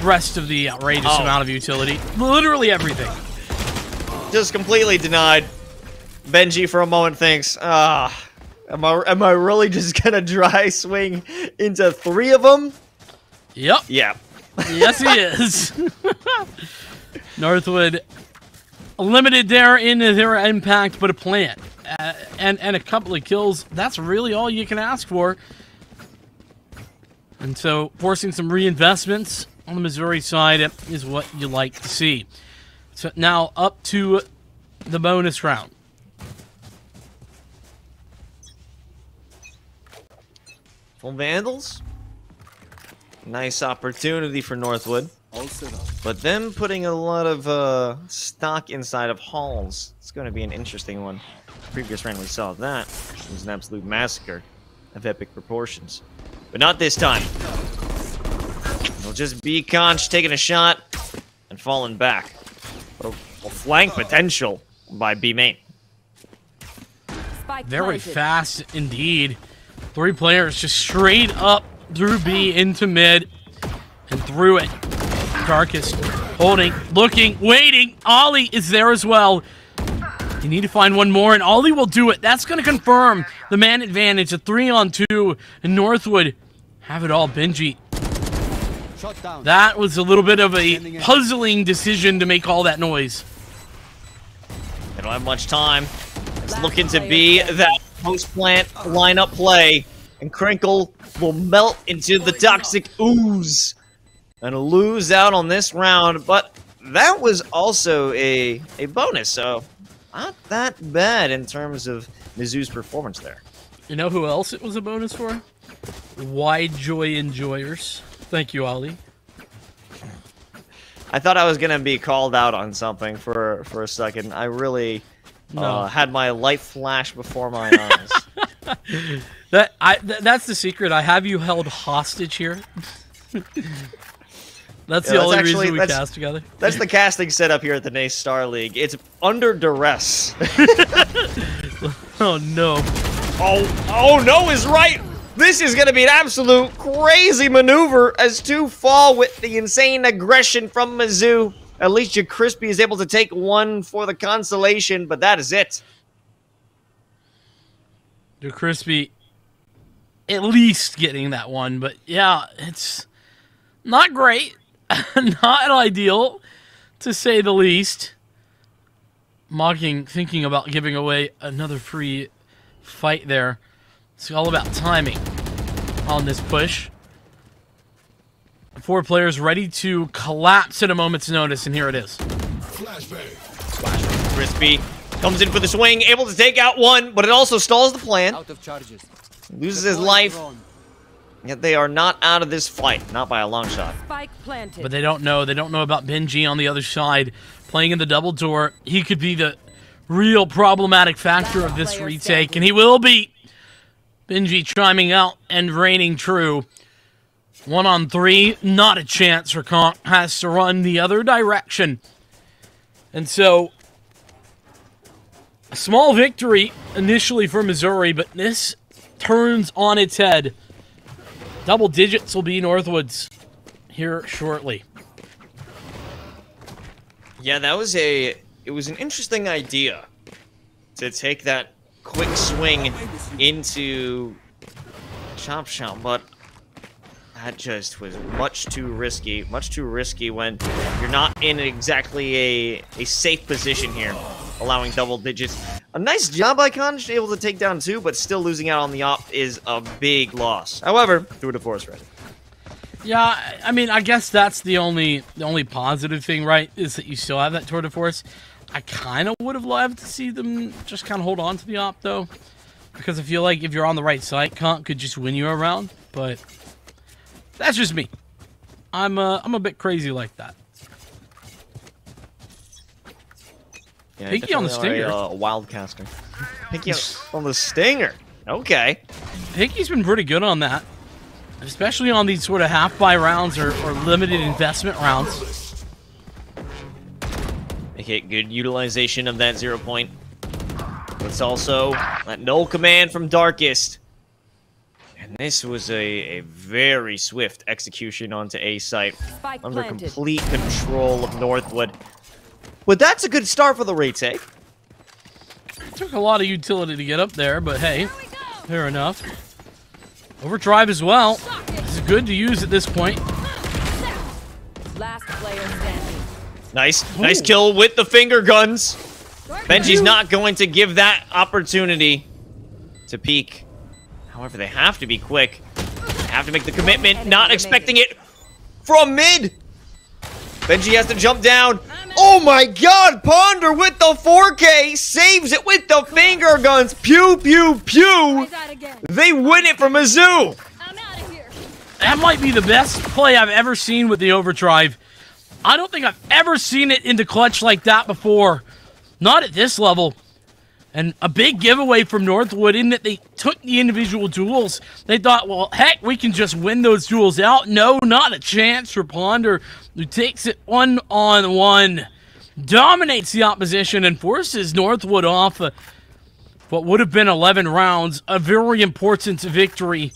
rest of the outrageous amount of utility. Literally everything. Just completely denied. Benji for a moment thinks, am I really just gonna dry swing into 3 of them? Yep. Yeah. Yes, he is. Northwood limited there in their impact, but a plant and a couple of kills. That's really all you can ask for. And so forcing some reinvestments on the Missouri side is what you like to see. So now up to the bonus round. Full Vandals. Nice opportunity for Northwood. But them putting a lot of stock inside of halls. It's going to be an interesting one. Previous round we saw that. It was an absolute massacre of epic proportions. But not this time. It'll just be Conch taking a shot and falling back. A flank potential by B main. Very fast indeed. 3 players just straight up through B into mid and through it. Darkest holding, looking, waiting. Ollie is there as well. You need to find one more, and Ollie will do it. That's going to confirm the man advantage. A 3-on-2, and Northwood have it all. Benji. That was a little bit of a puzzling decision to make all that noise. They don't have much time. It's looking to be that post-plant lineup play, and Crinkle will melt into the toxic ooze and lose out on this round. But that was also a bonus, so not that bad in terms of Mizzou's performance there. You know who else it was a bonus for? Wide Joy Enjoyers. Thank you, Ollie. I thought I was going to be called out on something for a second. I really had my light flash before my eyes. That's the secret. I have you held hostage here. That's the only reason we cast together. That's the casting setup here at the NACE Star League. It's under duress. Oh, no. Oh, no is right. This is going to be an absolute crazy maneuver as 2 fall with the insane aggression from Mizzou. Alicia Crispy is able to take 1 for the consolation, but that is it. Crispy at least getting that 1, but yeah, it's not great. Not ideal, to say the least. Mocking, thinking about giving away another free fight there. It's all about timing on this push. 4 players ready to collapse at a moment's notice, and here it is. Flashbang. Crispy comes in for the swing, able to take out 1, but it also stalls the plan. Out of charges. Loses his life. Yet they are not out of this fight, not by a long shot. Spike planted. But they don't know. They don't know about Benji on the other side. Playing in the double door. He could be the real problematic factor of this retake, and he will be. Benji chiming out and reigning true. 1-on-3, not a chance for Conch. Has to run the other direction. And so, a small victory initially for Missouri, but this turns on its head. Double digits will be Northwood's here shortly. Yeah, that was it was an interesting idea to take that quick swing into Chop Shop, but that just was much too risky when you're not in exactly a safe position here, allowing double digits. A nice job by Conch, able to take down 2, but still losing out on the op is a big loss. However, through to Force Red. Yeah, I mean, I guess that's the only positive thing, right, is that you still have that tour de force. I kind of would have loved to see them just kind of hold on to the op, though, because I feel like if you're on the right side, Conch could just win you around, but that's just me. I'm a bit crazy like that. Yeah, Pinky on the stinger. A wildcaster. Pinky on the stinger. Okay. Pinky's been pretty good on that, especially on these sort of half-buy rounds or limited investment rounds. Okay, good utilization of that 0 point. It's also that null command from Darkest. And this was a very swift execution onto A site. Spike Under planted. complete control of Northwood. But that's a good start for the retake. Took a lot of utility to get up there, but hey, fair enough. Overdrive as well. This is good to use at this point. Last player standing. Nice kill with the finger guns. Benji's not going to give that opportunity to peek. However, they have to be quick. They have to make the commitment, not expecting it from mid. Benji has to jump down. Oh my god, Ponder with the 4K saves it with the finger guns. Pew, pew, pew. They win it for Mizzou. that might be the best play I've ever seen with the overdrive. I don't think I've ever seen it in the clutch like that before. Not at this level. And a big giveaway from Northwood in that they took the individual duels. They thought, well, heck, we can just win those duels out. No, not a chance for Ponder, who takes it 1-on-1. Dominates the opposition and forces Northwood off what would have been 11 rounds. A very important victory,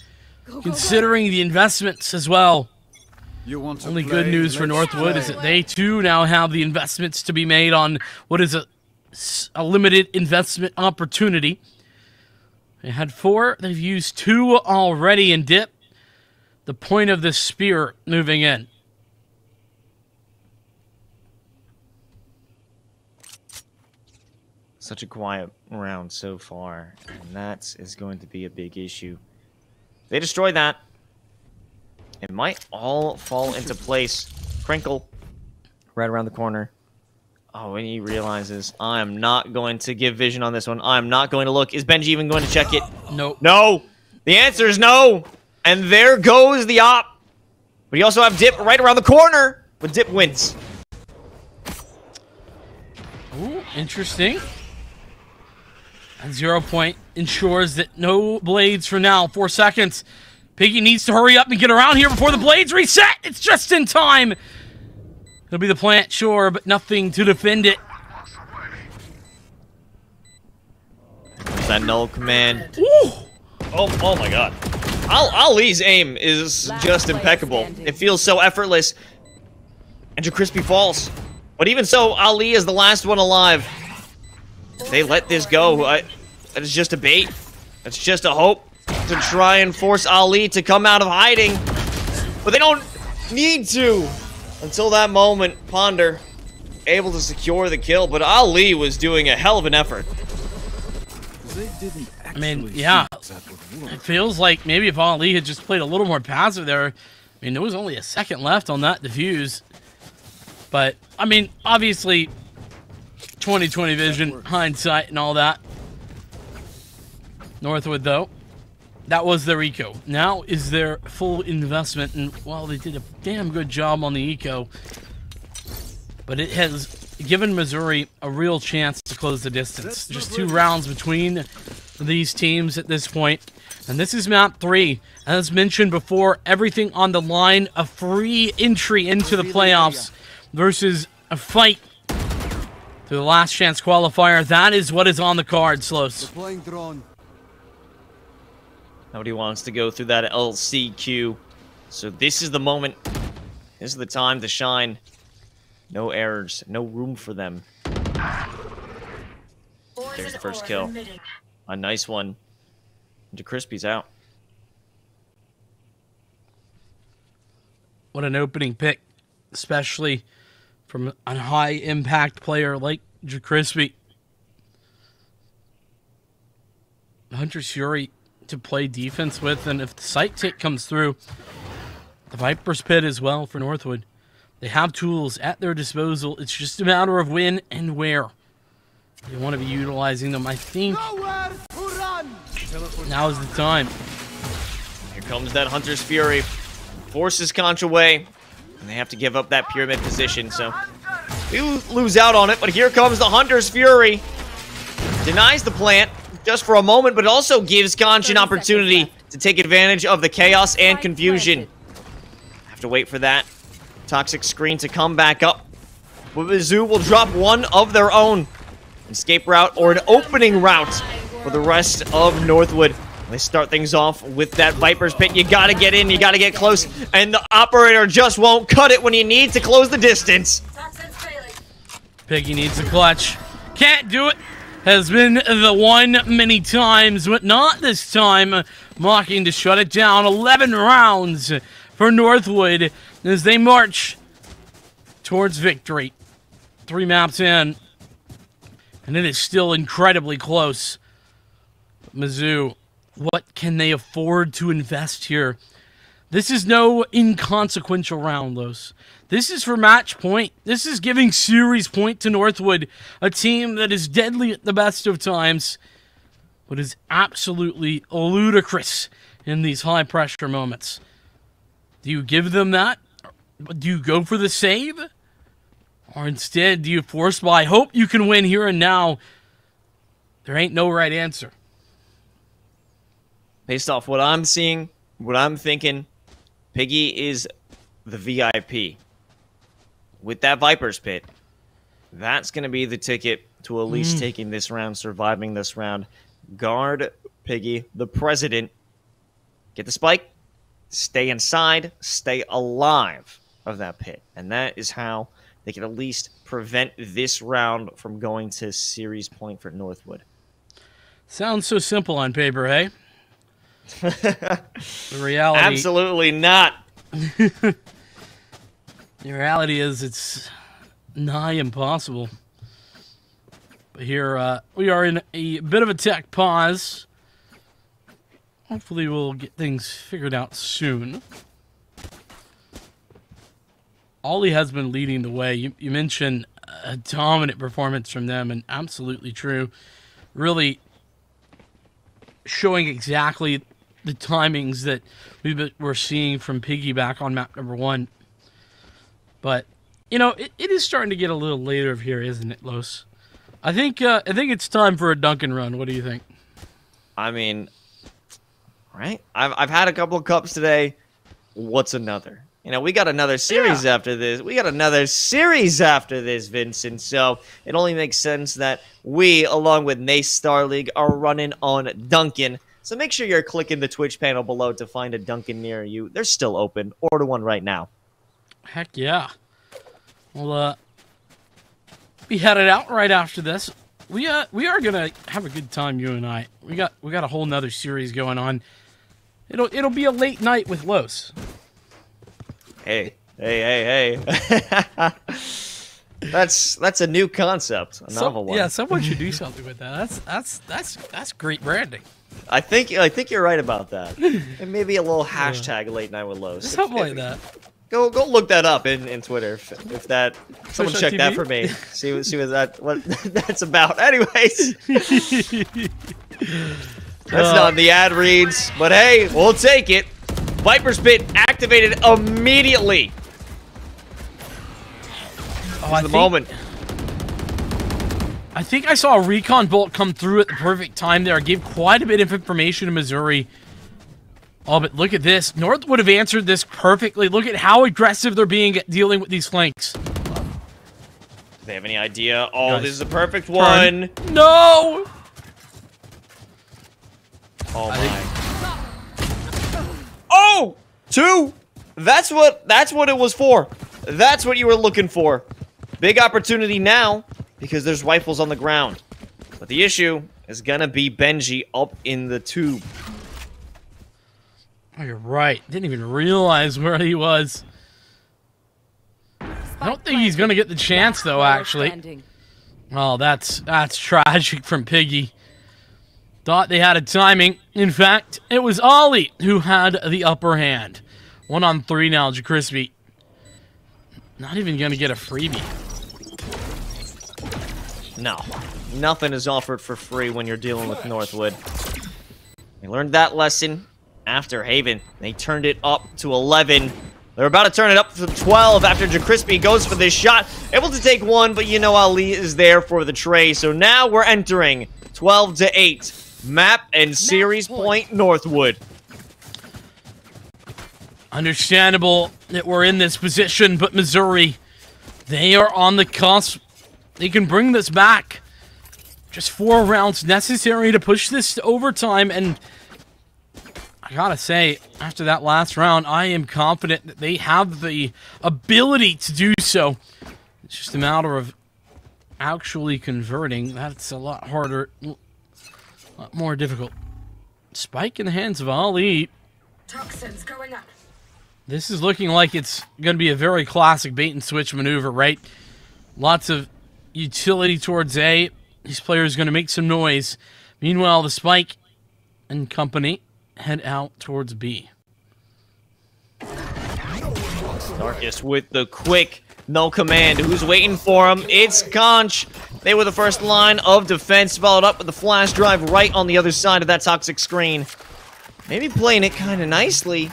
considering the investments as well. Only good news for Northwood is that they too now have the investments to be made on what is a limited investment opportunity. They had 4. They've used 2 already in dip. The point of the spear moving in. Such a quiet round so far, and that is going to be a big issue. They destroy that. It might all fall into place. Crinkle, right around the corner. Oh, and he realizes, I am not going to give vision on this one. I am not going to look. Is Benji even going to check it? Nope. No. The answer is no. And there goes the op. But you also have Dip right around the corner. But Dip wins. Ooh, interesting. And 0 point ensures that no blades for now. 4 seconds. Piggy needs to hurry up and get around here before the blades reset. It's just in time. It'll be the plant, sure, but nothing to defend it. That null command. Ooh. Oh my god. Ali's aim is just impeccable. It feels so effortless. And Crispy falls. But even so, Ali is the last one alive. They let this go. That is just a bait. That's just a hope to try and force Ali to come out of hiding. But they don't need to. Until that moment, Ponder able to secure the kill. But Ali was doing a hell of an effort. I mean, yeah. It feels like maybe if Ali had just played a little more passive there. I mean, there was only a second left on that defuse. But, I mean, obviously, 20/20 vision, hindsight, and all that. Northwood, though, that was their eco. Now is their full investment, and while they did a damn good job on the eco, but it has given Missouri a real chance to close the distance. Just 2 rounds between these teams at this point, and this is map 3. As mentioned before, everything on the line, a free entry into the playoffs versus a fight to the last chance qualifier. That is what is on the card, Slos. Nobody wants to go through that LCQ. So this is the moment. This is the time to shine. No errors. No room for them. There's the first kill. A nice one. DeCrispy's out. What an opening pick, especially from a high-impact player like DeCrispy. Hunter's Fury to play defense with, and if the sight tick comes through, the Viper's Pit as well for Northwood. They have tools at their disposal. It's just a matter of when and where they want to be utilizing them. I think now is the time. Here comes that Hunter's Fury. Forces Conch away, and they have to give up that pyramid position, so we lose out on it. But here comes the Hunter's Fury. Denies the plant just for a moment, but it also gives Conch an opportunity to take advantage of the chaos and confusion. Have to wait for that toxic screen to come back up. But Mizzou will drop one of their own. Escape route or an opening route for the rest of Northwood. They start things off with that Viper's Pit. You gotta get in, you gotta get close, and the operator just won't cut it when you need to close the distance. Piggy needs a clutch. Can't do it. Has been the one many times, but not this time. Mocking to shut it down. 11 rounds for Northwood as they march towards victory. 3 maps in, and it is still incredibly close. Mizzou, what can they afford to invest here? This is no inconsequential round, Los. This is for match point. This is giving series point to Northwood, a team that is deadly at the best of times, but is absolutely ludicrous in these high-pressure moments. Do you give them that? Do you go for the save? Or instead, do you force buy? Hope you can win here and now. There ain't no right answer. Based off what I'm seeing, what I'm thinking, Piggy is the VIP. With that Viper's Pit, that's going to be the ticket to at least taking this round, surviving this round. Guard Piggy, the president. Get the spike, stay inside, stay alive of that pit. And that is how they can at least prevent this round from going to series point for Northwood. Sounds so simple on paper, hey? The reality... Absolutely not. The reality is it's nigh impossible. But here we are in a bit of a tech pause. Hopefully we'll get things figured out soon. Ollie has been leading the way. You mentioned a dominant performance from them, and absolutely true. Really showing exactly the timings that we're seeing from Piggy back on map number 1. But, you know, it is starting to get a little later here, isn't it, Los? I think it's time for a Duncan run. What do you think? I mean, right? I've had a couple of cups today. What's another? You know, we got another series after this. We got another series after this, Vincent. So it only makes sense that we, along with Nace Star League, are running on Duncan. So make sure you're clicking the Twitch panel below to find a Duncan near you. They're still open. Order one right now. Heck yeah. Well, we headed out right after this. We are gonna have a good time, you and I. We got a whole nother series going on. It'll be a late night with Los. Hey. That's a new concept, a novel one. Yeah, someone should do something with that. That's great branding. I think you're right about that. And maybe a little hashtag late night with Los. Something like that. Go look that up in Twitter if that someone Twitch check TV? that for me. See what that's about. Anyways. That's not the ad reads, but hey, we'll take it. Viper's Pit activated immediately. Moment. I think I saw a recon bolt come through at the perfect time there. Gave quite a bit of information to Missouri. Oh, but look at this. North would have answered this perfectly. Look at how aggressive they're being at dealing with these flanks. Do they have any idea? Oh, Guys, this is a perfect one. No! Oh my. Oh! 2! That's what it was for. That's what you were looking for. Big opportunity now, because there's rifles on the ground. But the issue is gonna be Benji up in the tube. Oh, you're right. Didn't even realize where he was. I don't think he's gonna get the chance, though, actually. Oh, that's tragic from Piggy. Thought they had a timing. In fact, it was Ollie who had the upper hand. 1-on-3 now, JaCrispy. Not even gonna get a freebie. No. Nothing is offered for free when you're dealing with Northwood. They learned that lesson after Haven. They turned it up to 11. They're about to turn it up to 12 after JaCrispy goes for this shot. Able to take one, but you know Ali is there for the tray. So now we're entering 12-8. Map and series point Northwood. Understandable that we're in this position, but Missouri, they are on the cusp. They can bring this back. Just 4 rounds necessary to push this to overtime, and I gotta say, after that last round, I am confident that they have the ability to do so. It's just a matter of actually converting. That's a lot harder, a lot more difficult. Spike in the hands of Ali. Toxins going up. This is looking like it's going to be a very classic bait and switch maneuver, right? Lots of utility towards A. These players are going to make some noise. Meanwhile, the Spike and company head out towards B. Darkest with the quick, no command. Who's waiting for him? It's Conch. They were the first line of defense, followed up with the flash drive right on the other side of that toxic screen. Maybe playing it kind of nicely.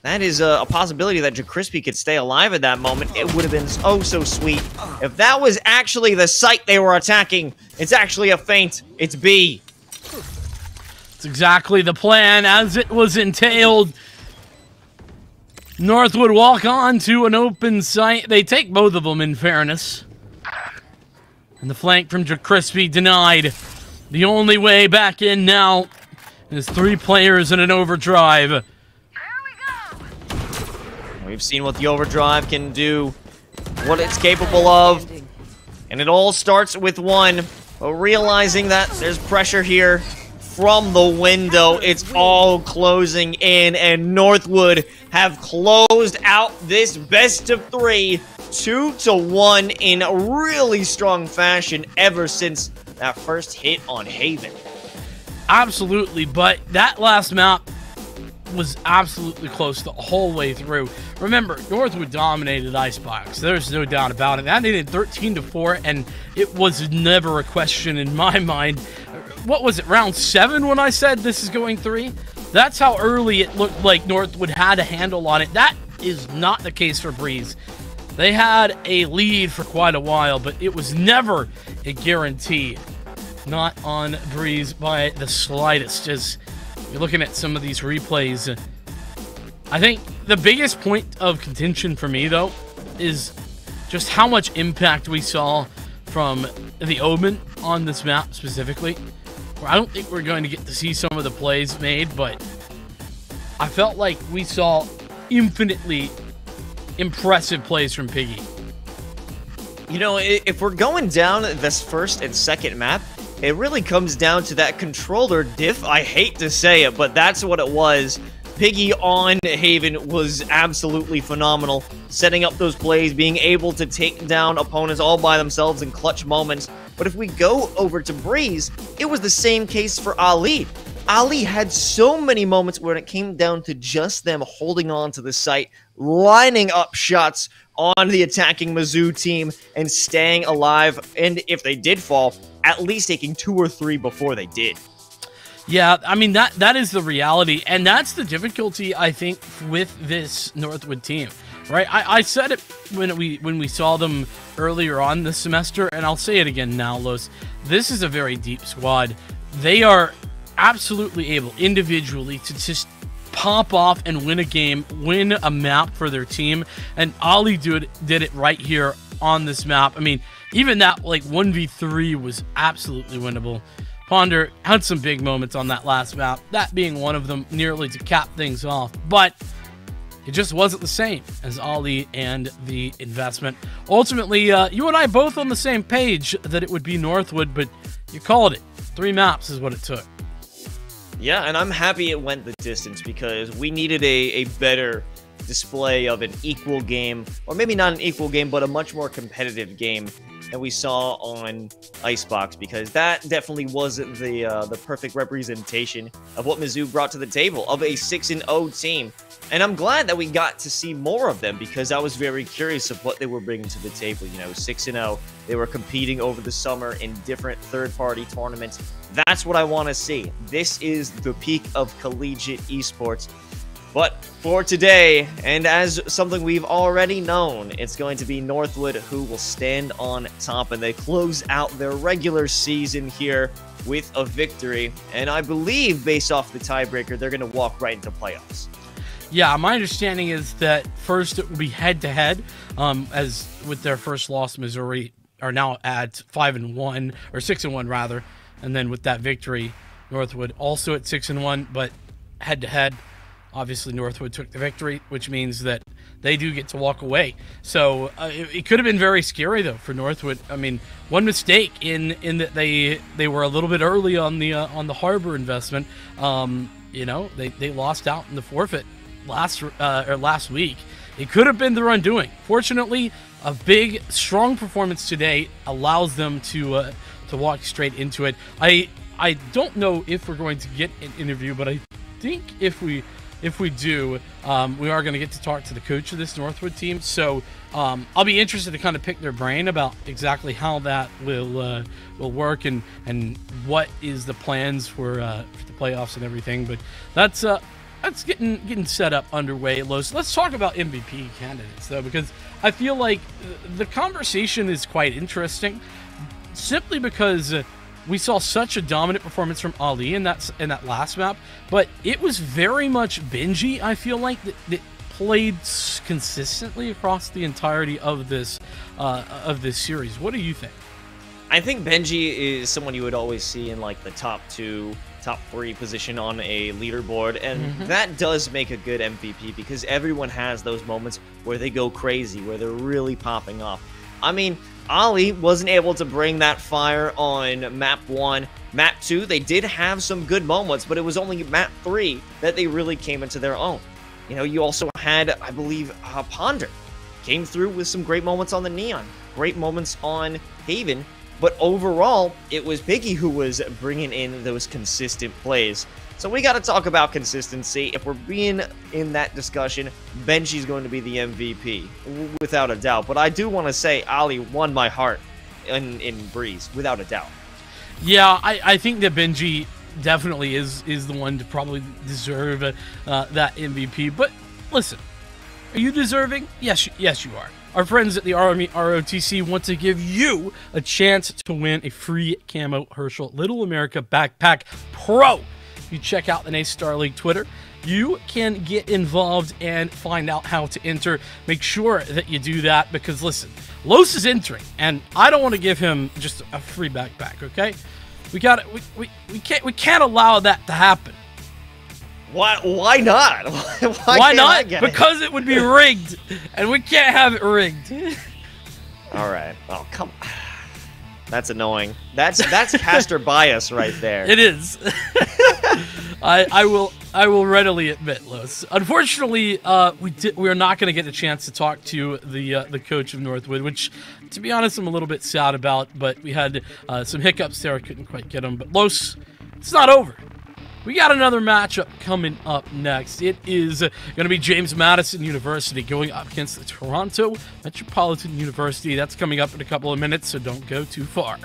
That is a possibility that JaCrispy could stay alive at that moment. It would have been oh so sweet. If that was actually the site they were attacking, it's actually a feint. It's B. It's exactly the plan as it was entailed. Northwood walk on to an open site. They take both of them, in fairness. And the flank from JaCrispy denied. The only way back in now is 3 players in an overdrive. We've seen what the overdrive can do, what it's capable of, and it all starts with one. But realizing that there's pressure here from the window, it's all closing in, and Northwood have closed out this best of 3, 2-1 in a really strong fashion ever since that first hit on Haven. Absolutely, but that last map was absolutely close the whole way through. Remember, Northwood dominated Icebox. There's no doubt about it. That ended 13-4, and it was never a question in my mind. What was it, round 7 when I said this is going 3? That's how early it looked like Northwood had a handle on it. That is not the case for Breeze. They had a lead for quite a while, but it was never a guarantee. Not on Breeze by the slightest. As you're looking at some of these replays, I think the biggest point of contention for me, though, is just how much impact we saw from the Omen on this map specifically. I don't think we're going to get to see some of the plays made, but I felt like we saw infinitely impressive plays from Piggy. You know, if we're going down this first and second map, it really comes down to that controller diff. I hate to say it, but that's what it was. Piggy on Haven was absolutely phenomenal, setting up those plays, being able to take down opponents all by themselves in clutch moments. But if we go over to Breeze, it was the same case for Ali. Ali had so many moments when it came down to just them holding on to the site, lining up shots on the attacking Mizzou team, and staying alive. And if they did fall, at least taking 2 or 3 before they did. Yeah, I mean, that is the reality, and that's the difficulty, I think, with this Northwood team, right? I said it when we saw them earlier on this semester, and I'll say it again now, Los. This is a very deep squad. They are absolutely able, individually, to just pop off and win a game, win a map for their team, and Ali did it right here on this map. I mean, even that, like, 1v3 was absolutely winnable. Ponder had some big moments on that last map, that being one of them, nearly to cap things off, but it just wasn't the same as Ali and the investment. Ultimately, you and I both on the same page that it would be Northwood, but you called it. 3 maps is what it took. Yeah, and I'm happy it went the distance because we needed a better display of an equal game, or maybe not an equal game, but a much more competitive game that we saw on Icebox, because that definitely wasn't the perfect representation of what Mizzou brought to the table, of a 6-0 team. And I'm glad that we got to see more of them, because I was very curious of what they were bringing to the table. You know, 6-0, they were competing over the summer in different third-party tournaments. That's what I want to see. This is the peak of collegiate esports. But for today, and as something we've already known, it's going to be Northwood who will stand on top, and they close out their regular season here with a victory. And I believe, based off the tiebreaker, they're going to walk right into playoffs. Yeah, my understanding is that first it will be head-to-head, as with their first loss, Missouri are now at 5-1, or 6-1 rather, and then with that victory, Northwood also at 6-1, but head-to-head. Obviously, Northwood took the victory, which means that they do get to walk away. So it could have been very scary, though, for Northwood. I mean, one mistake in that they were a little bit early on the Harbor investment. You know, they lost out in the forfeit last week. It could have been their undoing. Fortunately, a big, strong performance today allows them to walk straight into it. I don't know if we're going to get an interview, but I think if we do, we are going to get to talk to the coach of this Northwood team. So I'll be interested to kind of pick their brain about exactly how that will work and what is the plans for the playoffs and everything. But that's getting set up underway, Los. Let's talk about MVP candidates though, because I feel like the conversation is quite interesting, simply because we saw such a dominant performance from Ali in that last map, but it was very much Benji. I feel like that played consistently across the entirety of this series. What do you think? I think Benji is someone you would always see in like the top 2, top 3 position on a leaderboard, and that does make a good MVP because everyone has those moments where they go crazy, where they're really popping off. I mean, Ali wasn't able to bring that fire on map 1. Map 2, they did have some good moments, but it was only map 3 that they really came into their own. You know, you also had, I believe, Ponder came through with some great moments on the Neon, great moments on Haven, but overall, it was Piggy who was bringing in those consistent plays. So we got to talk about consistency. If we're being in that discussion, Benji's going to be the MVP, without a doubt. But I do want to say Ali won my heart in Breeze, without a doubt. Yeah, I think that Benji definitely is the one to probably deserve that MVP. But listen, are you deserving? Yes, you are. Our friends at the Army ROTC want to give you a chance to win a free Camo Herschel Little America Backpack Pro. If you check out the Nace Star League Twitter, you can get involved and find out how to enter. Make sure that you do that because, listen, Los is entering, and I don't want to give him just a free backpack, okay? We can't allow that to happen. Why not? Why not? Because it would be rigged, and we can't have it rigged. All right. Oh, come on. That's annoying. That's caster bias right there. It is. I will readily admit, Los. Unfortunately, we are not going to get a chance to talk to the coach of Northwood, which, to be honest, I'm a little bit sad about. But we had some hiccups there. I couldn't quite get them. But Los, it's not over. We got another matchup coming up next. It is going to be James Madison University going up against the Toronto Metropolitan University. That's coming up in a couple of minutes, so don't go too far.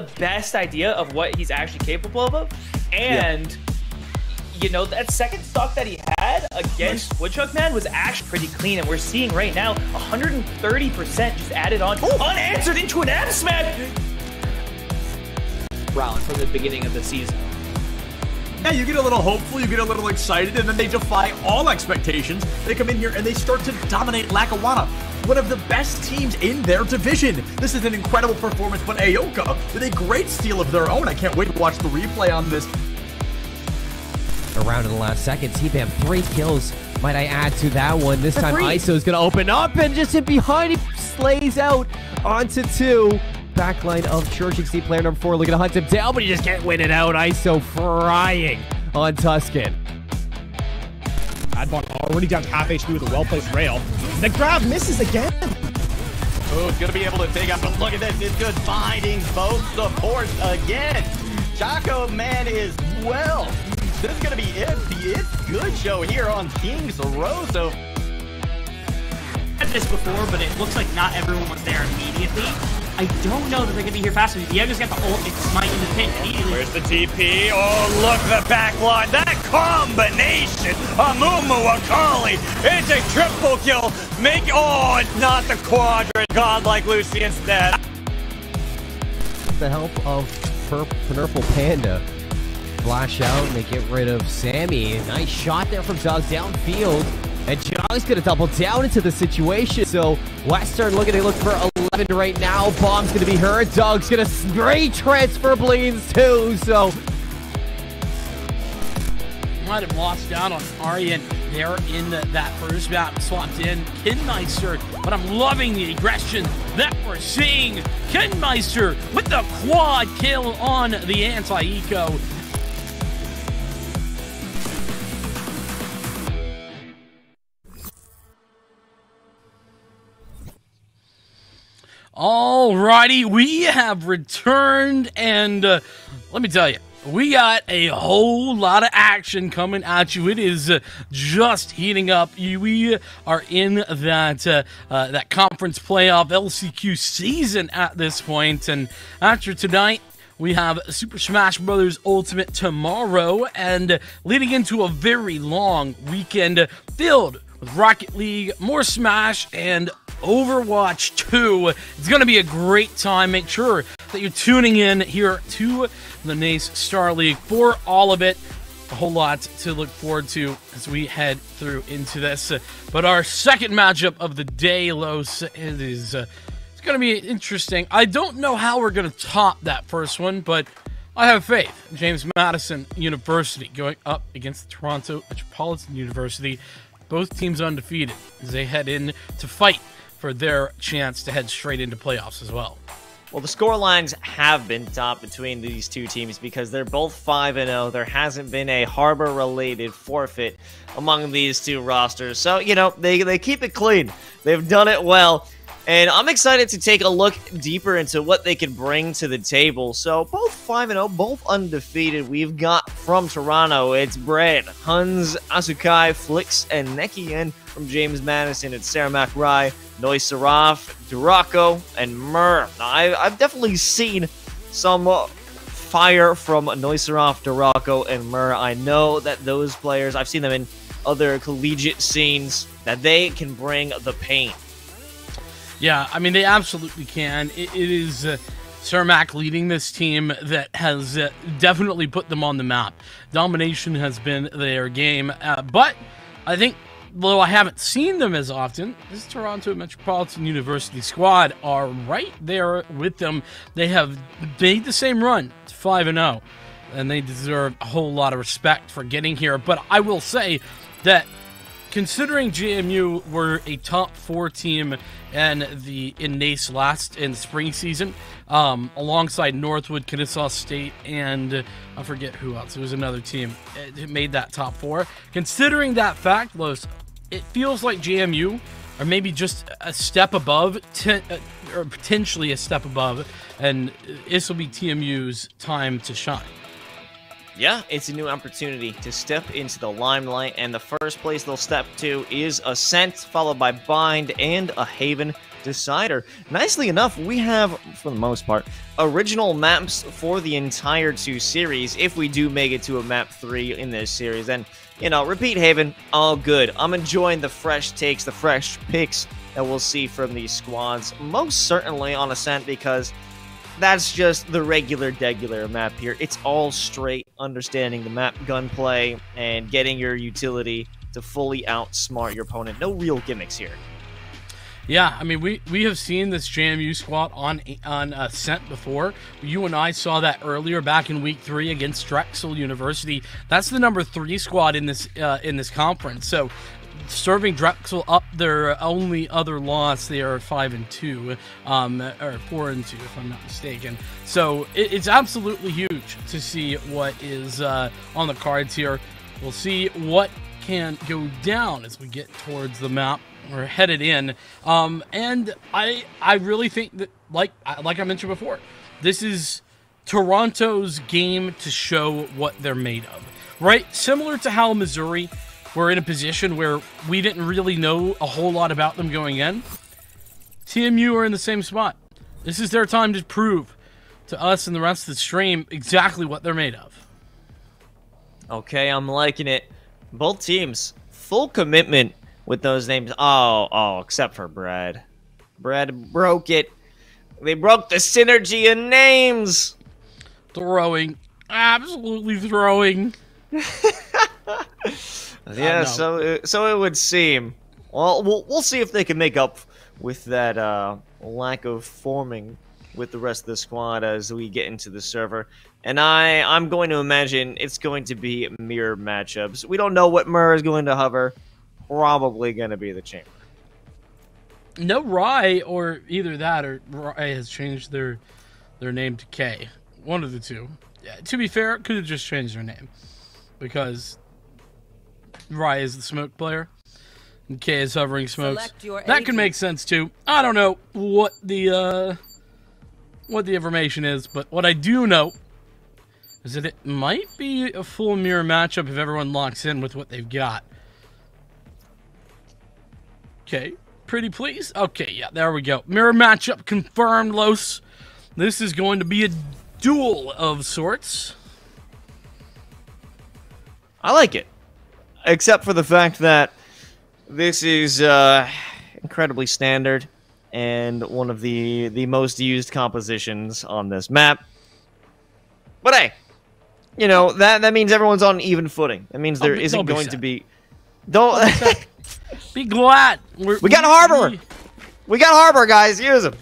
best idea of what he's actually capable of. And, you know, that second stock that he had against Woodchuck, man, was actually pretty clean. And we're seeing right now 130% just added on, unanswered into an F smash round from the beginning of the season. Yeah, you get a little hopeful, you get a little excited, and then they defy all expectations. They come in here and they start to dominate Lackawanna, one of the best teams in their division. This is an incredible performance, but Aoka with a great steal of their own. I can't wait to watch the replay on this. Around in the last second, T-Bam 3 kills. Might I add to that one? This time ISO's gonna open up and just in behind he slays out onto 2. Backline of Churching player number 4 looking to hunt him down, but he just can't win it out. ISO frying on Tuscan. Adbon already down to half HP with a well-placed rail. The grab misses again. Oh, it's going to be able to take out, but look at this. It's good finding both supports again. Chaco, man, is well. This is going to be it. It's good show here on King's Row. So, I've had this before, but it looks like not everyone was there immediately. I don't know that they're going to be here fast enough. Diego's got the ult and smite in the pit immediately. Where's the TP? Oh, look at the back line. That combination. Amumu Akali. It's a triple kill. Oh, it's not the quadrant. Godlike Lucy instead. The help of Purple Panda. Flash out and they get rid of Sammy. Nice shot there from Doug downfield. And Jog's going to double down into the situation. So Western looking to look for 11 right now. Bomb's going to be her. Doug's going to spray transfer Bleeds too. So might have lost out on Aryan there in that first map. Swapped in Kinmeister, but I'm loving the aggression that we're seeing. Kinmeister with the quad kill on the anti-eco. Alrighty, we have returned, and let me tell you, we got a whole lot of action coming at you. It is just heating up. We are in that conference playoff LCQ season at this point, and after tonight, we have Super Smash Bros. Ultimate tomorrow, and leading into a very long weekend filled with Rocket League, more Smash, and Overwatch 2. It's going to be a great time. Make sure that you're tuning in here to the NACE Star League for all of it. A whole lot to look forward to as we head through into this. But our second matchup of the day, Los, it's going to be interesting. I don't know how we're going to top that first one, but I have faith. James Madison University going up against Toronto Metropolitan University. Both teams undefeated as they head in to fight for their chance to head straight into playoffs as well. Well, the scorelines have been top between these two teams because they're both 5-0. There hasn't been a Harbor-related forfeit among these two rosters. So, you know, they keep it clean. They've done it well. And I'm excited to take a look deeper into what they can bring to the table. So, both 5-0, both undefeated. We've got from Toronto, it's Brad, Huns, Asukai, Flix, and Neki. And from James Madison, it's Saramak Rai, Noisaraf, Duraco, and Mur. Now, I've definitely seen some fire from Noisaraf, Duraco, and Mur. I know that those players, I've seen them in other collegiate scenes, that they can bring the pain. Yeah, I mean, they absolutely can. It is Cermak leading this team that has definitely put them on the map. Domination has been their game, but I think, though I haven't seen them as often, this Toronto Metropolitan University squad are right there with them. They have made the same run to 5-0, and they deserve a whole lot of respect for getting here. But I will say that considering JMU were a top 4 team in NACE last in the spring season, alongside Northwood, Kennesaw State, and I forget who else. It was another team that made that top 4. Considering that fact, Los, it feels like JMU are maybe just a step above, or potentially a step above, and this will be TMU's time to shine. Yeah, it's a new opportunity to step into the limelight, and the first place they'll step to is Ascent, followed by Bind and a Haven. decider. Nicely enough, we have, for the most part, original maps for the entire 2 series. If we do make it to a map 3 in this series, then, you know, Repeat Haven, all good. I'm enjoying the fresh takes, the fresh picks that we'll see from these squads. Most certainly on Ascent, because that's just the regular map here. It's all straight understanding the map gunplay and getting your utility to fully outsmart your opponent. No real gimmicks here. Yeah, I mean, we have seen this JMU squad on Ascent before. You and I saw that earlier back in Week 3 against Drexel University. That's the number 3 squad in this conference. So, serving Drexel up their only other loss, they are 5-2, or 4-2 if I'm not mistaken. So it's absolutely huge to see what is on the cards here. We'll see what can go down as we get towards the map. We're headed in, and I really think that, like I mentioned before, this is Toronto's game to show what they're made of, right? Similar to how Missouri were in a position where we didn't really know a whole lot about them going in. TMU are in the same spot. This is their time to prove to us and the rest of the stream exactly what they're made of. Okay, I'm liking it. Both teams, full commitment with those names. Oh, except for Brad. Brad broke it. They broke the synergy in names. Throwing. Absolutely throwing. Yeah, so it would seem. Well, we'll see if they can make up with that lack of forming with the rest of the squad as we get into the server. And I'm going to imagine it's going to be mirror matchups. We don't know what Mur is going to hover. Probably going to be the Chamber. No Rye, or either that or Rye has changed their name to K. One of the two. Yeah, to be fair, it could have just changed their name. Because Rye is the smoke player, and K is hovering smokes. That could make sense too. I don't know what the information is, but what I do know is that it might be a full mirror matchup if everyone locks in with what they've got. Okay, pretty pleased. Okay, yeah, there we go. Mirror matchup confirmed, Los. This is going to be a duel of sorts. I like it. Except for the fact that this is incredibly standard and one of the most used compositions on this map. But hey, you know, that means everyone's on even footing. That means there isn't going to be... Don't... Be glad. We got Harbor! We got Harbor, guys. Use them.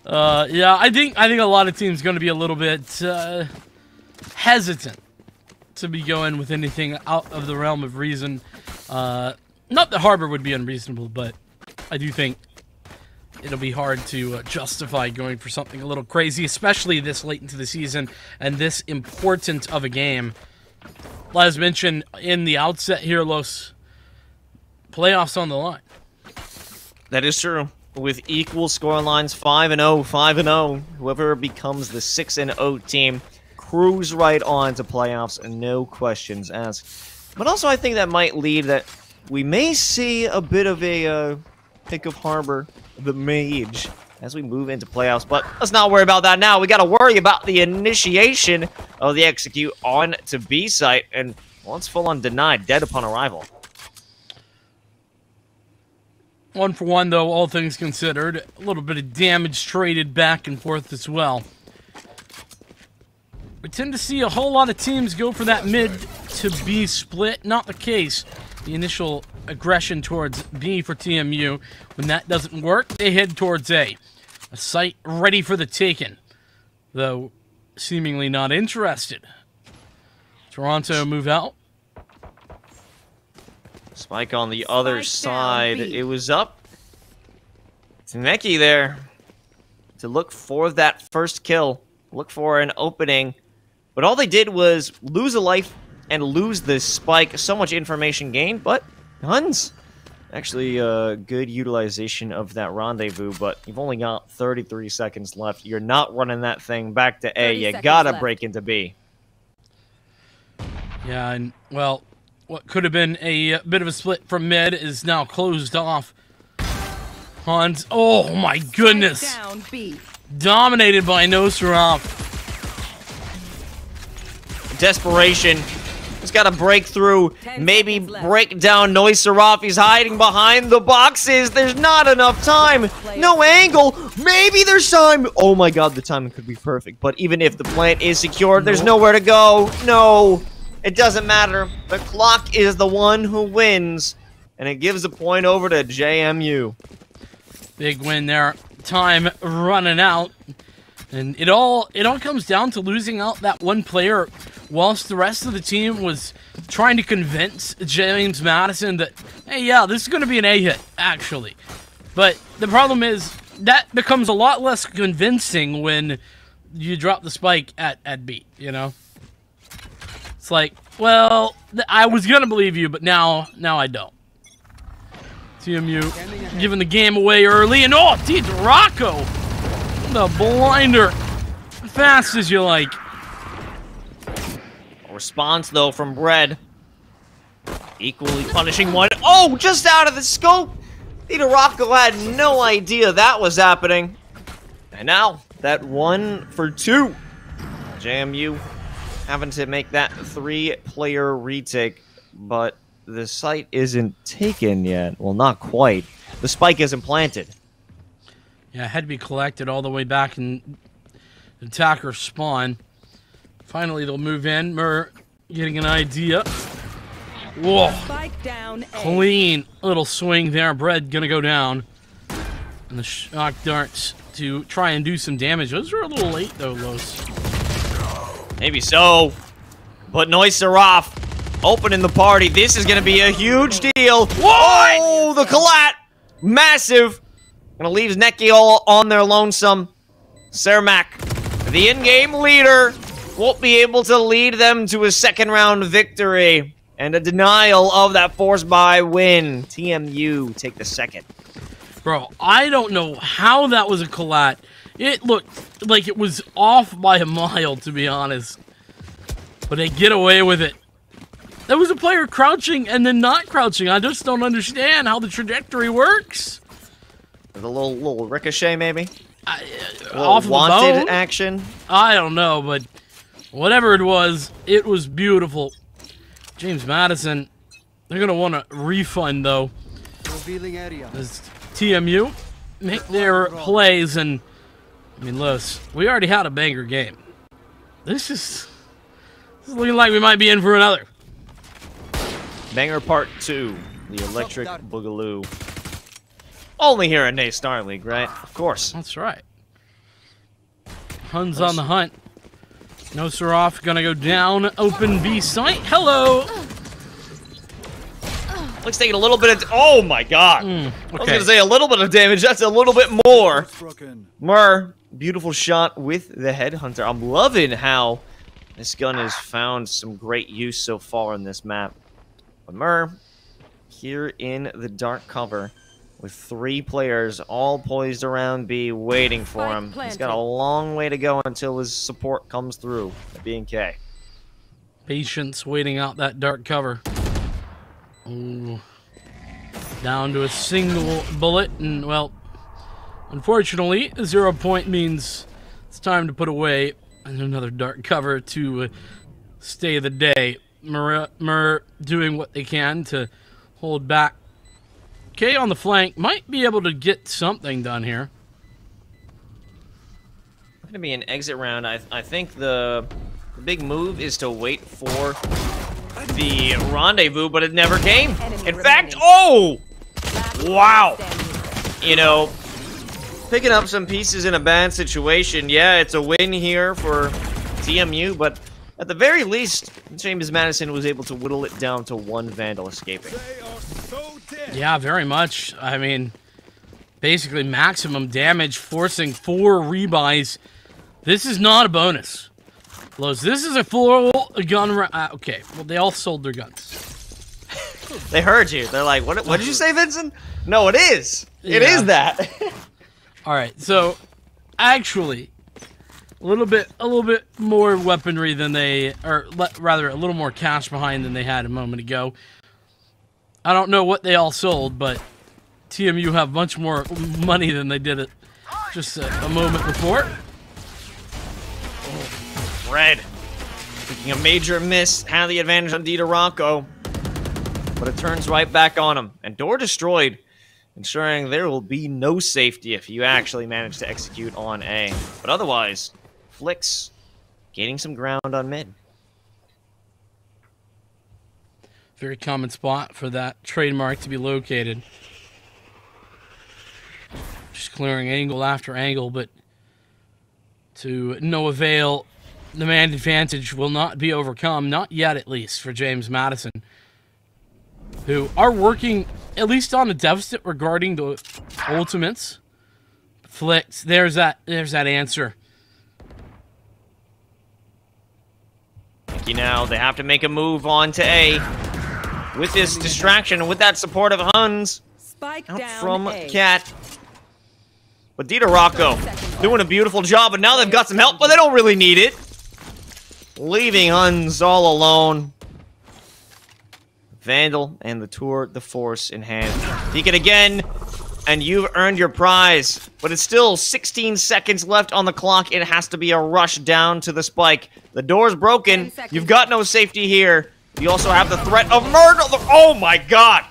Yeah, I think a lot of teams going to be a little bit hesitant to be going with anything out of the realm of reason. Not that Harbor would be unreasonable, but I do think it'll be hard to justify going for something a little crazy, especially this late into the season and this important of a game. As mentioned in the outset here, Los, playoffs on the line. That is true. With equal score lines, 5-0, 5-0. Whoever becomes the 6-0 team cruise right on to playoffs, and no questions asked. But also, I think that might lead that we may see a bit of a pick of Harbor, the Mage, as we move into playoffs. But let's not worry about that now. We got to worry about the initiation of the execute on to B site, and once full on denied, dead upon arrival. 1 for 1, though, all things considered. A little bit of damage traded back and forth as well. We tend to see a whole lot of teams go for that mid to B split. Not the case. The initial aggression towards B for TMU. When that doesn't work, they head towards A. A site ready for the taking, though seemingly not interested. Toronto move out. Spike on the other side. It was up to Neki there to look for that first kill. Look for an opening. But all they did was lose a life and lose this spike. So much information gained, but Huns actually good utilization of that rendezvous, but you've only got 33 seconds left. You're not running that thing back to A. You gotta break into B. Yeah, and, well, what could have been a bit of a split from mid is now closed off Hans. Oh my goodness. Down B. Dominated by Nosarov. Desperation. He's got to break through. Maybe break down Noiserov. He's hiding behind the boxes. There's not enough time. No angle. Maybe there's time. Oh my god, the timing could be perfect. But even if the plant is secured, there's nowhere to go. No. It doesn't matter. The clock is the one who wins. And it gives a point over to JMU. Big win there. Time running out. And it all comes down to losing out that one player whilst the rest of the team was trying to convince James Madison that, hey, yeah, this is going to be an A hit, actually. But the problem is that becomes a lot less convincing when you drop the spike at B, you know? It's like, well, I was going to believe you, but now I don't. TMU giving the game away early, and oh, Rocco! The blinder. Fast as you like. A response, though, from Bread. Equally punishing one. Oh, just out of the scope! Rocco had no idea that was happening. And now, that 1 for 2. JMU having to make that 3-player retake, but the site isn't taken yet. Well, not quite. The spike isn't planted. Yeah, it had to be collected all the way back in attacker spawn. Finally, they'll move in. Murr getting an idea. Whoa. Spike down A. Clean little swing there. Bread gonna go down. And the shock darts to try and do some damage. Those are a little late, though, Los. Maybe so. But Noiserov opening the party. This is going to be a huge deal. Whoa! The collat. Massive. Gonna leave Neki all on their lonesome. Cermak, the in-game leader, won't be able to lead them to a second-round victory. And a denial of that forced buy win. TMU take the second. Bro, I don't know how that was a collat. It looked like it was off by a mile, to be honest. But they get away with it. There was a player crouching and then not crouching. I just don't understand how the trajectory works. With a little ricochet, maybe? Off the wanted bone? action? I don't know, but whatever it was beautiful. James Madison, they're going to want a refund, though. Revealing area. As TMU make their plays, and I mean, Los, we already had a banger game. This is looking like we might be in for another. Banger Part 2, the Electric Boogaloo. Only here at Nate Star League, right? Of course. That's right. Huns on the hunt. Nosarov gonna go down. Open B site. Hello. Looks taking a little bit of. Oh my god. Okay. I was gonna say a little bit of damage. That's a little bit more. Murr, beautiful shot with the Headhunter. I'm loving how this gun has found some great use so far in this map. But Murr, here in the dark cover, with 3 players all poised around B, waiting for him. He's got a long way to go until his support comes through at B&K. Patience waiting out that dark cover. Ooh. Down to a single bullet, and well, unfortunately, a 0 point means it's time to put away another dark cover to stay the day. Murr doing what they can to hold back. K on the flank might be able to get something done here. Going to be an exit round. I think the big move is to wait for the rendezvous, but it never came. In fact, oh! Wow! You know, picking up some pieces in a bad situation. Yeah, it's a win here for TMU, but at the very least, James Madison was able to whittle it down to 1 Vandal escaping. Yeah, very much. I mean, basically maximum damage, forcing 4 rebuys. This is not a bonus. Los, this is a full gun. Okay, well, they all sold their guns. They heard you. They're like, what did you say, Vincent? No, it is. It is that. All right, so actually, a little bit more weaponry than they, or rather, a little more cash behind than they had a moment ago. I don't know what they all sold, but TMU have much more money than they did it just a moment before. Red taking a major miss, had the advantage on DiDoRocco, but it turns right back on him. And door destroyed, ensuring there will be no safety if you actually manage to execute on A. But otherwise, Flix gaining some ground on mid. Very common spot for that trademark to be located. Just clearing angle after angle, but to no avail. The man advantage will not be overcome, not yet at least, for James Madison, who are working at least on a deficit regarding the ultimates. Flix, there's that answer. Now they have to make a move on to A. With this distraction and with that support of Huns out from Cat. But DiDoRocco doing a beautiful job, and now they've got some help, but they don't really need it. Leaving Huns all alone. Vandal and the Tour de Force in hand. Peek it again, and you've earned your prize. But it's still 16 seconds left on the clock. It has to be a rush down to the spike. The door's broken. You've got no safety here. You also have the threat of murder. Oh my god!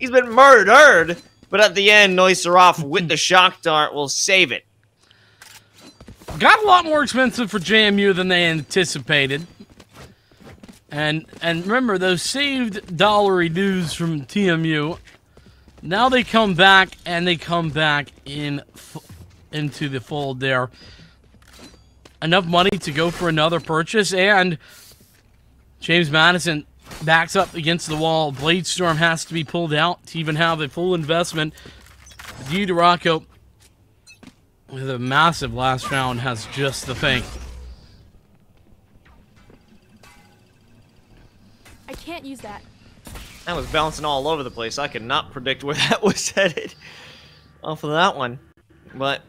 He's been murdered! But at the end, Noiserov with the shock dart will save it. Got a lot more expensive for JMU than they anticipated. And remember, those saved dollary dues from TMU, now they come back, and they come back into the fold there. Enough money to go for another purchase, and James Madison backs up against the wall. Bladestorm has to be pulled out to even have a full investment. DiDoRocco, with a massive last round, has just the thing. I can't use that. That was bouncing all over the place. I could not predict where that was headed off of that one. But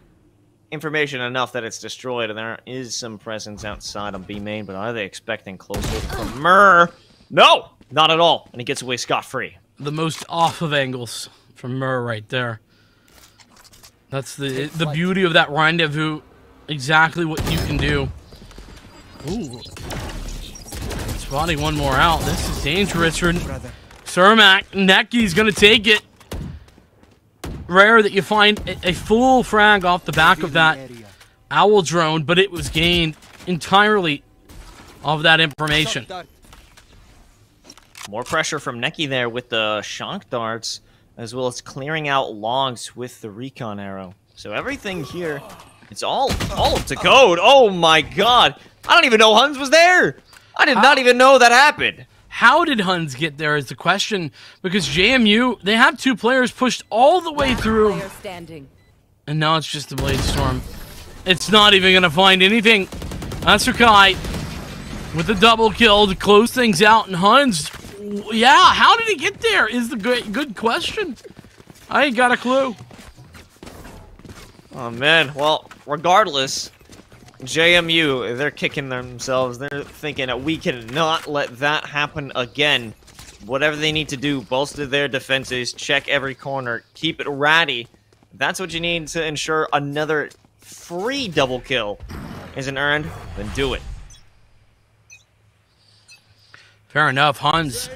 information enough that it's destroyed, and there is some presence outside on B main, but are they expecting close from Murr? No! Not at all. And he gets away scot-free. The most off of angles from Murr right there. That's the beauty of that rendezvous. Exactly what you can do. Ooh. Spotting one more out. This is dangerous for Cermak. Necky's gonna take it. Rare that you find a full frag off the back of that owl drone, but it was gained entirely of that information. More pressure from Necky there with the shock darts, as well as clearing out logs with the recon arrow. So everything here, it's all up to code. Oh my god. I don't even know Huns was there. I did not even know that happened. How did Huns get there is the question, because JMU, they have two players pushed all the way through. And now it's just a Bladestorm. It's not even going to find anything. Asukai with the double kill to close things out, and Huns, yeah, how did he get there is the good question. I ain't got a clue. Oh man, well, regardless, JMU, they're kicking themselves. They're thinking that we cannot let that happen again. Whatever they need to do, bolster their defenses, check every corner, keep it ratty. If that's what you need to ensure another free double kill isn't earned, then do it. Fair enough. Huns,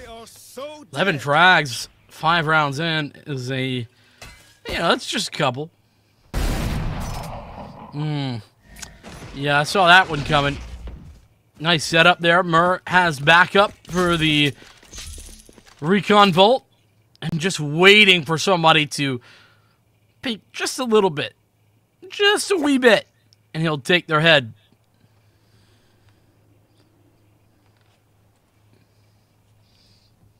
11 frags, 5 rounds in is a, it's just a couple. Yeah, I saw that one coming. Nice setup there. Murr has backup for the recon vault, and just waiting for somebody to peek just a little bit. Just a wee bit. And he'll take their head.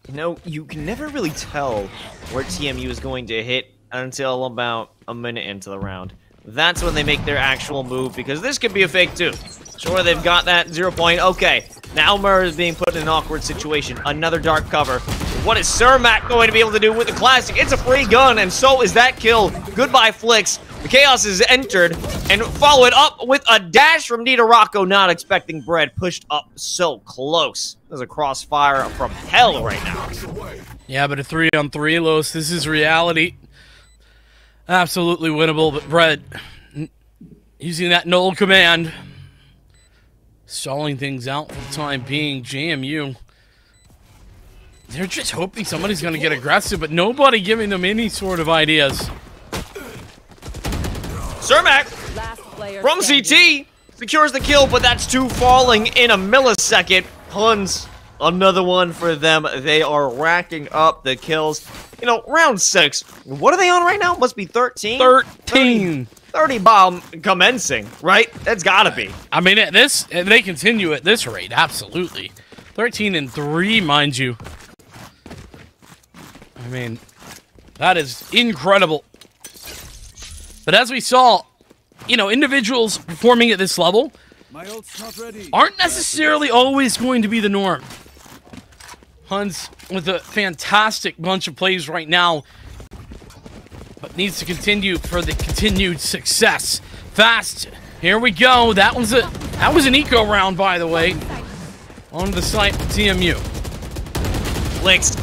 You know, you can never really tell where TMU is going to hit until about a minute into the round. That's when they make their actual move, because this could be a fake too. Sure, they've got that 0 point. Okay, now Murr is being put in an awkward situation. Another dark cover. What is Cermak going to be able to do with the classic? It's a free gun, and so is that kill. Goodbye, Flix. The Chaos is entered, and follow it up with a dash from DiDoRocco, not expecting Bread, pushed up so close. There's a crossfire from hell right now. Yeah, but a 3-on-3, Los. This is reality. Absolutely winnable, but Brett, using that null command, stalling things out for the time being. JMU, they're just hoping somebody's going to get aggressive, but nobody giving them any sort of ideas. Cermak from CT secures the kill, but that's two falling in a millisecond. Huns, another one for them. They are racking up the kills. You know, round 6. What are they on right now? Must be 13? 13. 30 bomb commencing, right? That's gotta be. I mean, they continue at this rate, absolutely. 13-3, mind you. I mean, that is incredible. But as we saw, you know, individuals performing at this level aren't necessarily always going to be the norm. Huns with a fantastic bunch of plays right now, but needs to continue for the continued success. Fast, here we go. That was an eco round, by the way, on the site for TMU. Lynx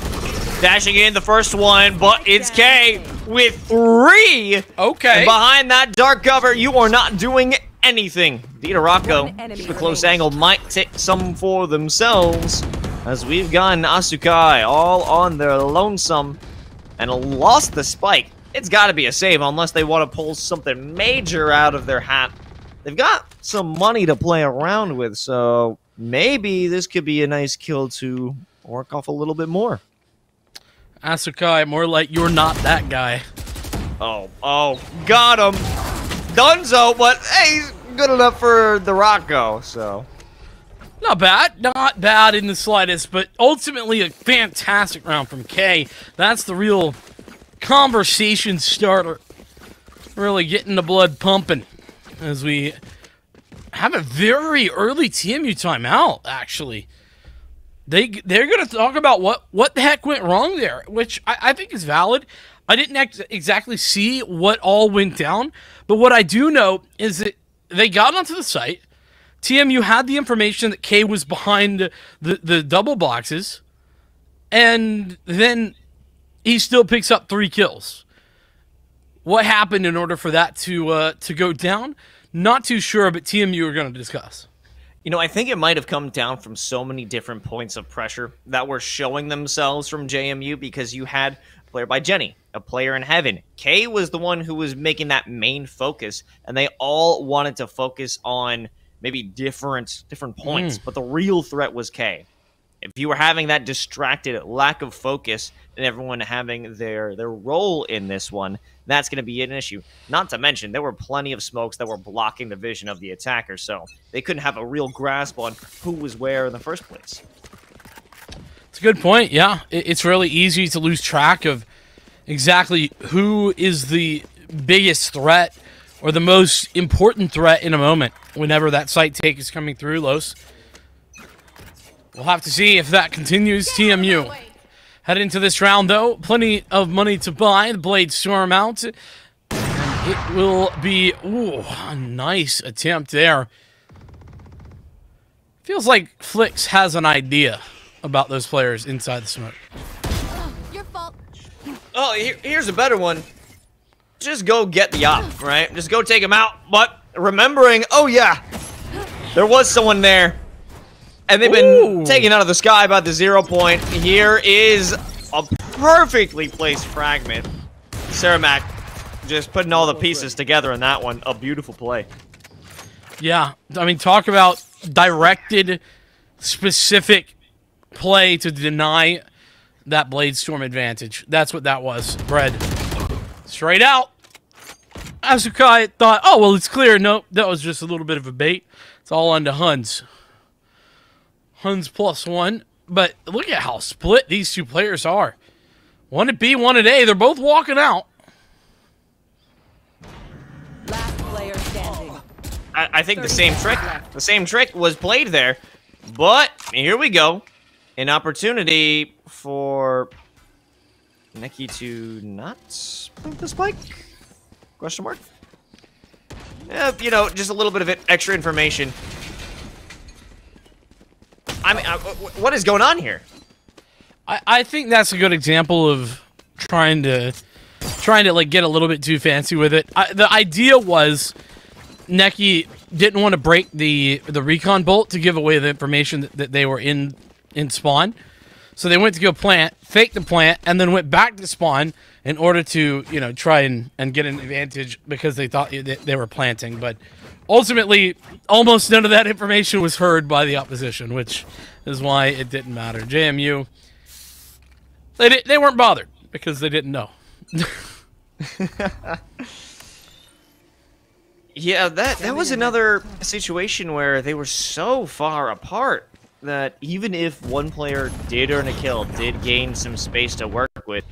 dashing in the first one, but it's K with 3. Okay. And behind that dark cover, you are not doing anything. Dita Rocco, the close angle might take some for themselves, as we've gotten Asukai all on their lonesome and lost the spike. It's got to be a save unless they want to pull something major out of their hat. They've got some money to play around with, so maybe this could be a nice kill to work off a little bit more. Asukai, more like you're not that guy. Oh, got him. Dunzo, but hey, he's good enough for the Rocco, so. Not bad in the slightest, but ultimately a fantastic round from K. That's the real conversation starter. Really getting the blood pumping as we have a very early TMU timeout, actually. They're going to talk about what the heck went wrong there, which I think is valid. I didn't exactly see what all went down, but what I do know is that they got onto the site. TMU had the information that K was behind the double boxes, and then he still picks up 3 kills. What happened in order for that to go down? Not too sure, but TMU are going to discuss. You know, I think it might have come down from so many different points of pressure that were showing themselves from JMU, because you had a player by Jenny, a player in Heaven. K was the one who was making that main focus, and they all wanted to focus on maybe different points, but the real threat was K. If you were having that distracted lack of focus and everyone having their role in this one, that's going to be an issue. Not to mention, there were plenty of smokes that were blocking the vision of the attacker, so they couldn't have a real grasp on who was where in the first place. It's a good point, yeah. It's really easy to lose track of exactly who is the biggest threat or the most important threat in a moment whenever that site take is coming through, Los. We'll have to see if that continues. TMU head into this round, though. Plenty of money to buy. The Blade Storm out. And it will be a nice attempt there. Feels like Flix has an idea about those players inside the smoke. Your fault. Oh, here's a better one. Just go get the op, right? Just go take him out. But remembering, oh yeah, there was someone there. And they've been taken out of the sky by the 0 point. Here is a perfectly placed fragment. Cermak just putting all the pieces together in that one. A beautiful play. Yeah, I mean, talk about directed, specific play to deny that Blade Storm advantage. That's what that was. Bread. Straight out. Asukai thought, oh, well, it's clear. Nope, that was just a little bit of a bait. It's all on to Huns. Huns +1, but look at how split these two players are. One at B, one at A. They're both walking out. Last player standing. I think the same trick was played there. But here we go. An opportunity for Neki to not plant the spike? Question mark? Yeah, you know, just a little bit of extra information. I mean, what is going on here? I think that's a good example of trying to trying to like get a little bit too fancy with it. The idea was Neki didn't want to break the recon bolt to give away the information that they were in spawn. So they went to go plant, faked the plant, and then went back to spawn in order to, you know, try and get an advantage because they thought they were planting. But ultimately, almost none of that information was heard by the opposition, which is why it didn't matter. JMU, they weren't bothered because they didn't know. Yeah, that was another situation where they were so far apart that even if one player did earn a kill, did gain some space to work with,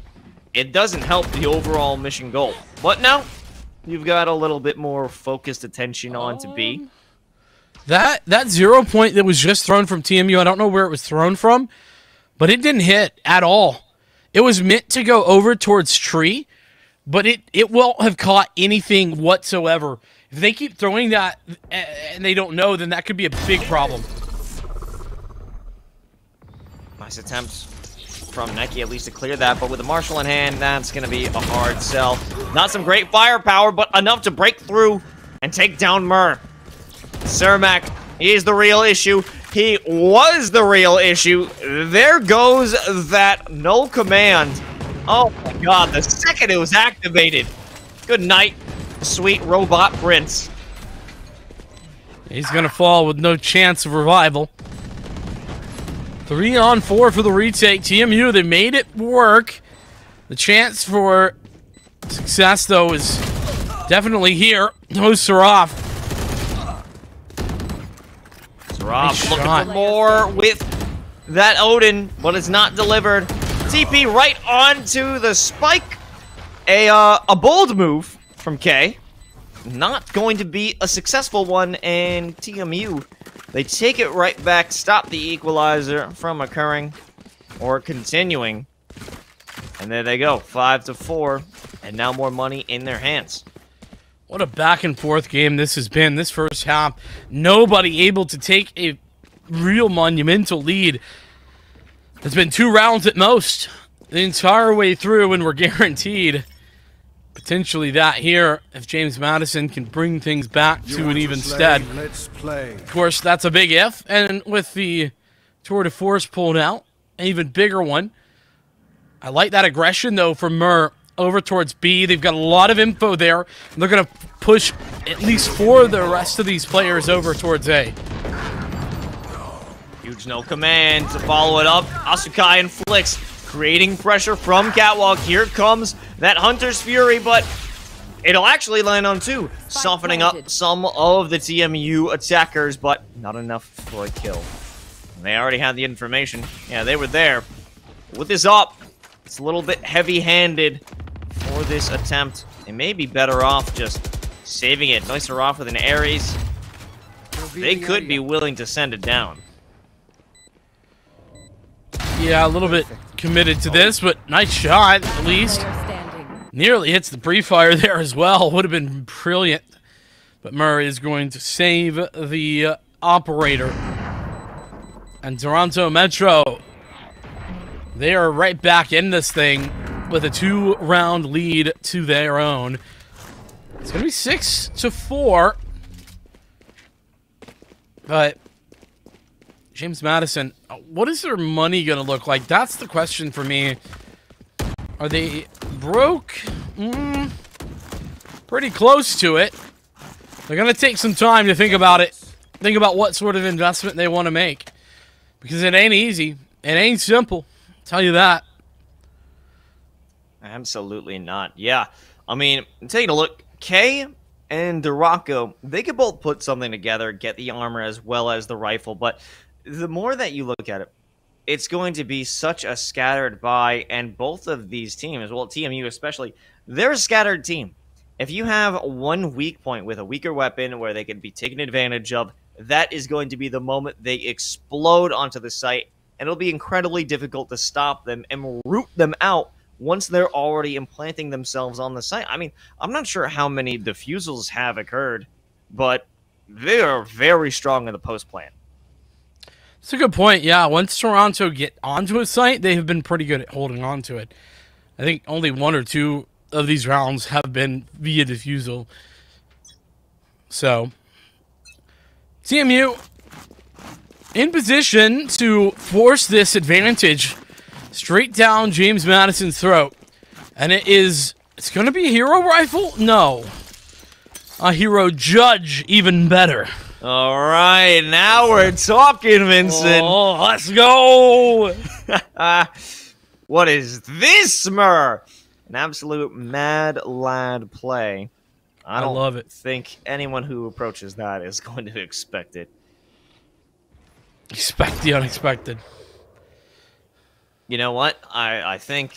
it doesn't help the overall mission goal. But now, you've got a little bit more focused attention on to B. That 0 point that was just thrown from TMU, I don't know where it was thrown from, but it didn't hit at all. It was meant to go over towards tree, but it won't have caught anything whatsoever. If they keep throwing that and they don't know, then that could be a big problem. Nice attempts from Neki at least to clear that, but with the Marshall in hand, that's going to be a hard sell. Not some great firepower, but enough to break through and take down Mur. Cermak, he is the real issue. He was the real issue. There goes that null command. Oh my god, the second it was activated. Good night, sweet robot prince. He's going to fall with no chance of revival. 3-on-4 for the retake. TMU, they made it work. The chance for success, though, is definitely here. No Seraph. Seraph looking for more with that Odin, but it's not delivered. TP right onto the spike. A bold move from K. Not going to be a successful one, and TMU, they take it right back, stop the equalizer from occurring or continuing. And there they go, 5-4, and now more money in their hands. What a back and forth game this has been. This first half, nobody able to take a real monumental lead. It's been 2 rounds at most the entire way through, and we're guaranteed potentially that here if James Madison can bring things back to an even stead. Let's play. Of course, that's a big if, and with the tour de force pulled out, an even bigger one. I like that aggression, though, from Mur over towards B. They've got a lot of info there. They're going to push at least 4 of the rest of these players over towards A. Huge no command to follow it up. Asukai and Flix creating pressure from Catwalk. Here comes that Hunter's Fury, but it'll actually land on 2, softening up some of the TMU attackers, but not enough for a kill. They already had the information. Yeah, they were there. With this up, it's a little bit heavy-handed for this attempt. They may be better off just saving it. Nicer off with an Ares. They could be willing to send it down. Yeah, a little bit committed to this, but nice shot, at least. Nearly hits the pre-fire there as well. Would have been brilliant. But Murray is going to save the operator. And Toronto Metro, they are right back in this thing with a 2-round lead to their own. It's going to be 6-4. But James Madison, what is their money going to look like? That's the question for me. Are they broke? Pretty close to it. They're going to take some time to think about it. Think about what sort of investment they want to make. Because it ain't easy. It ain't simple. I'll tell you that. Absolutely not. Yeah. I mean, taking a look, K and Duraco, they could both put something together, get the armor as well as the rifle, but the more that you look at it, it's going to be such a scattered buy, and both of these teams, well, TMU especially, they're a scattered team. If you have one weak point with a weaker weapon where they can be taken advantage of, that is going to be the moment they explode onto the site, and it'll be incredibly difficult to stop them and root them out once they're already implanting themselves on the site. I mean, I'm not sure how many defusals have occurred, but they are very strong in the post plant. That's a good point. Yeah, once Toronto get onto a site, they have been pretty good at holding on to it. I think only 1 or 2 of these rounds have been via defusal. So, TMU in position to force this advantage straight down James Madison's throat. And it's going to be a hero rifle? No. A hero judge, even better. All right, now we're talking, Vincent. Oh, let's go. What is this, Smur? An absolute mad lad play. I don't love it. think anyone who approaches that is going to expect it. Expect the unexpected. You know what? I think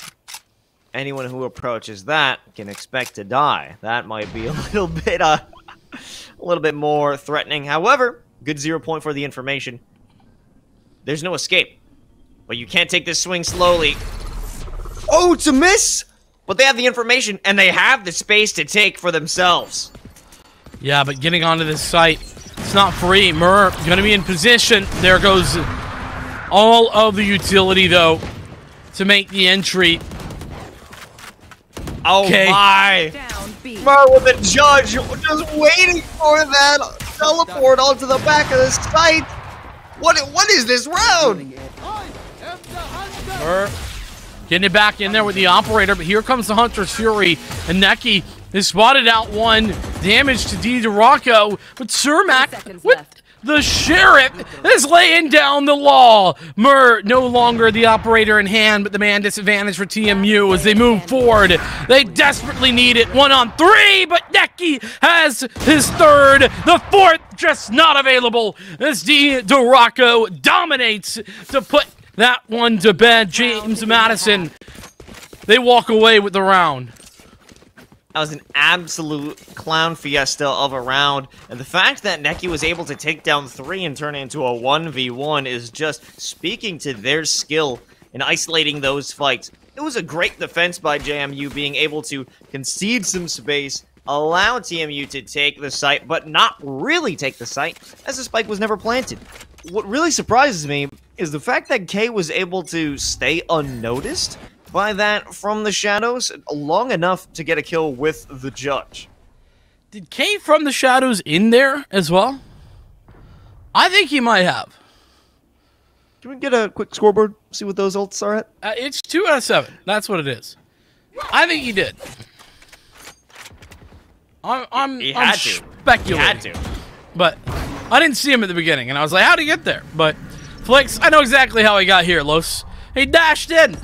anyone who approaches that can expect to die. That might be a little bit more threatening. However, good 0 point for the information. There's no escape. But you can't take this swing slowly. Oh, it's a miss! But they have the information, and they have the space to take for themselves. Yeah, but getting onto this site, it's not free. Mur going to be in position. There goes all of the utility, though, to make the entry. Oh, my. Mur with the judge just waiting for that teleport onto the back of the site. What is this round? Mur getting it back in there with the operator, but here comes the Hunter's Fury, and Neki is spotted out one. Damage to D. Duraco, but Cermak with the Sheriff is laying down the law. Mur no longer the operator in hand, but the man disadvantage for TMU as they move forward. They desperately need it. 1-on-3, but Neki has his third. The fourth just not available as D. Duraco dominates to put that one to bed. James Madison, they walk away with the round. That was an absolute clown fiesta of a round, and the fact that Neki was able to take down 3 and turn it into a 1v1 is just speaking to their skill in isolating those fights. It was a great defense by JMU, being able to concede some space, allow TMU to take the site, but not really take the site, as the spike was never planted. What really surprises me is the fact that K was able to stay unnoticed by that from the shadows long enough to get a kill with the judge. Did K from the shadows in there as well? I think he might have. Can we get a quick scoreboard? See what those ults are at? It's 2 out of 7. That's what it is. I think he did. I'm speculating. He had to. But I didn't see him at the beginning, and I was like, how'd he get there? But Flicks, I know exactly how he got here, Los. He dashed in.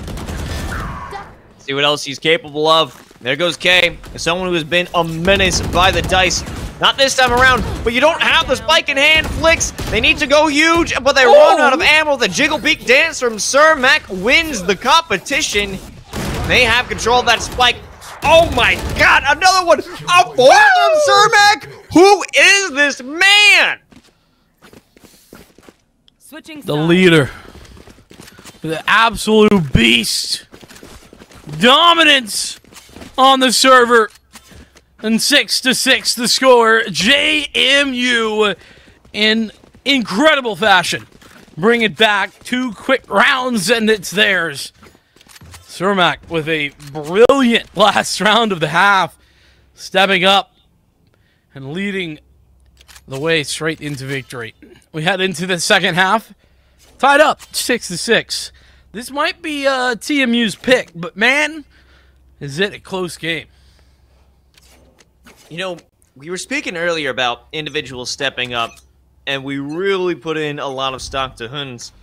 See what else he's capable of. There goes K, someone who has been a menace by the dice. Not this time around, but you don't have the spike in hand, Flicks. They need to go huge, but they run out of ammo. The Jiggle Beak dance from Cermak wins the competition. They have control of that spike. Oh my god, another one! A fourth from Cermak! Who is this man? The leader. The absolute beast. Dominance on the server. And 6-6 the score. JMU in incredible fashion. Bring it back. 2 quick rounds and it's theirs. Cermak with a brilliant last round of the half. Stepping up and leading the way straight into victory. We head into the second half. Tied up 6-6. This might be TMU's pick, but man, is it a close game. You know, we were speaking earlier about individuals stepping up, and we really put in a lot of stock to Huns,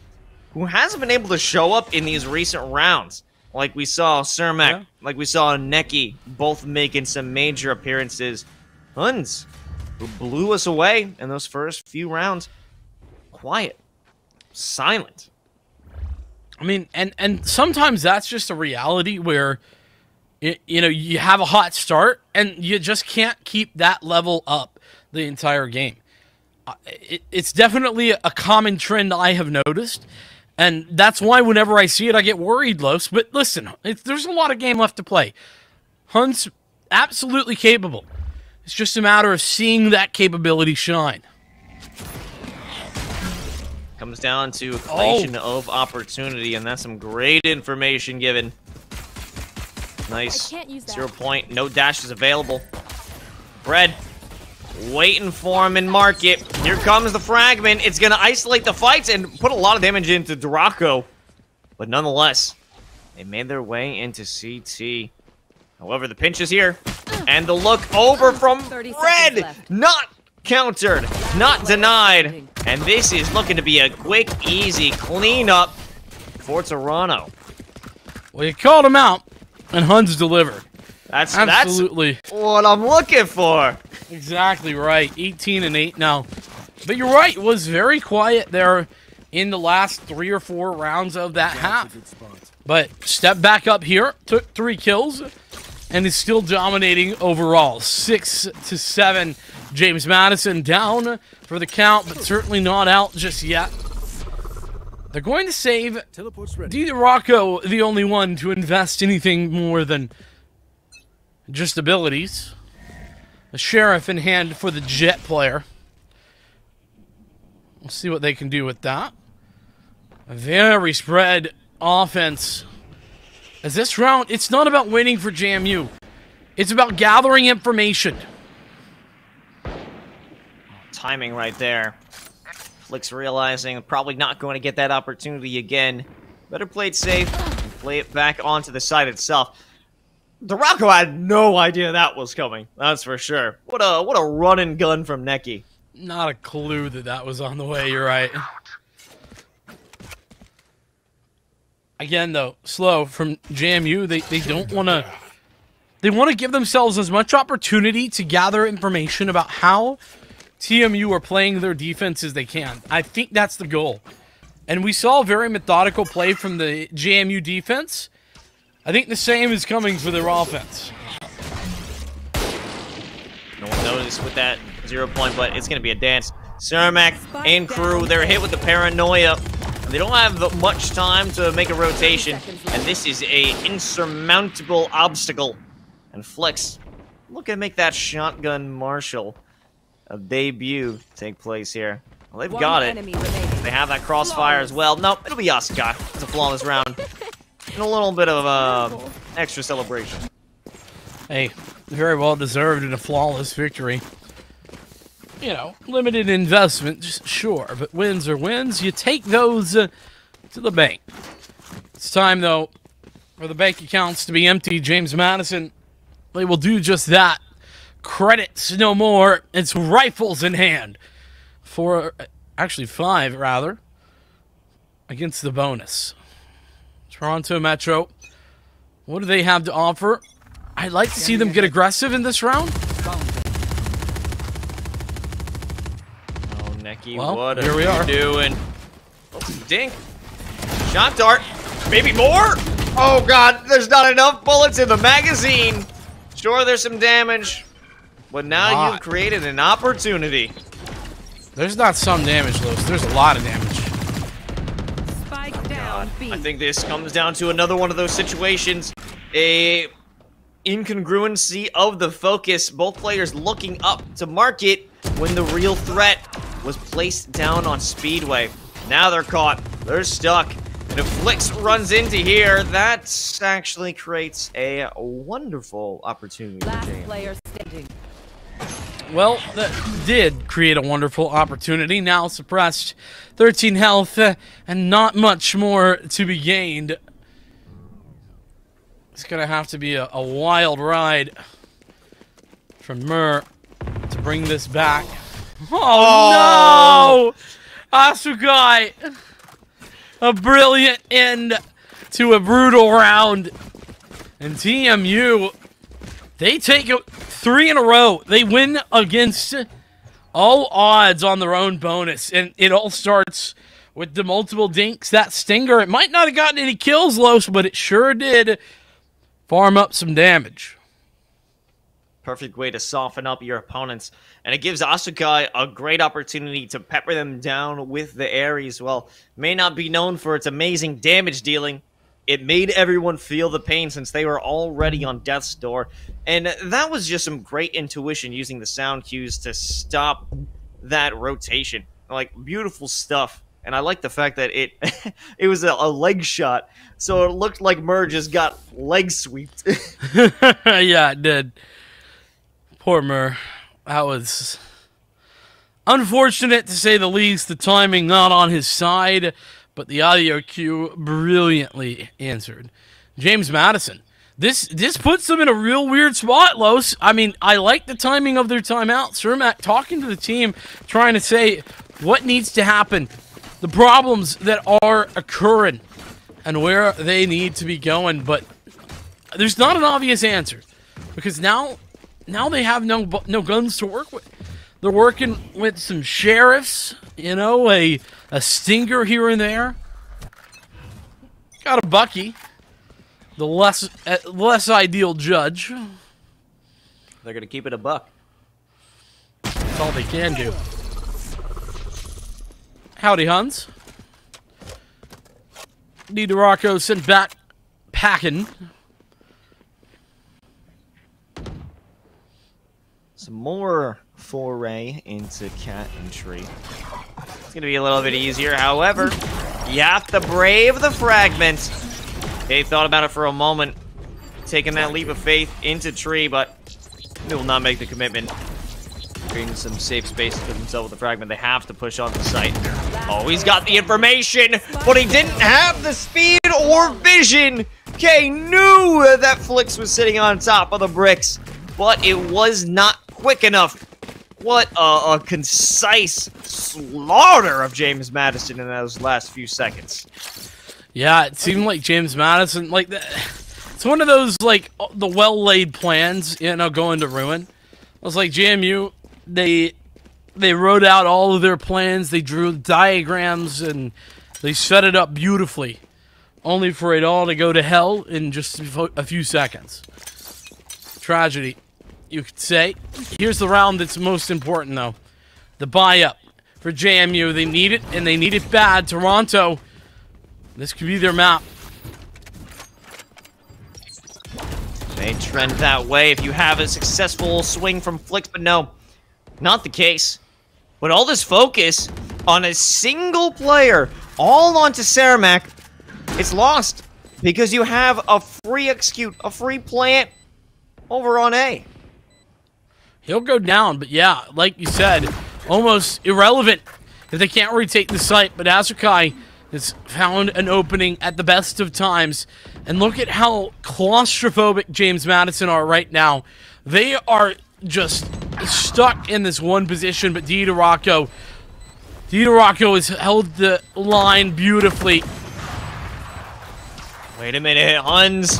who hasn't been able to show up in these recent rounds. Like we saw Cermak, like we saw Neki, both making some major appearances. Huns, who blew us away in those first few rounds. Quiet. Silent. I mean, and sometimes that's just a reality where, you know, you have a hot start and you just can't keep that level up the entire game. It's definitely a common trend I have noticed, and that's why whenever I see it, I get worried, Los. But listen, there's a lot of game left to play. Hunt's absolutely capable. It's just a matter of seeing that capability shine. Comes down to creation of opportunity, and that's some great information given. Nice. I can't use that. 0 point. No dashes available. Bread. Waiting for him in market. Here comes the fragment. It's going to isolate the fights and put a lot of damage into Duraco. But nonetheless, they made their way into CT. However, the pinch is here. And the look over from Red. Not countered. Not denied. And this is looking to be a quick, easy cleanup for Toronto. Well, you called him out, and Huns delivered. That's absolutely what I'm looking for. Exactly right. 18-8 now. But you're right. It was very quiet there in the last 3 or 4 rounds of that half. But step back up here. Took 3 kills. And is still dominating overall. 6-7. James Madison down for the count. But certainly not out just yet. They're going to save Duraco, the only one to invest anything more than just abilities. A Sheriff in hand for the Jet player. We'll see what they can do with that. A very spread offense. As this round, it's not about winning for JMU. It's about gathering information. Timing right there. Flicks realizing probably not going to get that opportunity again. Better play it safe and play it back onto the side itself. Duraco had no idea that was coming. That's for sure. What a run and gun from Neki. Not a clue that that was on the way. You're right. Again, though, slow from JMU. They don't want to. They want to give themselves as much opportunity to gather information about how TMU are playing their defense as they can. I think that's the goal. And we saw very methodical play from the JMU defense. I think the same is coming for their offense. No one noticed with that 0 point, but it's going to be a dance. Cermak and crew, they're hit with the paranoia. They don't have much time to make a rotation, and this is a insurmountable obstacle. And Flex, look at make that shotgun Marshall a debut take place here. Well, they've got it. They have that crossfire as well. Nope, it'll be Asuka. It's a flawless round. And a little bit of extra celebration. Hey, very well deserved and a flawless victory. You know, limited investment, sure, but wins are wins. You take those to the bank. It's time, though, for the bank accounts to be empty. James Madison, they will do just that. Credits no more. It's rifles in hand. Actually 5, rather, against the bonus. Toronto Metro, what do they have to offer? I'd like to see them get aggressive in this round. Oh, Neki, well, what here we are you doing? Oh, dink. Shot dart. Maybe more? Oh, God, there's not enough bullets in the magazine. Sure, there's some damage. But now you've created an opportunity. There's not some damage, Lewis. There's a lot of damage. Spike down, B. I think this comes down to another one of those situations. A incongruency of the focus. Both players looking up to market when the real threat was placed down on Speedway. Now they're caught. They're stuck. And if Flix runs into here, that actually creates a wonderful opportunity. Last player standing. Well, that did create a wonderful opportunity. Now suppressed 13 health and not much more to be gained. It's going to have to be a wild ride from Mur to bring this back. Oh, no! Asukai! A brilliant end to a brutal round. And TMU, they take 3 in a row. They win against all odds on their own bonus. And it all starts with the multiple dinks. That Stinger, it might not have gotten any kills, Los, but it sure did farm up some damage. Perfect way to soften up your opponents. And it gives Asukai a great opportunity to pepper them down with the Ares. Well, may not be known for its amazing damage dealing. It made everyone feel the pain since they were already on death's door. And that was just some great intuition using the sound cues to stop that rotation. Like, beautiful stuff And I like the fact that it it was a leg shot, so it looked like Mur just got leg sweeped. Yeah, it did. Poor Mur. That was unfortunate to say the least. The timing not on his side, but the audio cue brilliantly answered. James Madison. This puts them in a real weird spot, Los. I mean, I like the timing of their timeout. Cermak talking to the team, trying to say what needs to happen, the problems that are occurring, and where they need to be going. But there's not an obvious answer, because now they have no guns to work with. They're working with some sheriffs, you know, a stinger here and there. Got a Bucky, the less ideal judge. They're gonna keep it a buck. That's all they can do. Howdy, Huns. DiDorocco sent back packing. Some more foray into Cat and Tree. It's gonna be a little bit easier, however, you have to brave the fragment. They thought about it for a moment, taking that leap of faith into Tree, but they will not make the commitment. Creating some safe space for themselves with the fragment. They have to push on the site. Oh, he's got the information, but he didn't have the speed or vision. K knew that Flix was sitting on top of the bricks, but it was not quick enough. What a concise slaughter of James Madison in those last few seconds. Yeah, it seemed like James Madison, like, it's one of those, like, the well-laid plans, you know, going to ruin. It was like JMU, they wrote out all of their plans, they drew diagrams, and they set it up beautifully, only for it all to go to hell in just a few seconds. Tragedy, you could say. Here's the round that's most important, though. The buy-up for JMU. They need it, and they need it bad. Toronto, this could be their map. They trend that way if you have a successful swing from Flix, but no, not the case. But all this focus on a single player, all onto Cermak, it's lost because you have a free execute, a free plant over on A. He'll go down, but yeah, like you said, almost irrelevant if they can't retake the site. But Azukai has found an opening at the best of times. And look at how claustrophobic James Madison are right now. They are just stuck in this one position, but DiDorocco has held the line beautifully. Wait a minute, Huns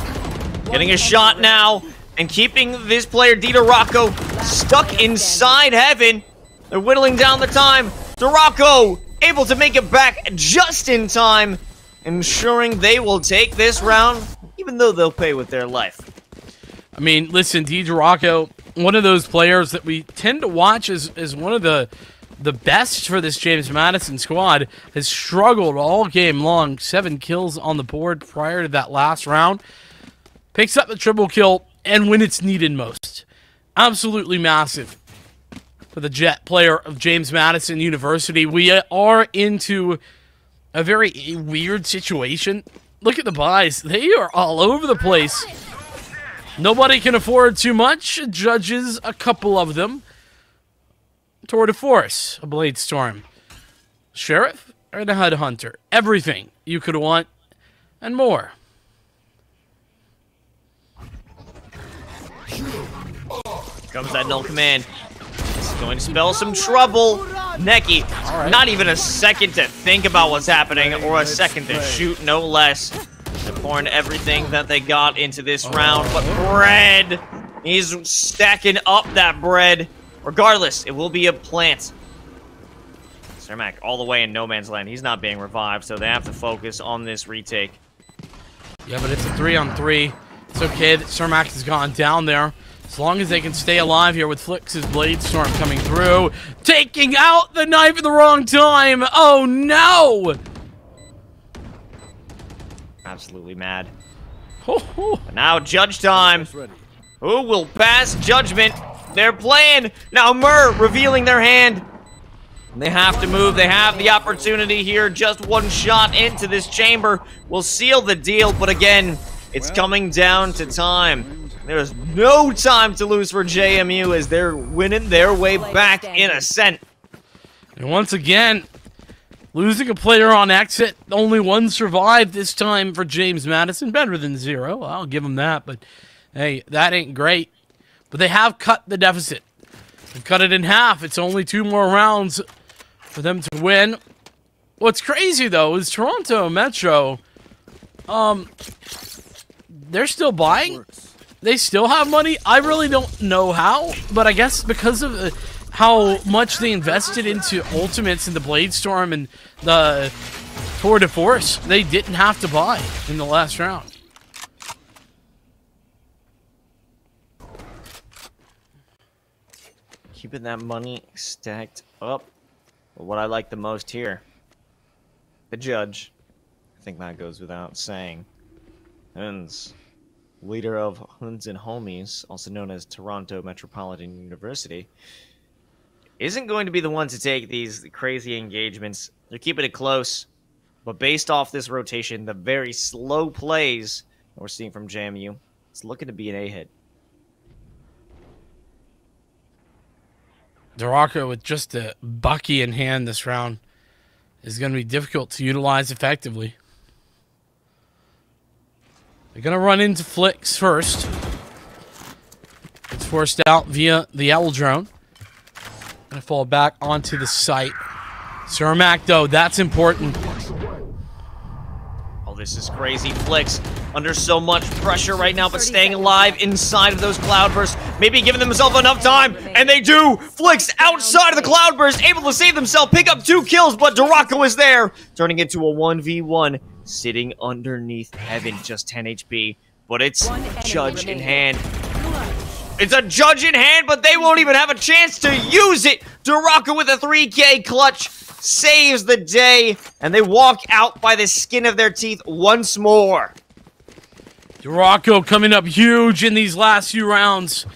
getting a shot now and keeping this player DiDorocco stuck inside heaven. They're whittling down the time. Dorocco able to make it back just in time, ensuring they will take this round, even though they'll pay with their life. I mean, listen, DiDorocco, one of those players that we tend to watch as one of the best for this James Madison squad, has struggled all game long. 7 kills on the board prior to that last round. Picks up the triple kill, and when it's needed most. Absolutely massive for the Jet player of James Madison University. We are into a very weird situation. Look at the buys. They are all over the place. Nobody can afford too much. Judges, a couple of them. Tour de Force, a Blade Storm. Sheriff, or the Headhunter. Everything you could want, and more. Comes that null command. It's going to spell some trouble. Neki, not even a second to think about what's happening, or a second to shoot, no less. They're pouring everything that they got into this round, but bread, he's stacking up that bread. Regardless, it will be a plant. Cermak all the way in no man's land. He's not being revived, so they have to focus on this retake. Yeah, but it's a 3-on-3. It's okay that Cermak has gone down there. As long as they can stay alive here with Flix's Blade Storm coming through. Taking out the knife at the wrong time. Oh, no! Absolutely mad. But now judge time. Who will pass judgment? They're playing. Now Mur revealing their hand. They have to move. They have the opportunity here. Just one shot into this chamber will seal the deal. But again, it's coming down to time. There's no time to lose for JMU as they're winning their way back in Ascent. And once again, losing a player on exit. Only one survived this time for James Madison. Better than 0. I'll give him that. But hey, that ain't great. But they have cut the deficit. They've cut it in half. It's only 2 more rounds for them to win. What's crazy, though, is Toronto Metro, they're still buying. They still have money. I really don't know how, but I guess because of how much they invested into Ultimates and the Bladestorm and the Tour de Force, they didn't have to buy in the last round. Keeping that money stacked up. But what I like the most here, the judge. I think that goes without saying. Huns, leader of Huns and Homies, also known as Toronto Metropolitan University, isn't going to be the one to take these crazy engagements. They're keeping it close, but based off this rotation, the very slow plays that we're seeing from JMU, it's looking to be an A-hit. Duraco with just a Bucky in hand this round is going to be difficult to utilize effectively. They're going to run into Flicks first. It's forced out via the Owl Drone. Going to fall back onto the site. Cermak, though, that's important. Oh, this is crazy. Flicks under so much pressure right now, but staying alive inside of those Cloudbursts. Maybe giving themselves enough time, and they do! Flicks outside of the Cloudburst, able to save themselves, pick up 2 kills, but Duraco is there, turning it to a 1v1, sitting underneath Heaven, just 10 HP. But it's Judge in hand. It's a Judge in hand, but they won't even have a chance to use it! Duraco with a 3K clutch saves the day, and they walk out by the skin of their teeth once more. Duraco coming up huge in these last few rounds.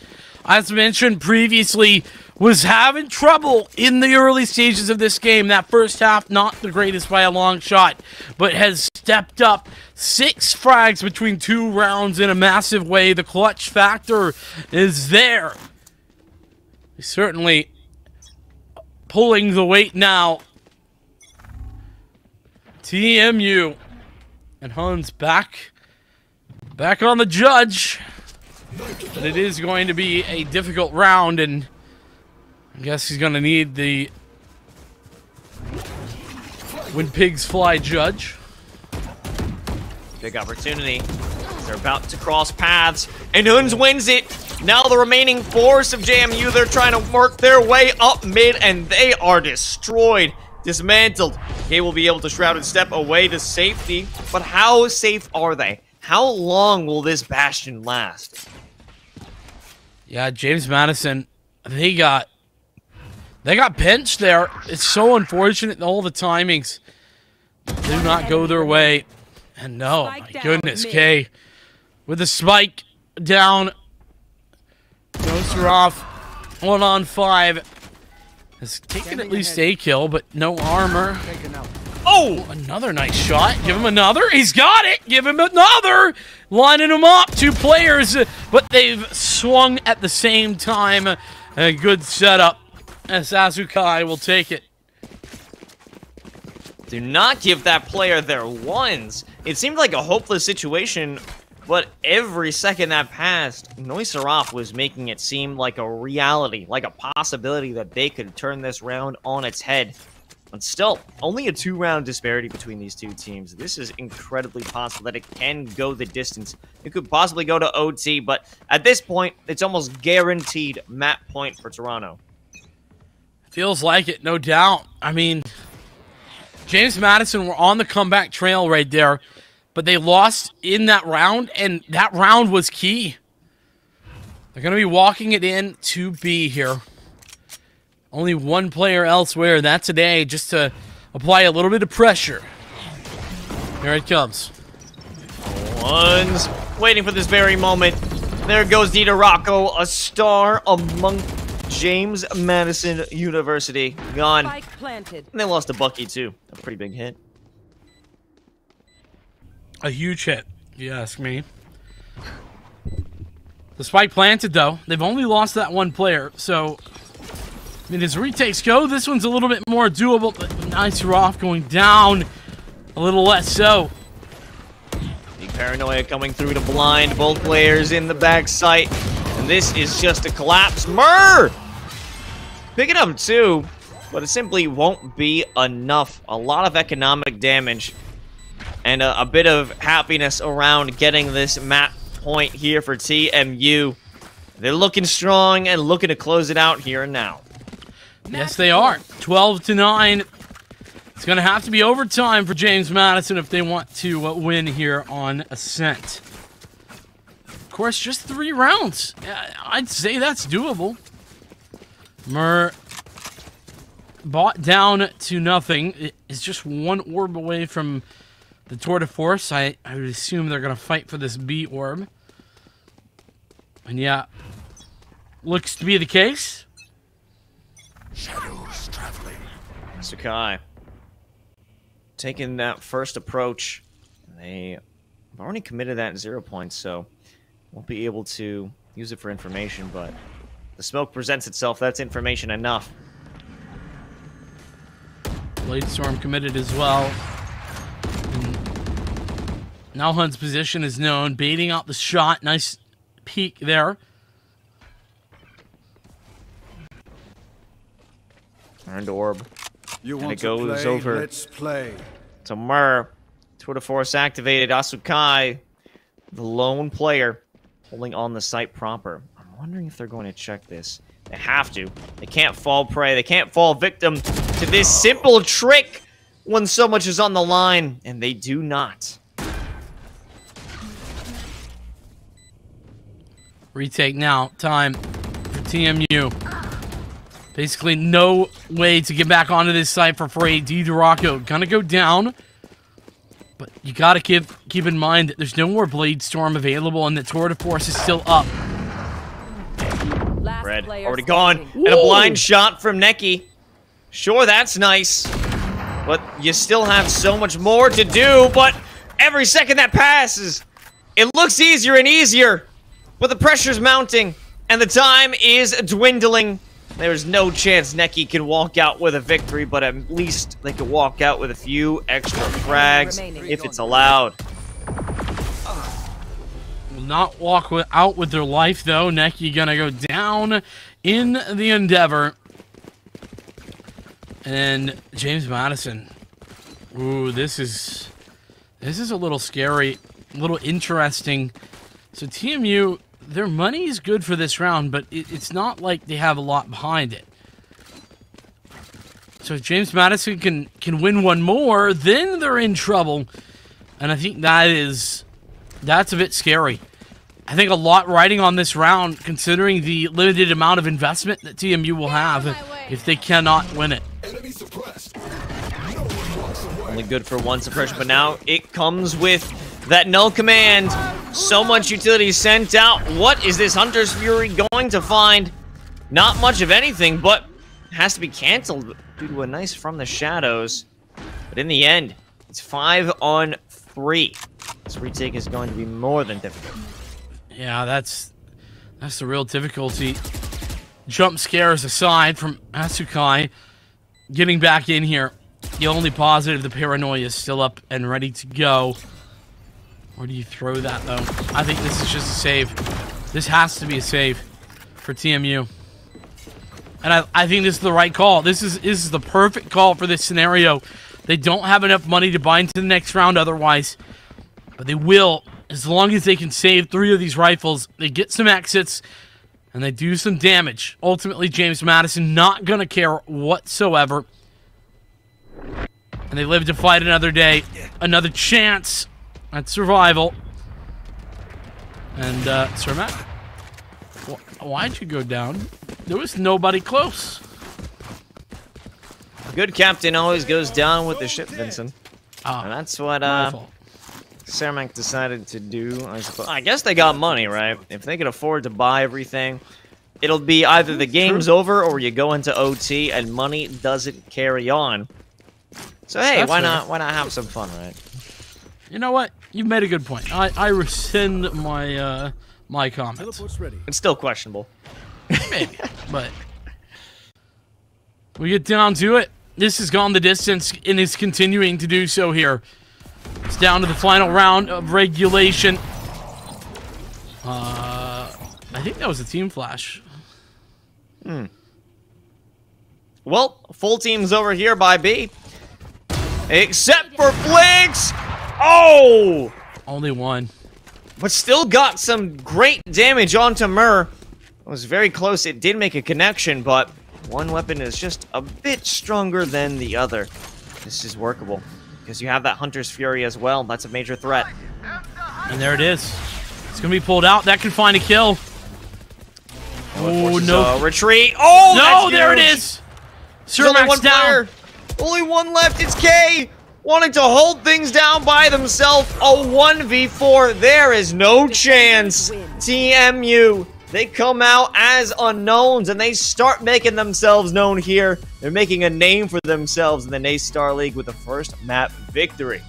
As mentioned previously, was having trouble in the early stages of this game. That first half, not the greatest by a long shot, but has stepped up. 6 frags between 2 rounds in a massive way. The clutch factor is there. He's certainly pulling the weight now. TMU and Huns back on the Judge. But it is going to be a difficult round, and I guess he's going to need the When Pigs Fly Judge. Big opportunity. They're about to cross paths, and Huns wins it. Now the remaining force of JMU, they're trying to work their way up mid, and they are destroyed, dismantled. They will be able to Shrouded Step away to safety, but how safe are they? How long will this Bastion last? Yeah, James Madison, they got benched there. It's so unfortunate, all the timings do not go their way. And no, my goodness, Kay with the spike down. Ghosts are off. 1-on-5. Has taken at least a kill, but no armor. Oh, another nice shot. Give him another. He's got it. Give him another. Lining him up. 2 players, but they've swung at the same time. A good setup. As Azukai will take it. Do not give that player their ones. It seemed like a hopeless situation, but every second that passed, Noiserov was making it seem like a reality, like a possibility that they could turn this round on its head. But still, only a 2-round disparity between these 2 teams. This is incredibly possible that it can go the distance. It could possibly go to OT, but at this point, it's almost guaranteed map point for Toronto. Feels like it, no doubt. I mean, James Madison were on the comeback trail right there, but they lost in that round, and that round was key. They're going to be walking it in to B here. Only 1 player elsewhere. That's today, just to apply a little bit of pressure. Here it comes. One's waiting for this very moment. There goes Duraco, a star among James Madison University gone. Spike planted. And they lost to Bucky, too. A pretty big hit. A huge hit, if you ask me. The spike planted, though. They've only lost that one player, so... I mean, as retakes go, this one's a little bit more doable, but nice Roth going down. A little less so. Big paranoia coming through to blind both players in the back sight. And this is just a collapse. Murr! Pick it up, too, but it simply won't be enough. A lot of economic damage. And a bit of happiness around getting this map point here for TMU. They're looking strong and looking to close it out here and now. Yes, they are. 12-9. It's going to have to be overtime for James Madison if they want to win here on Ascent. Of course, just 3 rounds. I'd say that's doable. Murr bought down to nothing. It is just 1 orb away from the Tour de Force. I would assume they're going to fight for this B orb. And yeah, looks to be the case. Shadows traveling. Sakai taking that first approach. They have already committed that 0 points, so won't be able to use it for information, but the smoke presents itself. That's information enough. Bladestorm committed as well. Now Hunt's position is known, baiting out the shot. Nice peek there. Earned orb. And it goes play, over let's play. to Murr. Tour de Force activated. Asukai, the lone player, holding on the site proper. I'm wondering if they're going to check this. They have to. They can't fall prey. They can't fall victim to this simple trick when so much is on the line, and they do not. Retake now. Time for TMU. Basically, no way to get back onto this site for free. DiDuraco gonna go down. But you gotta keep in mind that there's no more Bladestorm available and the Tour de Force is still up. Red already gone. And a blind shot from Neki. Sure, that's nice. But you still have so much more to do. But every second that passes, it looks easier and easier. But the pressure's mounting, and the time is dwindling. There's no chance Neki can walk out with a victory, but at least they could walk out with a few extra frags if it's allowed. Will not walk out with their life, though. Neki gonna go down in the Endeavor. And James Madison. Ooh, this is a little scary, a little interesting. So TMU, their money is good for this round, but it's not like they have a lot behind it. So if James Madison can win one more, then they're in trouble. And I think that's a bit scary. I think a lot riding on this round, considering the limited amount of investment that TMU will have if they cannot win it. Only good for one suppression, but now it comes with that null command. So much utility sent out. What is this Hunter's Fury going to find? Not much of anything, but has to be canceled due to a nice from the shadows. But in the end, it's 5-on-3. This retake is going to be more than difficult. Yeah, that's the real difficulty. Jump scares aside from Asukai getting back in here. The only positive, the paranoia is still up and ready to go. Where do you throw that, though? I think this is just a save. This has to be a save for TMU. And I think this is the right call. This is the perfect call for this scenario. They don't have enough money to buy into the next round otherwise. But they will, as long as they can save 3 of these rifles. They get some exits, and they do some damage. Ultimately, James Madison not going to care whatsoever. And they live to fight another day. Another chance at survival. And, Sir Matt, why'd you go down? There was nobody close. A good captain always goes down with the ship, Vincent. And that's what, Cermak decided to do, I suppose. I guess they got money, right? If they could afford to buy everything, It'll be either the game's over or you go into OT and money doesn't carry on. So hey, That's why fair. not have some fun, right? You know what? You made a good point. I rescind my my comments. It's still questionable. Maybe, but we get down to it. This has gone the distance and is continuing to do so here. It's down to the final round of regulation. I think that was a team flash. Well, full team's over here by B. Except for Blinks! Oh! Only one. But still got some great damage onto Mur. It was very close. It did make a connection, but one weapon is just a bit stronger than the other. This is workable. Because you have that Hunter's Fury as well. That's a major threat. And there it is. It's going to be pulled out. That can find a kill. Oh, no. Retreat. Oh, no, there it huge. is. There's only one Surmax down. player. Only one left. It's K. Wanting to hold things down by themselves. A 1v4. There is no chance. TMU. They come out as unknowns and they start making themselves known here. They're making a name for themselves in the NA-Star League with the first map victory.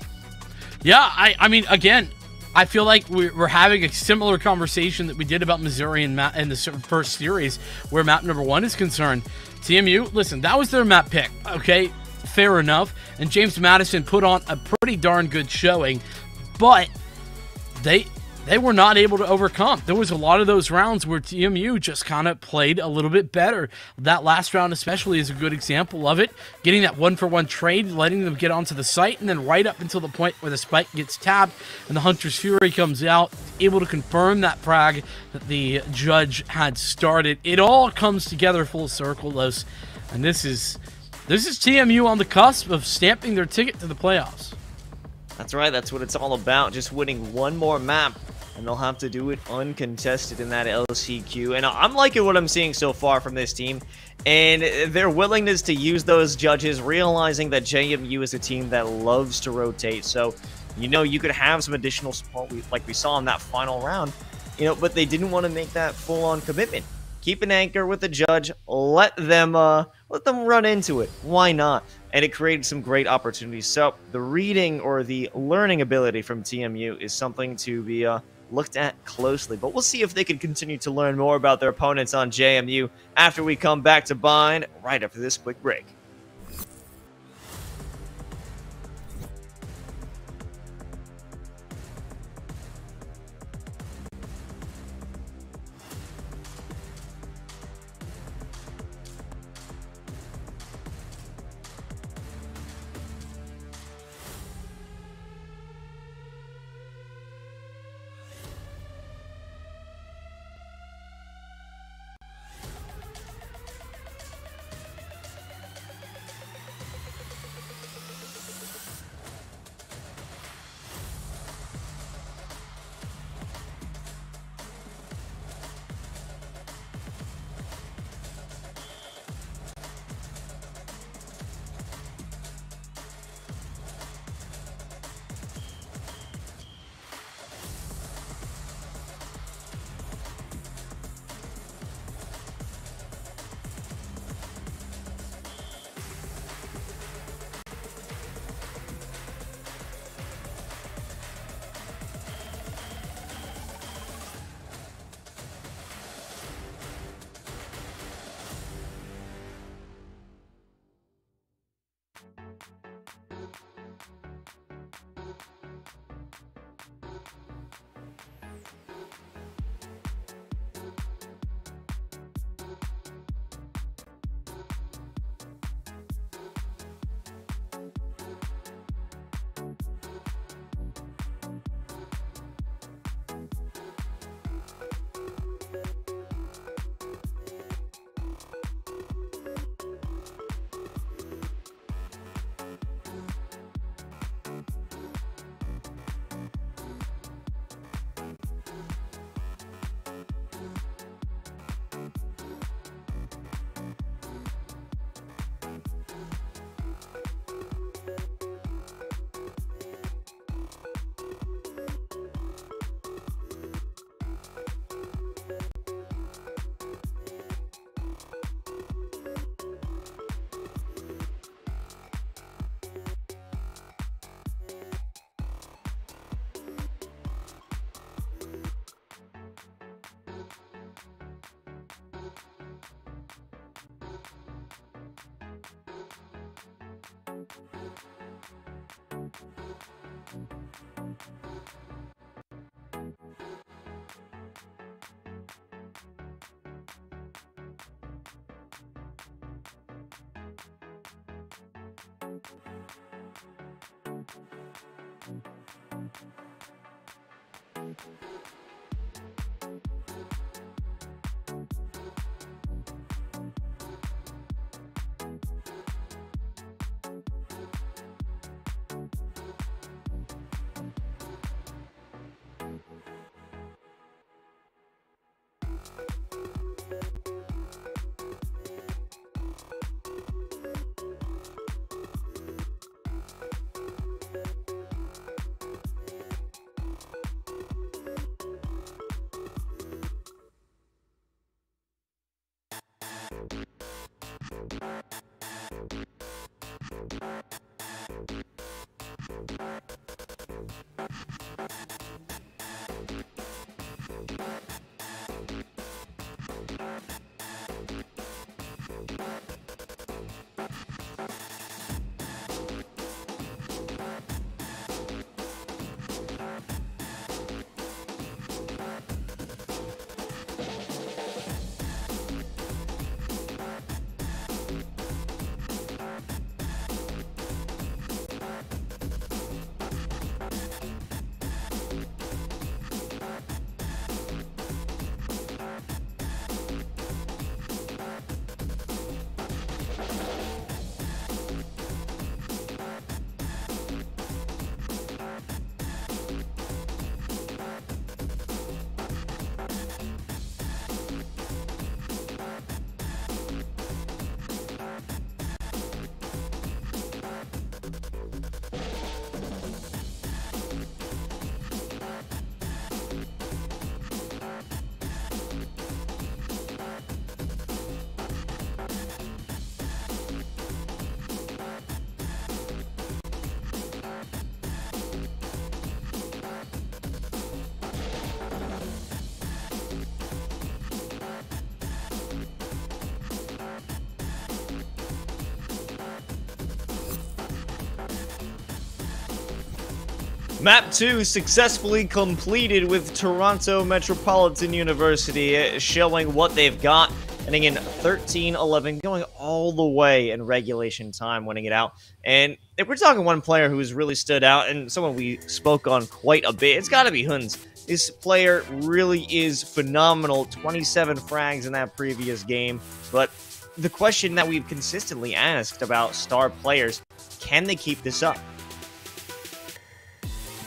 Yeah, I mean, again, I feel like we're having a similar conversation that we did about Missouri in the first series, where map number 1 is concerned. TMU, listen, that was their map pick, okay? Fair enough. And James Madison put on a pretty darn good showing, but they were not able to overcome. There was a lot of those rounds where TMU just kind of played a little bit better. That last round especially is a good example of it. Getting that 1-for-1 trade, letting them get onto the site, and then right up until the point where the spike gets tapped and the Hunter's Fury comes out, able to confirm that frag that the judge had started. It all comes together full circle, Los. And this is TMU on the cusp of stamping their ticket to the playoffs. That's right. That's what it's all about. Just winning one more map. And they'll have to do it uncontested in that LCQ. And I'm liking what I'm seeing so far from this team. And their willingness to use those judges, realizing that JMU is a team that loves to rotate. So, you know, you could have some additional support like we saw in that final round. You know, but they didn't want to make that full-on commitment. Keep an anchor with the judge. Let them run into it. Why not? And it created some great opportunities. So the reading or the learning ability from TMU is something to be looked at closely. But we'll see if they can continue to learn more about their opponents on JMU after we come back to Bind right after this quick break. Map 2 successfully completed with Toronto Metropolitan University showing what they've got, ending in 13-11, going all the way in regulation time, winning it out. And if we're talking one player who's really stood out and someone we spoke on quite a bit, it's got to be Huns. This player really is phenomenal. 27 frags in that previous game. But the question that we've consistently asked about star players, can they keep this up?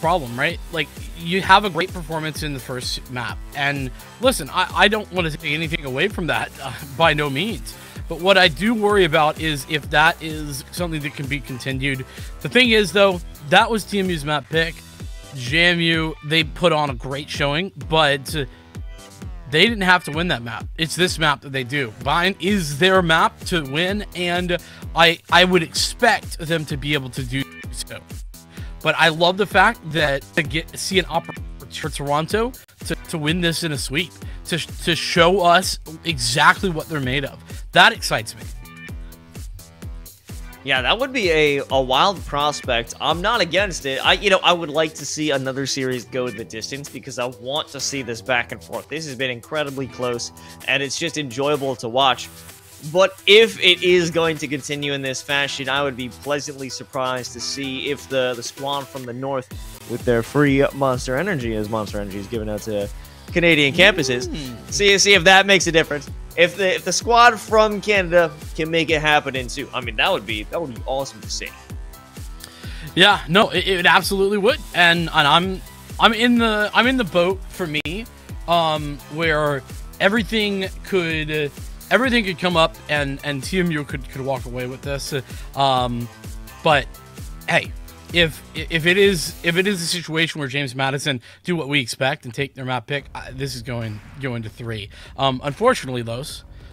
Problem, right? Like, you have a great performance in the first map, and listen, I don't want to take anything away from that, by no means, but what I do worry about is if that is something that can be continued. The thing is, though, that was TMU's map pick. JMU, they put on a great showing, but they didn't have to win that map. It's this map that they do. Vine is their map to win, and I would expect them to be able to do so. But I love the fact that to see an opportunity for Toronto to win this in a sweep, to show us exactly what they're made of. That excites me. Yeah, that would be a wild prospect. I'm not against it. I would like to see another series go the distance because I want to see this back and forth. This has been incredibly close, and it's just enjoyable to watch. But if it is going to continue in this fashion, I would be pleasantly surprised to see if the squad from the north, with their free Monster Energy, as Monster Energy is given out to Canadian campuses, see if that makes a difference. If the squad from Canada can make it happen in two, I mean that would be awesome to see. Yeah, no, it absolutely would, and I'm in the boat for me, where everything could come up and TMU could walk away with this. But hey, if it is a situation where James Madison do what we expect and take their map pick, this is going to 3. Unfortunately,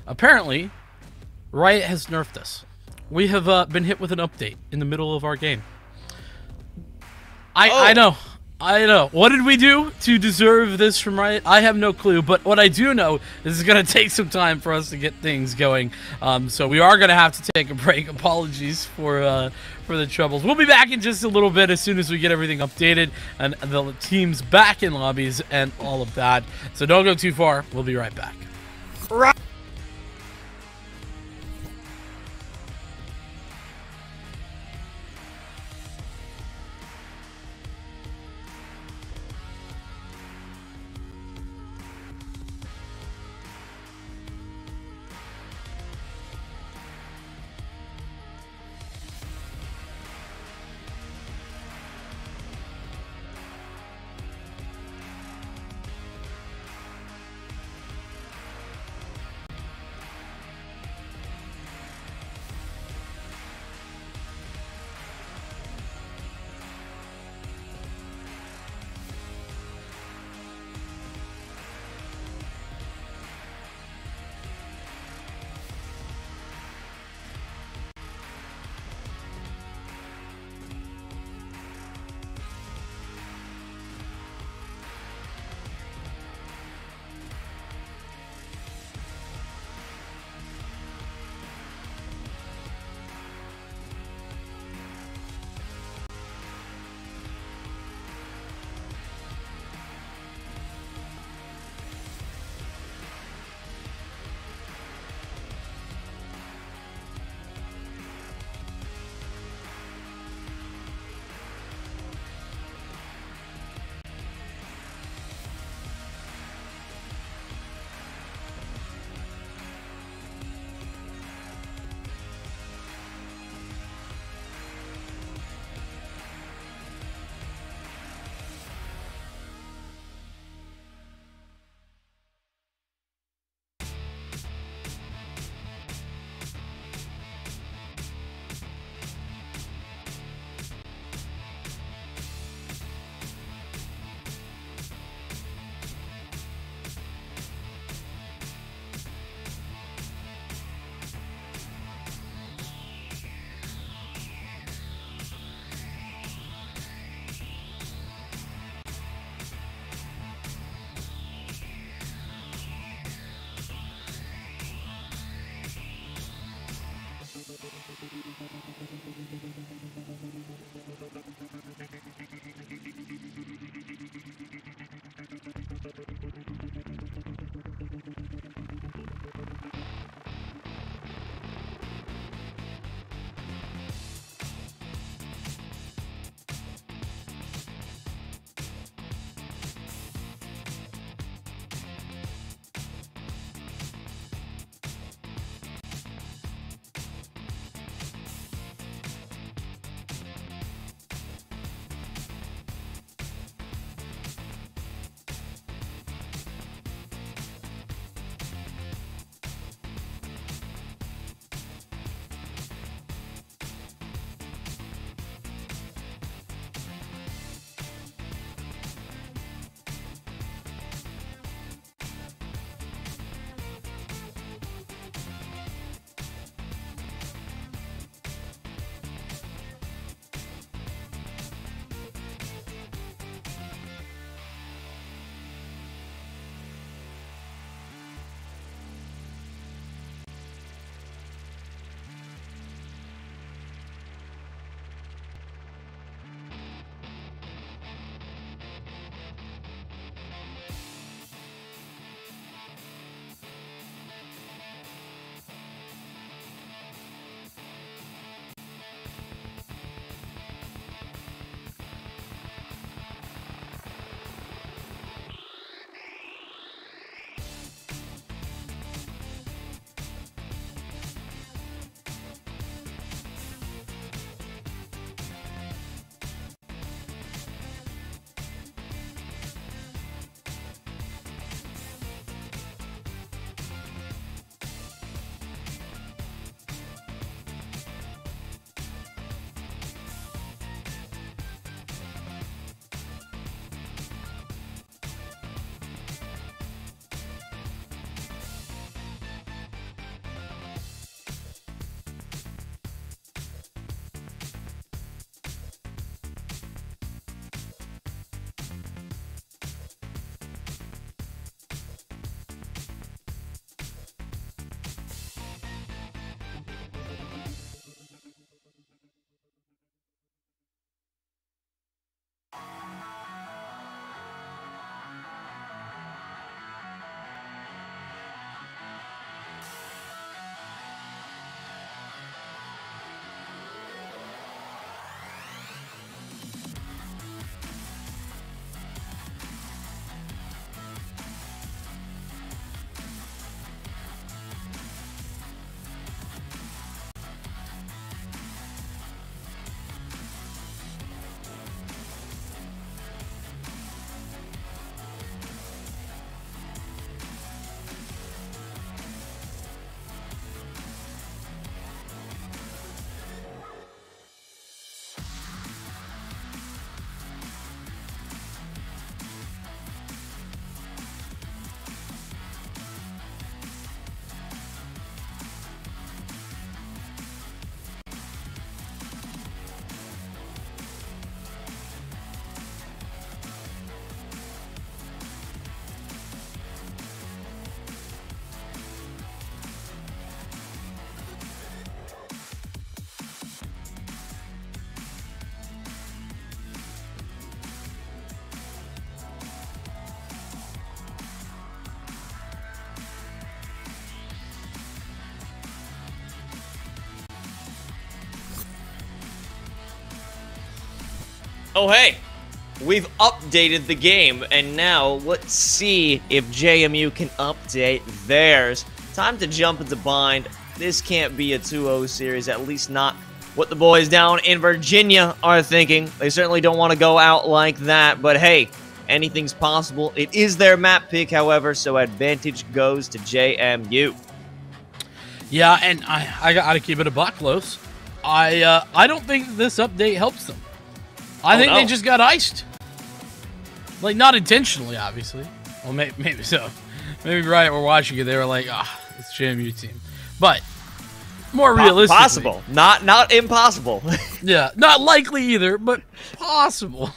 apparently Riot has nerfed us. We have been hit with an update in the middle of our game. I know. What did we do to deserve this from Riot? I have no clue, but what I do know is it's going to take some time for us to get things going. So we are going to have to take a break. Apologies for the troubles. We'll be back in just a little bit as soon as we get everything updated and the teams back in lobbies and all of that. So don't go too far. We'll be right back. Oh, hey, we've updated the game, and now let's see if JMU can update theirs. Time to jump into bind. This can't be a 2-0 series, at least not what the boys down in Virginia are thinking. They certainly don't want to go out like that, but hey, anything's possible. It is their map pick, however, so advantage goes to JMU. Yeah, and I got to keep it a buck close. I don't think this update helps them. I think they just got iced. Like, not intentionally, obviously. Well, maybe so. Maybe right, we're watching it, they were like, it's JMU team. But more realistically, possible, not impossible. Yeah, not likely either, but possible.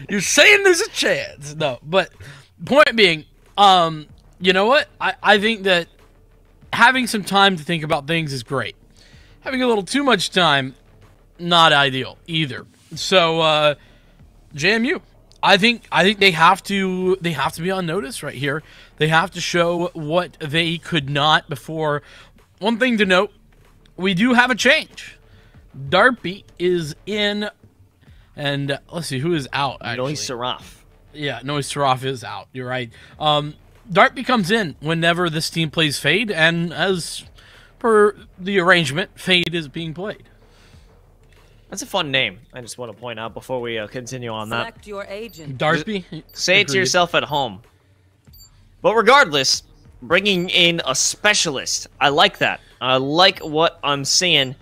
You're saying there's a chance. No, but point being, you know what? I think that having some time to think about things is great. Having a little too much time, not ideal either. So, JMU, I think they have to be on notice right here. They have to show what they could not before. One thing to note, we do have a change. Darby is in, and let's see who is out. Actually, Noise Seraph. Yeah, Noise Seraph is out. You're right. Darby comes in whenever this team plays Fade, and as per the arrangement, Fade is being played. That's a fun name. I just want to point out before we continue on that. Select your agent. Darby. Say it to yourself at home. But regardless, bringing in a specialist, I like that. I like what I'm seeing,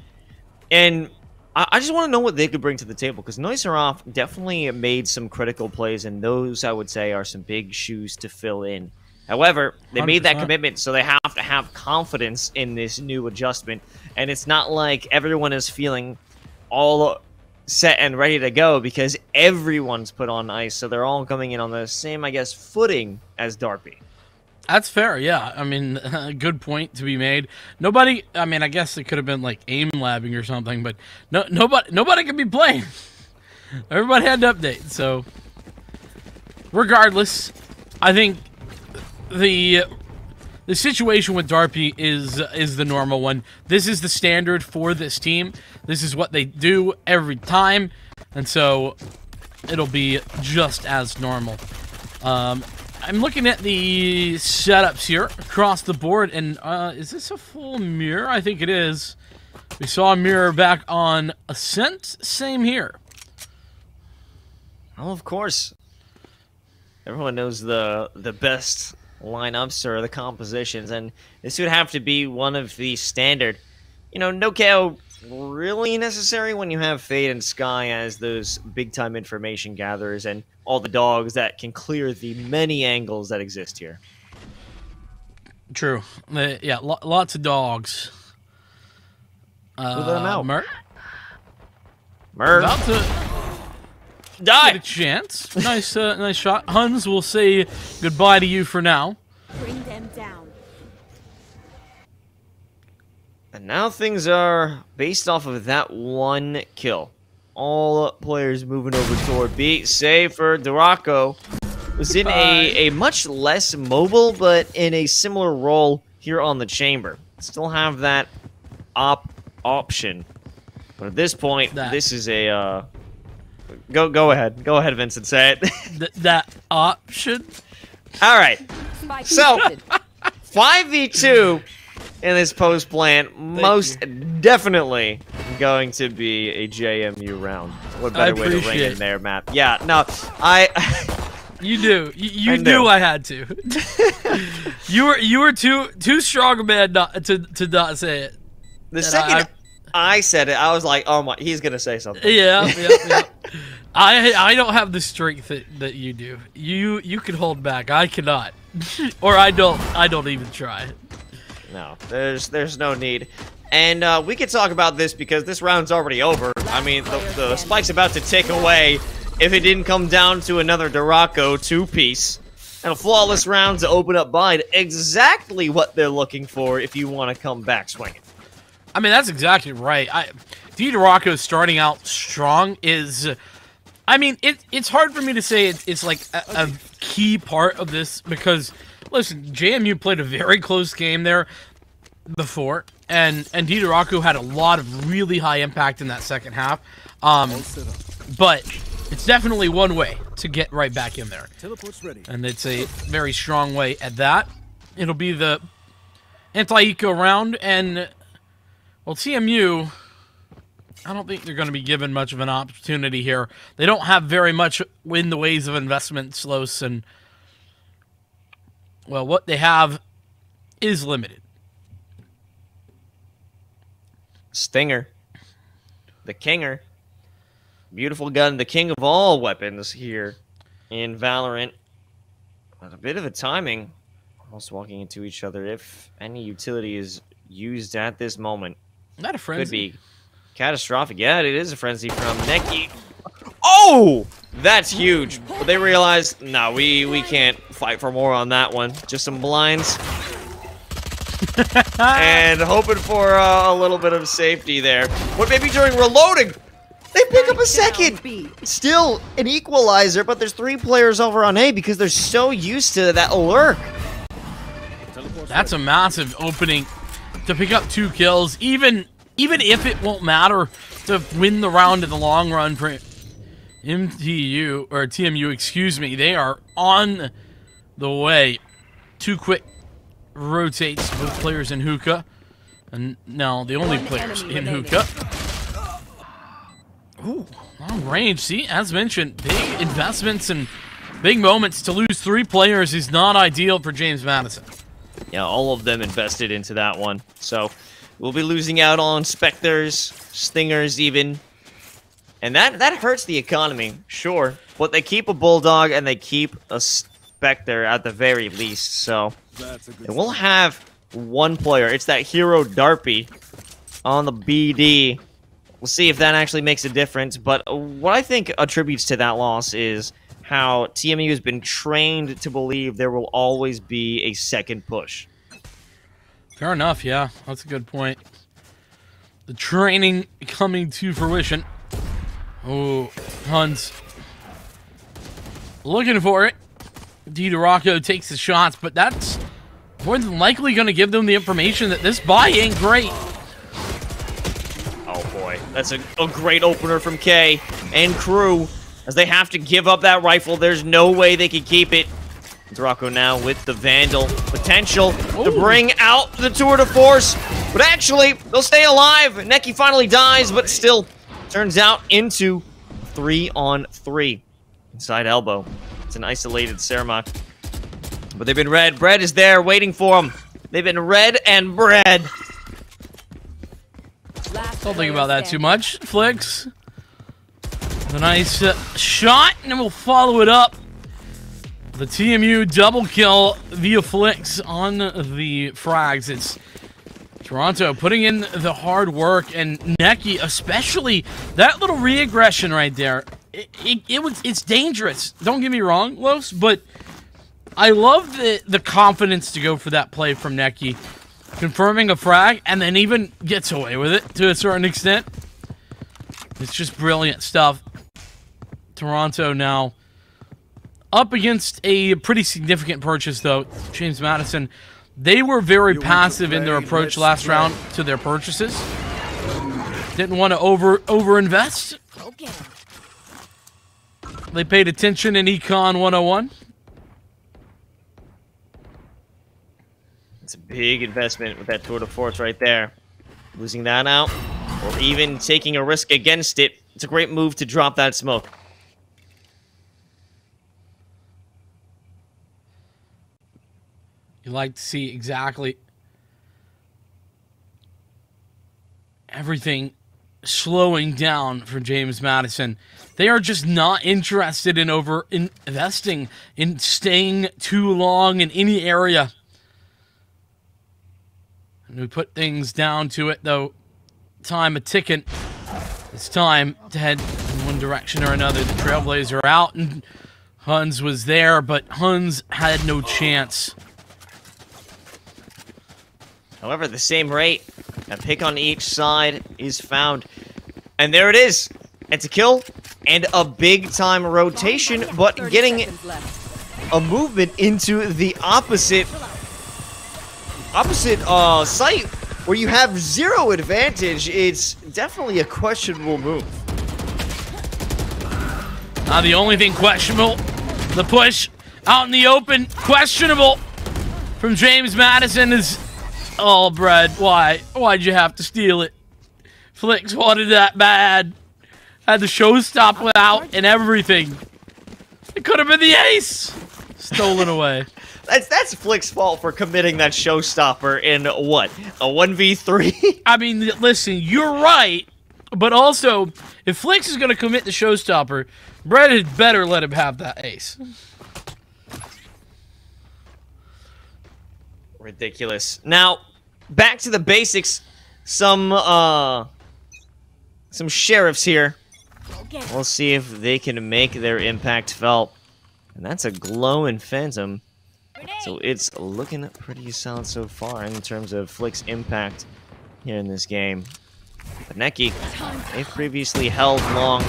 and I just want to know what they could bring to the table, because Noise Seraph definitely made some critical plays, and those, I would say, are some big shoes to fill in. However, they 100%. Made that commitment, so they have to have confidence in this new adjustment, and it's not like everyone is feeling all set and ready to go, because everyone's put on ice, so they're all coming in on the same, I guess, footing as Darby. That's fair, yeah. I mean, good point to be made. Nobody, I mean, I guess it could have been like aim labbing or something, but nobody could be playing. Everybody had to update, so regardless, I think the situation with Darby is the normal one. This is the standard for this team. This is what they do every time, and so it'll be just as normal. I'm looking at the setups here across the board, and is this a full mirror? I think it is. We saw a mirror back on Ascent. Same here. Oh, of course. Everyone knows the best lineups or the compositions, and this would have to be one of the standard. You know, no KO really necessary when you have Fade and Sky as those big-time information gatherers and all the dogs that can clear the many angles that exist here. True. Yeah, lots of dogs. Let them out. Mer. About to die. Get a chance. Nice, nice shot. Huns will say goodbye to you for now. Bring them down. And now things are based off of that one kill. All players moving over toward B, save for Duraco, who's in a much less mobile, but in a similar role here on the chamber. Still have that option. But at this point, this is a... Go ahead. Go ahead, Vincent. Say it. That option? All right. So, 5v2 in this post plan, most definitely going to be a JMU round. What better way to ring in there, Matt? Yeah, no, You do. You knew I had to. you were too strong a man to not say it. The second I said it, I was like, oh my, he's gonna say something. Yeah. I don't have the strength that you do. You can hold back. I cannot, or I don't even try. No, there's no need. And we could talk about this because this round's already over. I mean, the spike's about to take away if it didn't come down to another Duraco 2-piece. And a flawless round to open up Bind. Exactly what they're looking for if you want to come back swinging. I mean, that's exactly right. Duraco starting out strong is... I mean, it's hard for me to say it's like a key part of this because... Listen, JMU played a very close game there before, and Duraco had a lot of really high impact in that second half. but it's definitely one way to get right back in there. Teleport's ready. And it's a very strong way at that. It'll be the anti-eco round, and, well, TMU, I don't think they're going to be given much of an opportunity here. They don't have very much in the ways of investment, Los, and, well, what they have is limited. Stinger. The Kinger. Beautiful gun, the king of all weapons here in Valorant. But a bit of a timing. Almost walking into each other if any utility is used at this moment. Not a frenzy. Could be catastrophic. Yeah, it is a frenzy from Neki. Oh! That's huge. But they realized, no, we can't fight for more on that one. Just some blinds. And hoping for a little bit of safety there. But maybe during reloading, they pick up a second. Still an equalizer, but there's 3 players over on A because they're so used to that lurk. That's a massive opening to pick up 2 kills, even if it won't matter to win the round in the long run for TMU, excuse me. They are on the way. 2 quick rotates, both players in hookah. And now the only players in hookah. Ooh, long range. See, as mentioned, big investments and big moments. To lose 3 players is not ideal for James Madison. Yeah, all of them invested into that one. So we'll be losing out on Spectres, Stingers even. And that hurts the economy, sure. But they keep a Bulldog and they keep a Spectre at the very least. So and we'll have 1 player. It's that hero Darpy on the BD. We'll see if that actually makes a difference. But what I think attributes to that loss is how TMU has been trained to believe there will always be a second push. Fair enough, yeah. That's a good point. The training coming to fruition. Oh, Huns looking for it. DiDorocco takes the shots, but that's more than likely going to give them the information that this buy ain't great. Oh boy, that's a great opener from K and crew. As they have to give up that rifle, there's no way they can keep it. DiDorocco now with the Vandal potential to bring out the tour de force. But actually, they'll stay alive. Neki finally dies, but still turns out into 3-on-3. Inside elbow. It's an isolated Cermak. But they've been red. Bread is there waiting for them. They've been red and bread. Don't think about that too much. Flicks. A nice shot, and then we'll follow it up. The TMU double kill via Flicks on the frags. It's Toronto putting in the hard work, and Neki, especially that little re-aggression right there. It's dangerous. Don't get me wrong, Los, but I love the confidence to go for that play from Neki, confirming a frag, and then even gets away with it to a certain extent. It's just brilliant stuff. Toronto now up against a pretty significant purchase, though. James Madison, they were very passive in their approach last round to their purchases. Didn't want to over-invest. They paid attention in Econ 101. It's a big investment with that tour de force right there. Losing that out, or even taking a risk against it. It's a great move to drop that smoke. You like to see exactly everything slowing down for James Madison. They are just not interested in investing in staying too long in any area. And we put things down to it, though. Time a-ticking. It's time to head in one direction or another. The Trailblazer out, and Huns was there, but Huns had no chance. However, the same rate, a pick on each side is found. And there it is. It's a kill and a big-time rotation, but getting a movement into the opposite site where you have 0 advantage. It's definitely a questionable move. The only thing questionable, the push out in the open, questionable from James Madison is, oh, Brad, why? Why'd you have to steal it? Flix wanted that bad. Had the showstopper out and everything. It could have been the ace. Stolen away. That's Flick's fault for committing that showstopper in what? A 1v3? I mean, listen, you're right, but also, if Flix is going to commit the showstopper, Brett had better let him have that ace. Ridiculous. Now, back to the basics. Some sheriffs here. We'll see if they can make their impact felt. And that's a glowing phantom. So it's looking pretty solid so far in terms of Flick's impact here in this game. But Neki, they've previously held long.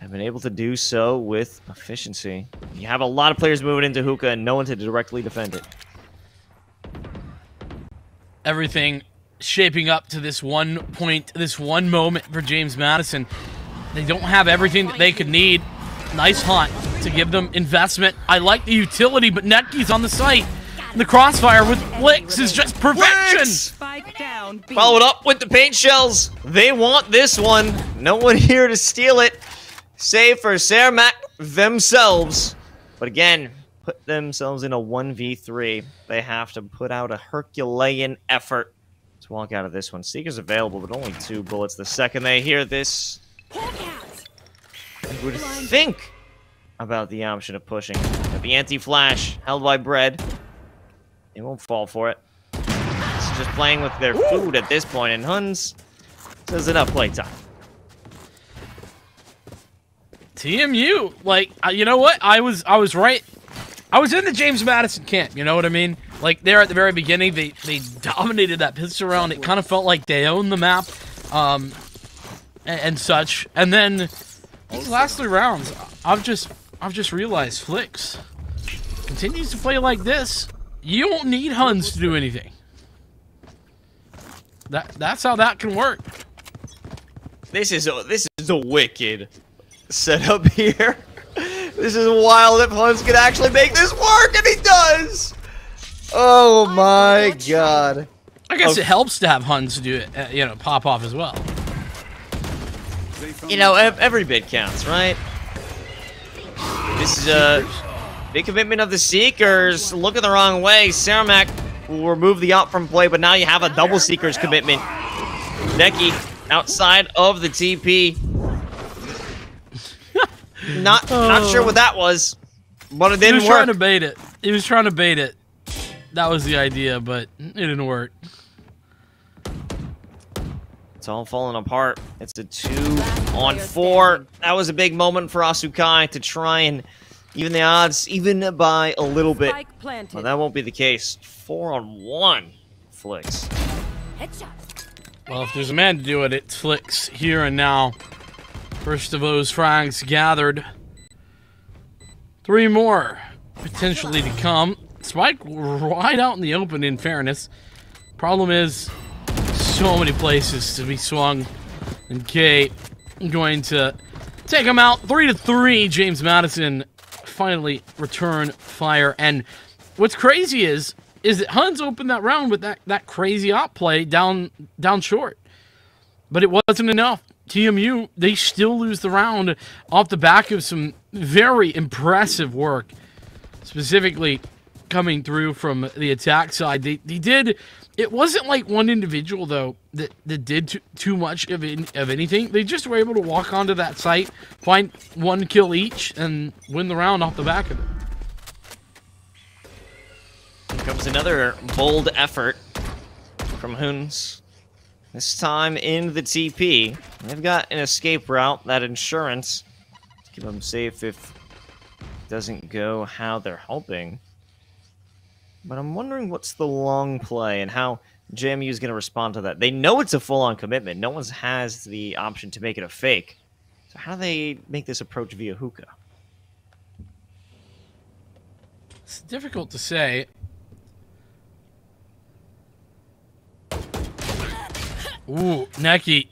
Have been able to do so with efficiency. You have a lot of players moving into Hookah and no one to directly defend it. Everything shaping up to this one point, this one moment for James Madison. They don't have everything that they could need. Nice hunt to give them investment. I like the utility, but Neki's on the site. The crossfire with Flix is just perfection. Followed up with the paint shells. They want this one. No one here to steal it, save for Cermak themselves. But again, put themselves in a 1v3. They have to put out a Herculean effort to walk out of this one. Seeker's available, but only 2 bullets. The second they hear this, I would think about the option of pushing. But the anti-flash held by Bread. They won't fall for it. It's just playing with their food at this point, and Huns says enough playtime. TMU, like, you know what? I was right. I was in the James Madison camp, you know what I mean? Like, there at the very beginning, they dominated that pistol round. It kind of felt like they owned the map, and such. And then these last 3 rounds, I've just realized Flix continues to play like this. You don't need Huns to do anything. That's how that can work. This is a wicked setup here. This is wild if Huns can actually make this work, and he does. Oh my god. I guess it helps to have Huns do it, you know, pop off as well. You know, every bit counts, right? This is a big commitment of the Seekers. Looking the wrong way. Cermak will remove the op from play, but now you have a double Seekers commitment. Neki outside of the TP. Not sure what that was, but it didn't work. He was trying to bait it. He was trying to bait it. That was the idea, but it didn't work. It's all falling apart. It's a 2-on-4. That was a big moment for Asukai to try and even the odds, even by a little bit. Well, that won't be the case. 4-on-1, Flix. Well, if there's a man to do it, it's Flix here and now. First of those frags gathered. 3 more potentially to come. Spike right out in the open, in fairness. Problem is, so many places to be swung. And K going to take him out. 3-3. James Madison finally return fire. And what's crazy is that Huns opened that round with that crazy op play down short. But it wasn't enough. TMU, they still lose the round off the back of some very impressive work. Specifically coming through from the attack side. They did, it wasn't like one individual though that did too much of anything. They just were able to walk onto that site, find 1 kill each, and win the round off the back of it. Here comes another bold effort from Huns. This time in the TP. They've got an escape route, that insurance, to keep them safe if it doesn't go how they're hoping. But I'm wondering what's the long play and how JMU is going to respond to that. They know it's a full-on commitment. No one has the option to make it a fake. So how do they make this approach via hookah? It's difficult to say. Ooh, Neki.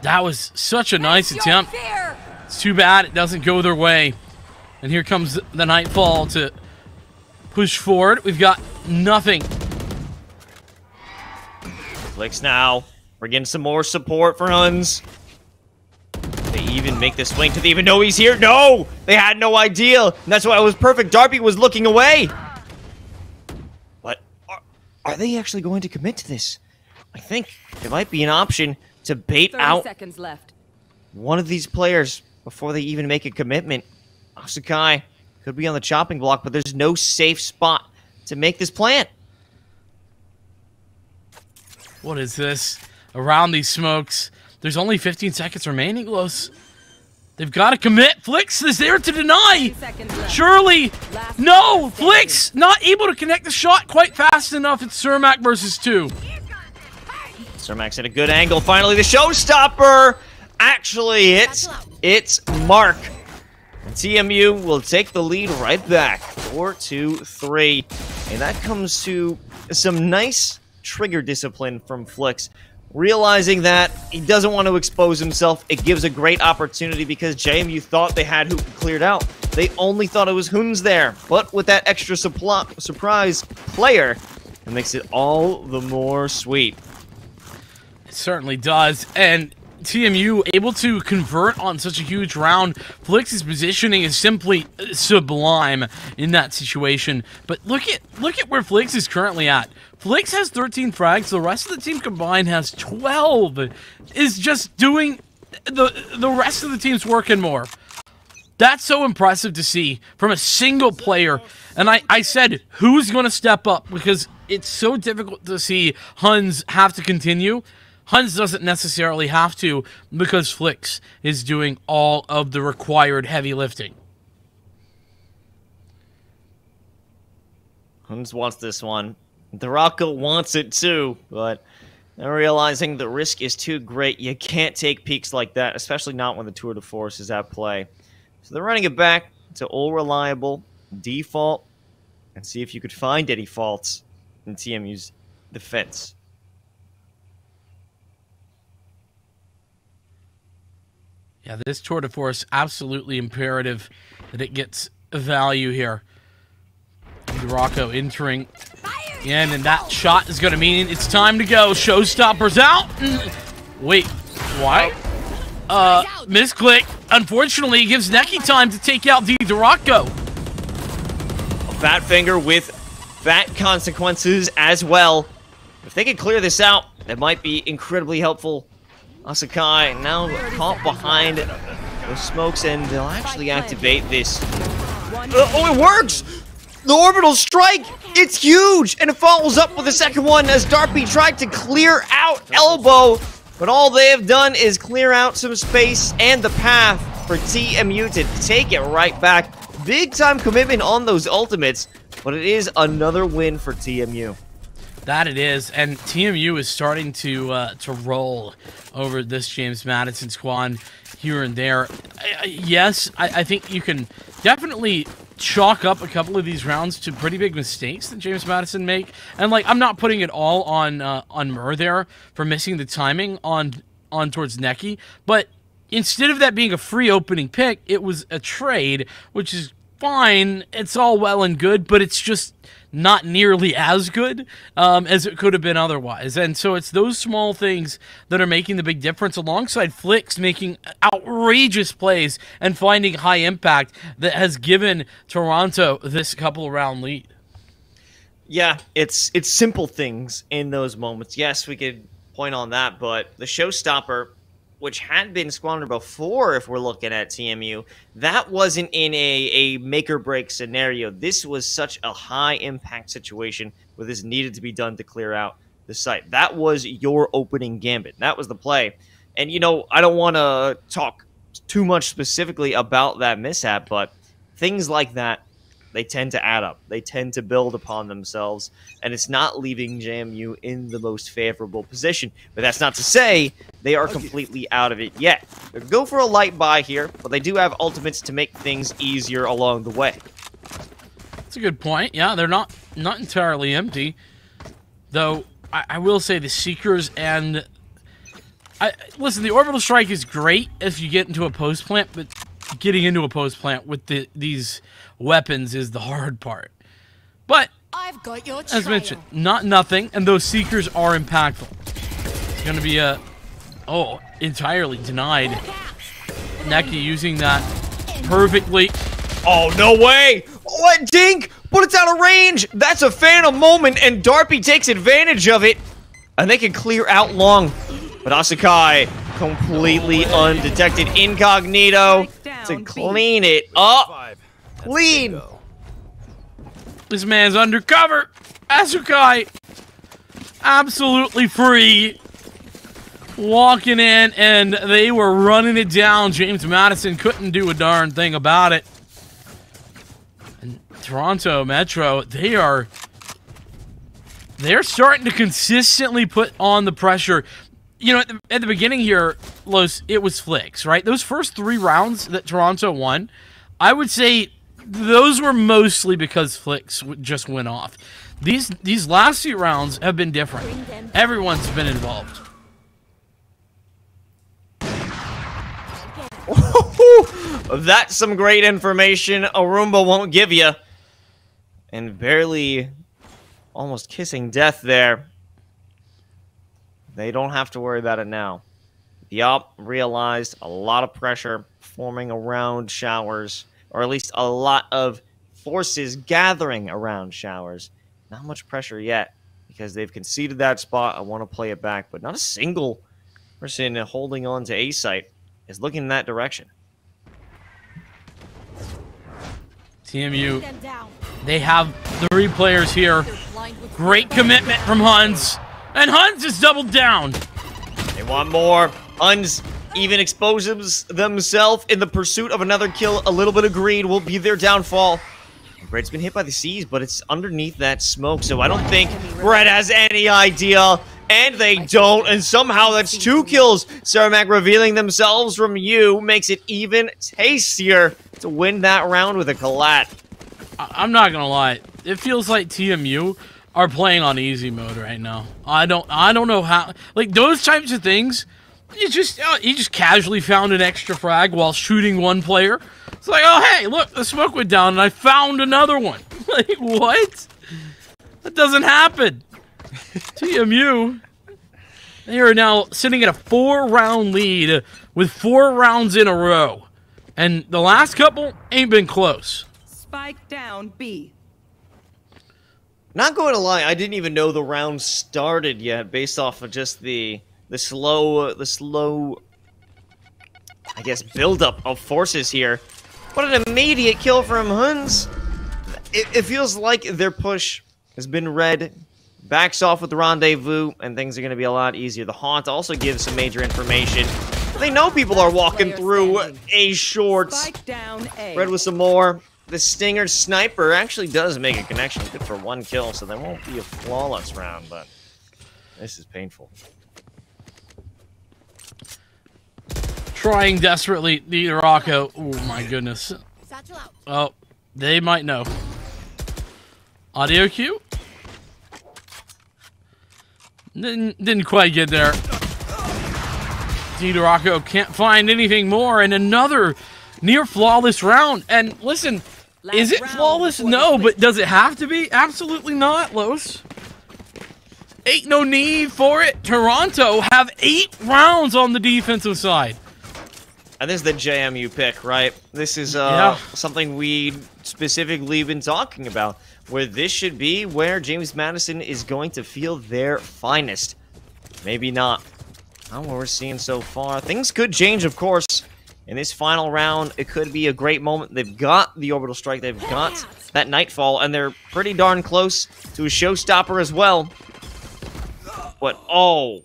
That was such a nice attempt. It's too bad it doesn't go their way. And here comes the Nightfall to push forward. We've got nothing. Flix now. We're getting some more support for Huns. They even make the swing. Do they even know he's here? No! They had no idea. And that's why it was perfect. Darby was looking away. But are they actually going to commit to this? I think it might be an option to bait 30 out seconds left. one of these players before they even make a commitment. Asukai could be on the chopping block, but there's no safe spot to make this plant. What is this? Around these smokes. There's only 15 seconds remaining, Los. They've got to commit. Flix is there to deny. Surely. No, Flix not able to connect the shot quite fast enough. It's Cermak versus 2. Cermak's at a good angle. Finally, the showstopper actually hits. It's Mark. And TMU will take the lead right back. 4-2-3. And that comes to some nice trigger discipline from Flix. Realizing that he doesn't want to expose himself, it gives a great opportunity because JMU thought they had Hoop cleared out. They only thought it was Huns there. But with that extra surprise player, it makes it all the more sweet. It certainly does. And TMU able to convert on such a huge round. Flix's positioning is simply sublime in that situation. But look at where Flix is currently at. Flix has 13 frags. The rest of the team combined has 12. Is just doing the rest of the team's working more. That's so impressive to see from a single player. And I said, who's going to step up? Because it's so difficult to see Huns have to continue. Huns doesn't necessarily have to because Flix is doing all of the required heavy lifting. Huns wants this one. Durako wants it too, but they're realizing the risk is too great. You can't take peaks like that, especially not when the Tour de Force is at play. So they're running it back to all reliable, default, and see if you could find any faults in TMU's defense. Yeah, this Tour de Force, absolutely imperative that it gets value here. Durako entering in, and that shot is going to mean it's time to go. Showstopper's out. Wait, why? Misclick, unfortunately, gives Neki time to take out the Durako. Fat Finger with fat consequences as well. If they can clear this out, that might be incredibly helpful. Asukai now caught behind the smokes, and they'll actually activate this. Oh, it works! The orbital strike! It's huge! And it follows up with a second one as Darby tried to clear out Elbow. But all they have done is clear out some space and the path for TMU to take it right back. Big time commitment on those ultimates, but it is another win for TMU. That it is, and TMU is starting to roll over this James Madison squad here and there. Yes, I think you can definitely chalk up a couple of these rounds to pretty big mistakes that James Madison make, and like I'm not putting it all on Mur there for missing the timing on towards Neki, but instead of that being a free opening pick, it was a trade, which is fine. It's all well and good, but it's just not nearly as good as it could have been otherwise. And so it's those small things that are making the big difference, alongside Flix making outrageous plays and finding high impact that has given Toronto this couple round lead. Yeah, it's simple things in those moments. Yes, we could point on that, but the showstopper, which had been squandered before if we're looking at TMU, that wasn't in a make-or-break scenario. This was such a high-impact situation where this needed to be done to clear out the site. That was your opening gambit. That was the play. And, you know, I don't want to talk too much specifically about that mishap, but things like that, they tend to add up. They tend to build upon themselves, and it's not leaving JMU in the most favorable position. But that's not to say they are completely out of it yet. They go for a light buy here, but they do have ultimates to make things easier along the way. That's a good point. Yeah, they're not entirely empty. Though, I will say the Seekers and... listen, the Orbital Strike is great if you get into a post plant, but getting into a post plant with these weapons is the hard part. But I've got your as mentioned, not nothing, and those seekers are impactful. It's going to be a entirely denied. Neki using that perfectly. Oh, no way! What, Dink? But it's out of range! That's a phantom moment, and Darby takes advantage of it. And they can clear out long. But Asakai, completely undetected incognito to clean it up. Clean! This man's undercover. Asukai, absolutely free. Walking in, and they were running it down. James Madison couldn't do a darn thing about it. And Toronto Metro, they're starting to consistently put on the pressure. You know, at the beginning here, Los, it was Flicks, right? Those first 3 rounds that Toronto won, I would say those were mostly because Flicks just went off. These last few rounds have been different. Everyone's been involved. That's some great information Arumba won't give you. And barely almost kissing death there. They don't have to worry about it now. The op realized a lot of pressure forming around showers, or at least a lot of forces gathering around showers. Not much pressure yet, because they've conceded that spot. I want to play it back, but not a single person holding on to A site is looking in that direction. TMU, they have 3 players here. Great commitment from Huns. And Huns is doubled down. They want more. Huns even exposes themselves in the pursuit of another kill. A little bit of greed will be their downfall. Brett's been hit by the C's, but it's underneath that smoke, so I don't think Brett has any idea. And they don't, and somehow that's 2 kills. Cermak revealing themselves from you makes it even tastier to win that round with a collat. I'm not gonna lie, it feels like TMU are playing on easy mode right now. I don't know how, like those types of things. You just casually found an extra frag while shooting one player. It's like, oh hey, look, the smoke went down and I found another one. Like what? That doesn't happen. TMU, they are now sitting at a 4-round lead with 4 rounds in a row. And the last couple ain't been close. Spike down B. Not going to lie, I didn't even know the round started yet based off of just the slow, I guess, buildup of forces here. But an immediate kill from Huns. It feels like their push has been read. Backs off with the rendezvous, and things are going to be a lot easier. The Haunt also gives some major information. They know people are walking through A shorts. Red with some more. The Stinger Sniper actually does make a connection. Good for 1 kill, so that won't be a flawless round, but this is painful. Trying desperately, the Rocco. Oh my goodness. Oh, they might know. Audio cue? Didn't quite get there. Rocco can't find anything more, and another near flawless round. And listen, is it flawless? No, but does it have to be? Absolutely not, Los. Ain't no need for it. Toronto have 8 rounds on the defensive side. And this is the JMU pick, right? This is something we specifically been talking about, where this should be where James Madison is going to feel their finest. Maybe not. Not what we're seeing so far. Things could change, of course. In this final round, it could be a great moment. They've got the orbital strike. They've got that nightfall, and they're pretty darn close to a showstopper as well. But, oh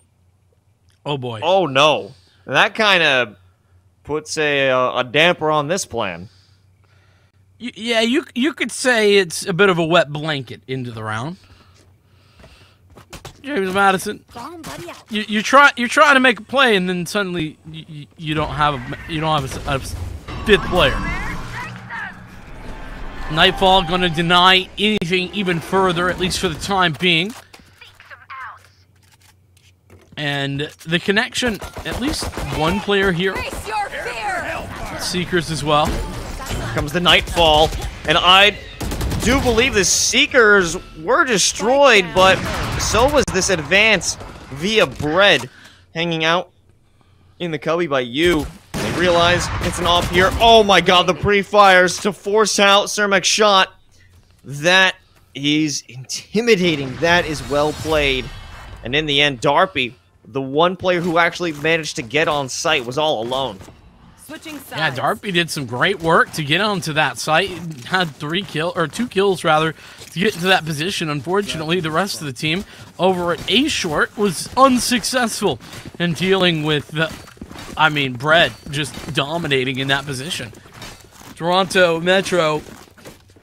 boy. Oh, no. That kind of puts a damper on this plan. Yeah, you could say it's a bit of a wet blanket into the round. James Madison, you're trying to make a play, and then suddenly you don't have a 5th player. Nightfall going to deny anything even further, at least for the time being. And the connection, at least one player here. Seekers as well. Here comes the Nightfall, and I do believe the Seekers were destroyed, but so was this advance via Bread, hanging out in the cubby by you. They realize it's an off here. Oh my god, the pre-fires to force out Cermak's shot. That is intimidating. That is well played. And in the end, Darby, the one player who actually managed to get on site, was all alone. Switching sides. Yeah, Darby did some great work to get onto that site. Had 2 kills rather, to get into that position. Unfortunately, the rest of the team over at A Short was unsuccessful in dealing with Bread just dominating in that position. Toronto Metro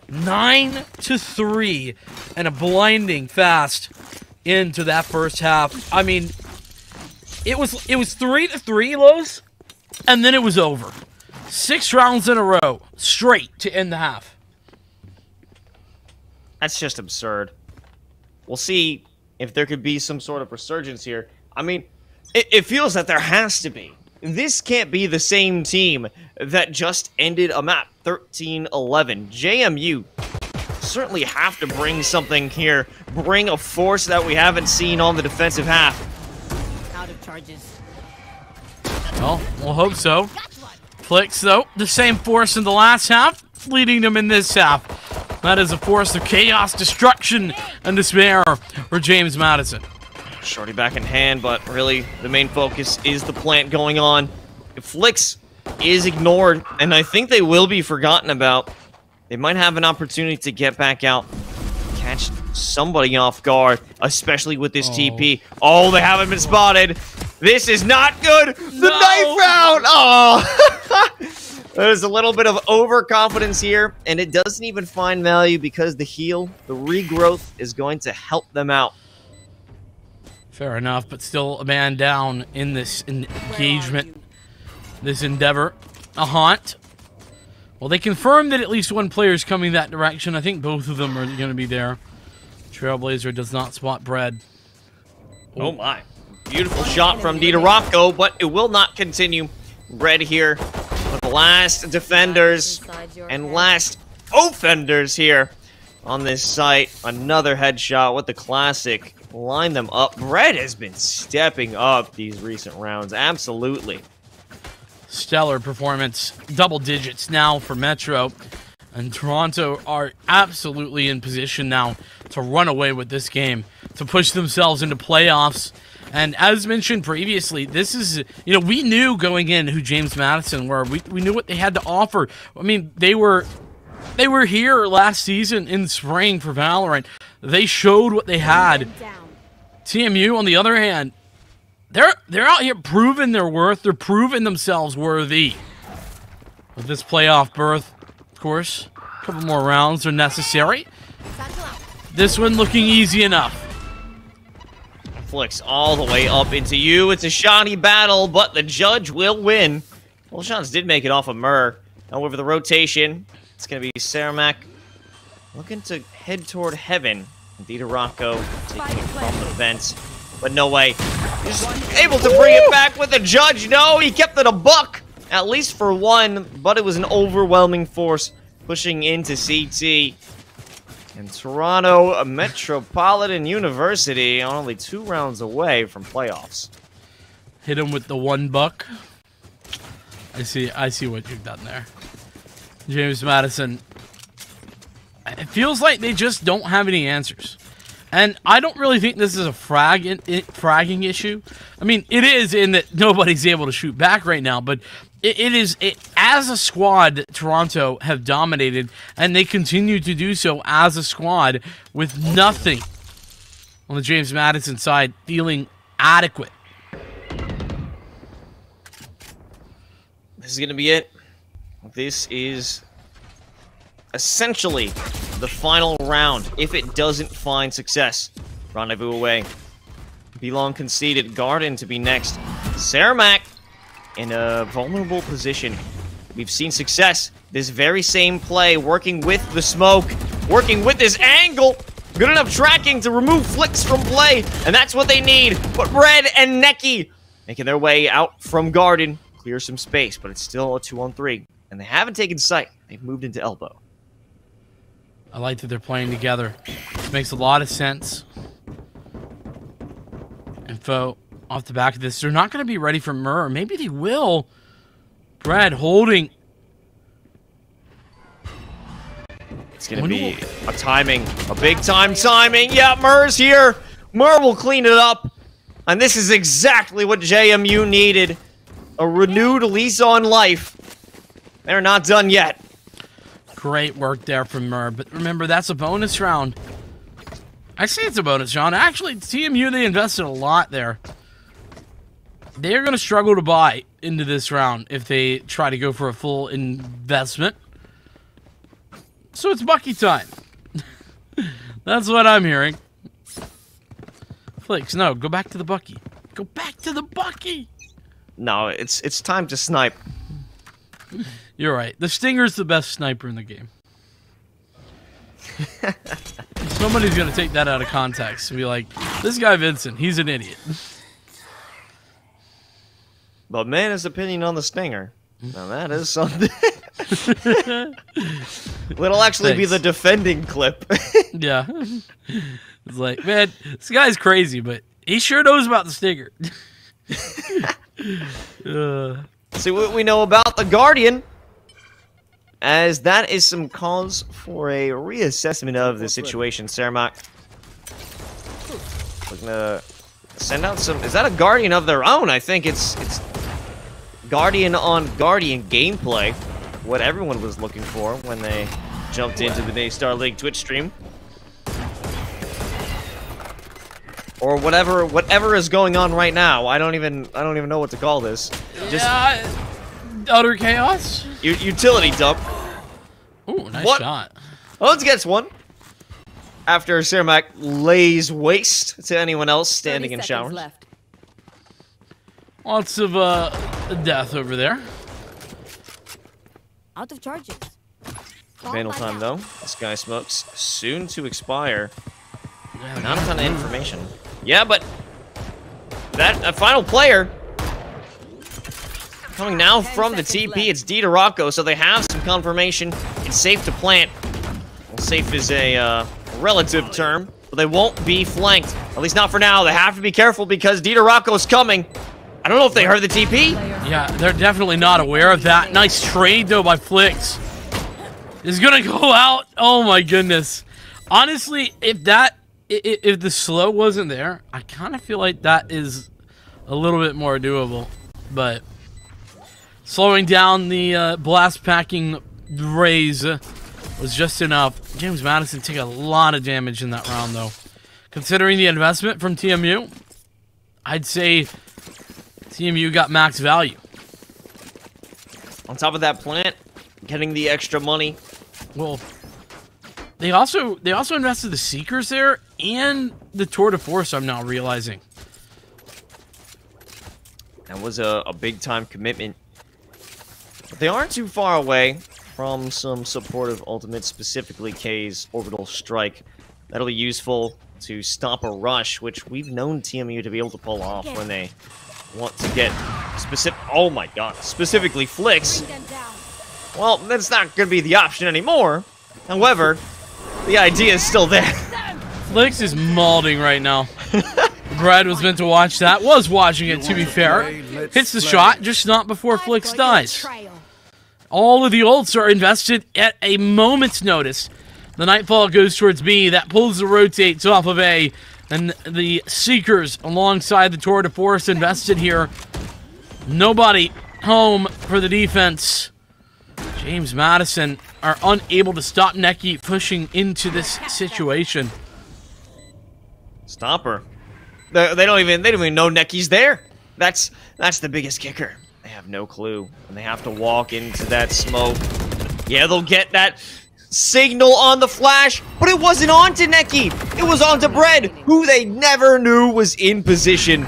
9-3 and a blinding fast into that first half. I mean, it was 3-3, Lowe's, and then it was over. 6 rounds in a row, straight to end the half. That's just absurd. We'll see if there could be some sort of resurgence here. I mean, it feels that there has to be. This can't be the same team that just ended a map 13-11. JMU certainly have to bring something here. Bring a force that we haven't seen on the defensive half. Out of charges. Well, we'll hope so. Flix, though, the same force in the last half, leading them in this half. That is a force of chaos, destruction, and despair for James Madison. Shorty back in hand, but really the main focus is the plant going on. If Flix is ignored, and I think they will be forgotten about, they might have an opportunity to get back out, catch somebody off guard, especially with this TP. Oh, they haven't been spotted. This is not good. The knife round. Oh, there's a little bit of overconfidence here, and it doesn't even find value because the heal, the regrowth, is going to help them out. Fair enough, but still a man down in this engagement, this endeavor. A haunt. Well, they confirmed that at least one player is coming that direction. I think both of them are going to be there. Trailblazer does not spot Bread. Oh my. Beautiful shot from DiDorocco, but it will not continue. Bread here with the last defenders and last offenders here on this site. Another headshot with the classic. Line them up. Bread has been stepping up these recent rounds. Absolutely. Stellar performance. Double digits now for Metro. And Toronto are absolutely in position now to run away with this game, to push themselves into playoffs. And as mentioned previously, this is, we knew going in who James Madison were. We knew what they had to offer. I mean, they were here last season in spring for Valorant. They showed what they had. TMU, on the other hand, they're out here proving their worth. They're proving themselves worthy of this playoff berth. Of course, a couple more rounds are necessary. This one looking easy enough. Flix all the way up into you. It's a shoddy battle, but the judge will win. Well, shots did make it off of Murr. However, the rotation, it's going to be Cermak looking to head toward heaven. DiDorocco taking it from the fence, but no way. He's able to bring it back with the judge. No, he kept it a buck, at least for one, but it was an overwhelming force pushing into CT. And Toronto Metropolitan University are only 2 rounds away from playoffs. Hit him with the $1. I see what you've done there. James Madison. It feels like they just don't have any answers. And I don't really think this is a fragging issue. I mean, it is in that nobody's able to shoot back right now, but as a squad, Toronto have dominated, and they continue to do so as a squad with nothing on the James Madison side feeling adequate. This is going to be it. This is essentially the final round if it doesn't find success. Rendezvous away. Belong conceded. Garden to be next. Cermak in a vulnerable position. We've seen success. This very same play, working with the smoke, working with this angle. Good enough tracking to remove Flix from play, and that's what they need. But Bread and Neki making their way out from Garden. clear some space, but it's still a 2-on-3. And they haven't taken sight. They've moved into elbow. I like that they're playing together. It makes a lot of sense. Info off the back of this. They're not going to be ready for Myrrh. Maybe they will. Brad holding. It's going to be a timing. A big-time timing. Yeah, Myrrh's here. Myrrh will clean it up. And this is exactly what JMU needed. A renewed lease on life. They're not done yet. Great work there from Myrrh. But remember, that's a bonus round. I say it's a bonus round. Actually, TMU, they invested a lot there. They're going to struggle to buy into this round if they try to go for a full investment. So it's Bucky time. That's what I'm hearing. Flakes, no, go back to the Bucky. Go back to the Bucky. No, it's time to snipe. You're right. The Stinger's the best sniper in the game. Somebody's going to take that out of context and be like, this guy Vincent, he's an idiot. But man, his opinion on the Stinger. Now that is something. It'll actually be the defending clip. Yeah. It's like, man, this guy's crazy, but he sure knows about the Stinger. See what we know about the Guardian. As that is some cause for a reassessment of the situation. Cermak looking to send out some. Is that a Guardian of their own? I think it's Guardian on Guardian gameplay. What everyone was looking for when they jumped into the Daystar League Twitch stream. Or whatever is going on right now. I don't even know what to call this. Just utter chaos. Utility dump. Ooh, nice shot. Owens gets one. After Cermak lays waste to anyone else standing in showers. Left. Lots of death over there. Out of charges. Vandal time though. This guy smokes soon to expire. Not a ton of information. Yeah, but that final player coming now from the TP. It's DiDorocco, so they have some confirmation. It's safe to plant. Well, safe is a relative term, but they won't be flanked. At least not for now. They have to be careful because DiDorocco's coming. I don't know if they heard the TP. Yeah, they're definitely not aware of that. Nice trade, though, by Flix. Is going to go out. Oh, my goodness. Honestly, if the slow wasn't there, I kind of feel like that is a little bit more doable. But slowing down the blast packing raise was just enough. James Madison took a lot of damage in that round, though. Considering the investment from TMU, I'd say TMU got max value. On top of that plant, getting the extra money. Well, they also invested the Seekers there and the Tour de Force, I'm now realizing. That was a big-time commitment. But they aren't too far away from some supportive ultimates, specifically K's Orbital Strike. That'll be useful to stop a rush, which we've known TMU to be able to pull off when they want to get specifically Flix. Well, that's not going to be the option anymore. However, the idea is still there. Flix is mauling right now. Brad was meant to watch that. Was watching it, to be fair. Hits the shot, just not before Flix dies. All of the ults are invested at a moment's notice. The Nightfall goes towards B. That pulls the rotates off of A. And the Seekers alongside the Tour de Force invested here. Nobody home for the defense. James Madison are unable to stop Neki pushing into this situation. Stop her. They don't even know Neki's there. That's the biggest kicker. They have no clue, and they have to walk into that smoke. Yeah, they'll get that signal on the flash, but it wasn't on to Neki. It was on to Bread, who they never knew was in position.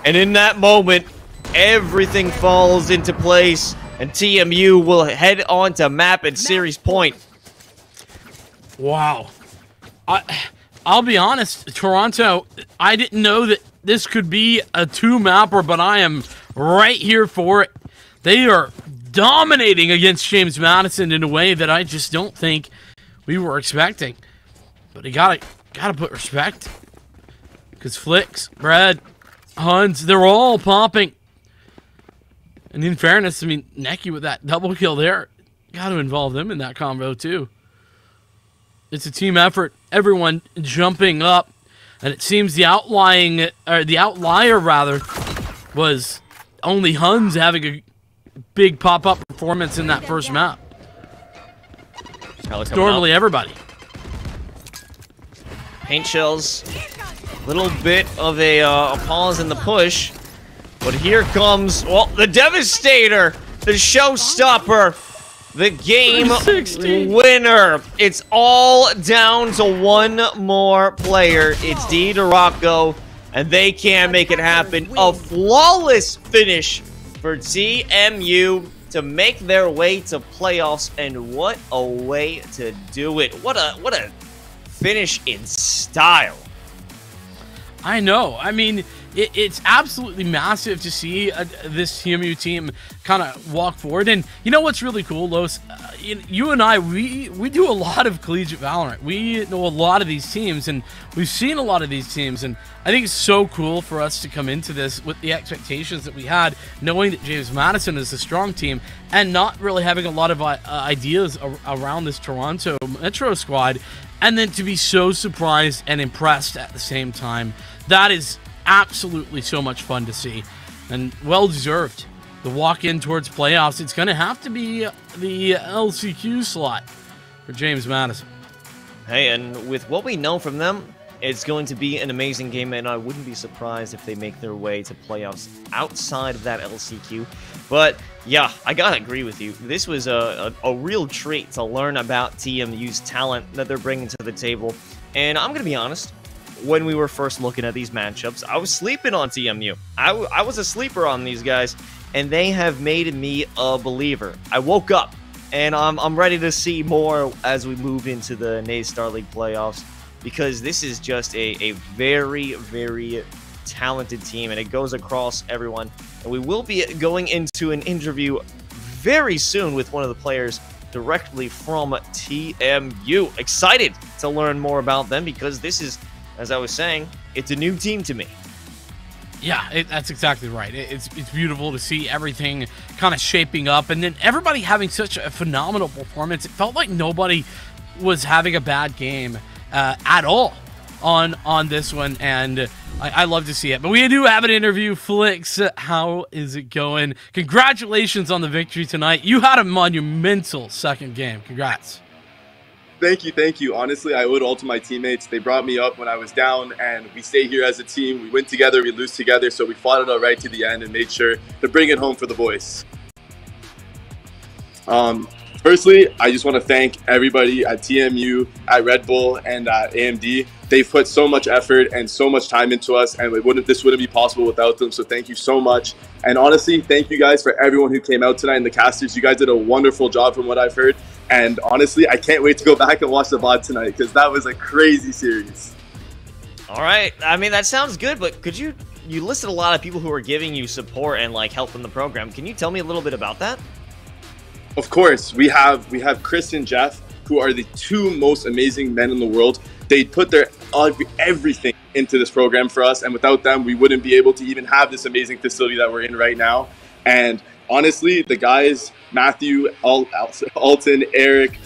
And in that moment, everything falls into place, and TMU will head on to map at Series Point. Wow. I'll be honest, Toronto, I didn't know that this could be a two-mapper, but I am right here for it. They are dominating against James Madison in a way that I just don't think we were expecting. But you gotta put respect. Because Flicks, Brad, Huns, they're all popping. And in fairness, I mean, Neki with that double kill there, got to involve them in that combo too. It's a team effort. Everyone jumping up. And it seems the outlier was only Huns having a big pop-up performance in that first map. It's normally everybody. Paint shells. Little bit of a pause in the push. But here comes, well, the Devastator. The showstopper. The game winner. It's all down to one more player. It's DeDarocco, and they can make it happen. A flawless finish for TMU to make their way to playoffs, and what a way to do it. What a finish in style. I know. I mean, it's absolutely massive to see this TMU team kind of walk forward. And you know what's really cool, Los? You and I, we do a lot of collegiate Valorant. We know a lot of these teams, and we've seen a lot of these teams. And I think it's so cool for us to come into this with the expectations that we had, knowing that James Madison is a strong team, and not really having a lot of ideas around this Toronto Metro squad. And then to be so surprised and impressed at the same time. That is absolutely so much fun to see, and well deserved. The walk in towards playoffs, it's going to have to be the LCQ slot for James Madison. Hey, and with what we know from them, it's going to be an amazing game, and I wouldn't be surprised if they make their way to playoffs outside of that LCQ. But yeah, I gotta agree with you. This was a real treat to learn about TMU's talent that they're bringing to the table. And I'm gonna be honest, when we were first looking at these matchups, I was sleeping on TMU. I was a sleeper on these guys, and they have made me a believer. I woke up, and I'm ready to see more as we move into the NA's Star League playoffs, because this is just a very, very talented team, and it goes across everyone. And we will be going into an interview very soon with one of the players directly from TMU. Excited to learn more about them, because this is, as I was saying, it's a new team to me. Yeah, that's exactly right. It's beautiful to see everything kind of shaping up, and then everybody having such a phenomenal performance. It felt like nobody was having a bad game at all on this one, and I love to see it. But we do have an interview. Flicks, how is it going? Congratulations on the victory tonight. You had a monumental second game. Congrats. Thank you. Honestly, I owe it all to my teammates. They brought me up when I was down, and we stay here as a team. We win together, we lose together, so we fought it out right to the end and made sure to bring it home for the boys. Firstly, I just want to thank everybody at TMU, at Red Bull, and at AMD. They've put so much effort and so much time into us, and this wouldn't be possible without them, so thank you so much. And honestly, thank you guys for everyone who came out tonight, and the casters. You guys did a wonderful job from what I've heard. And honestly, I can't wait to go back and watch the VOD tonight, because that was a crazy series. All right. I mean, that sounds good, but could you listed a lot of people who are giving you support and like help in the program. Can you tell me a little bit about that? Of course. We have Chris and Jeff, who are the two most amazing men in the world. They put their everything into this program for us, and without them, we wouldn't be able to even have this amazing facility that we're in right now. And honestly, the guys, Matthew, Alton, Eric,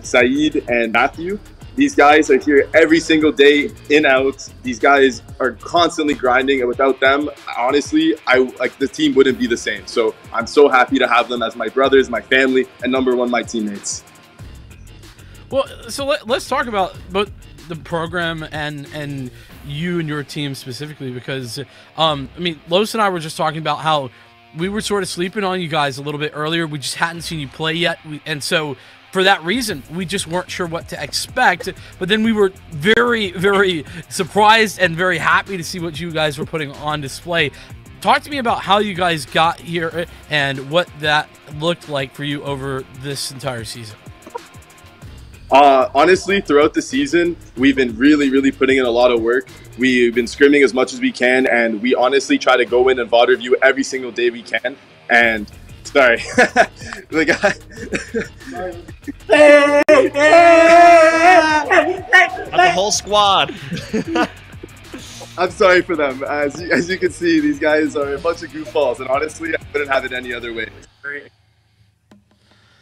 Saeed, and Matthew, these guys are here every single day, in, out. These guys are constantly grinding, and without them, honestly, the team wouldn't be the same. So I'm so happy to have them as my brothers, my family, and number one, my teammates. Well, so let's talk about both the program and you and your team specifically, because I mean, Los and I were just talking about how we were sort of sleeping on you guys a little bit earlier. We just hadn't seen you play yet, and so for that reason, we just weren't sure what to expect. But then we were very, very surprised and very happy to see what you guys were putting on display. Talk to me about how you guys got here and what that looked like for you over this entire season. Honestly, throughout the season, we've been really putting in a lot of work. We've been scrimming as much as we can, and we honestly try to go in and VOD review every single day we can. And Sorry. The guy. That's the whole squad. I'm sorry for them. As you can see, these guys are a bunch of goofballs, and honestly, I wouldn't have it any other way.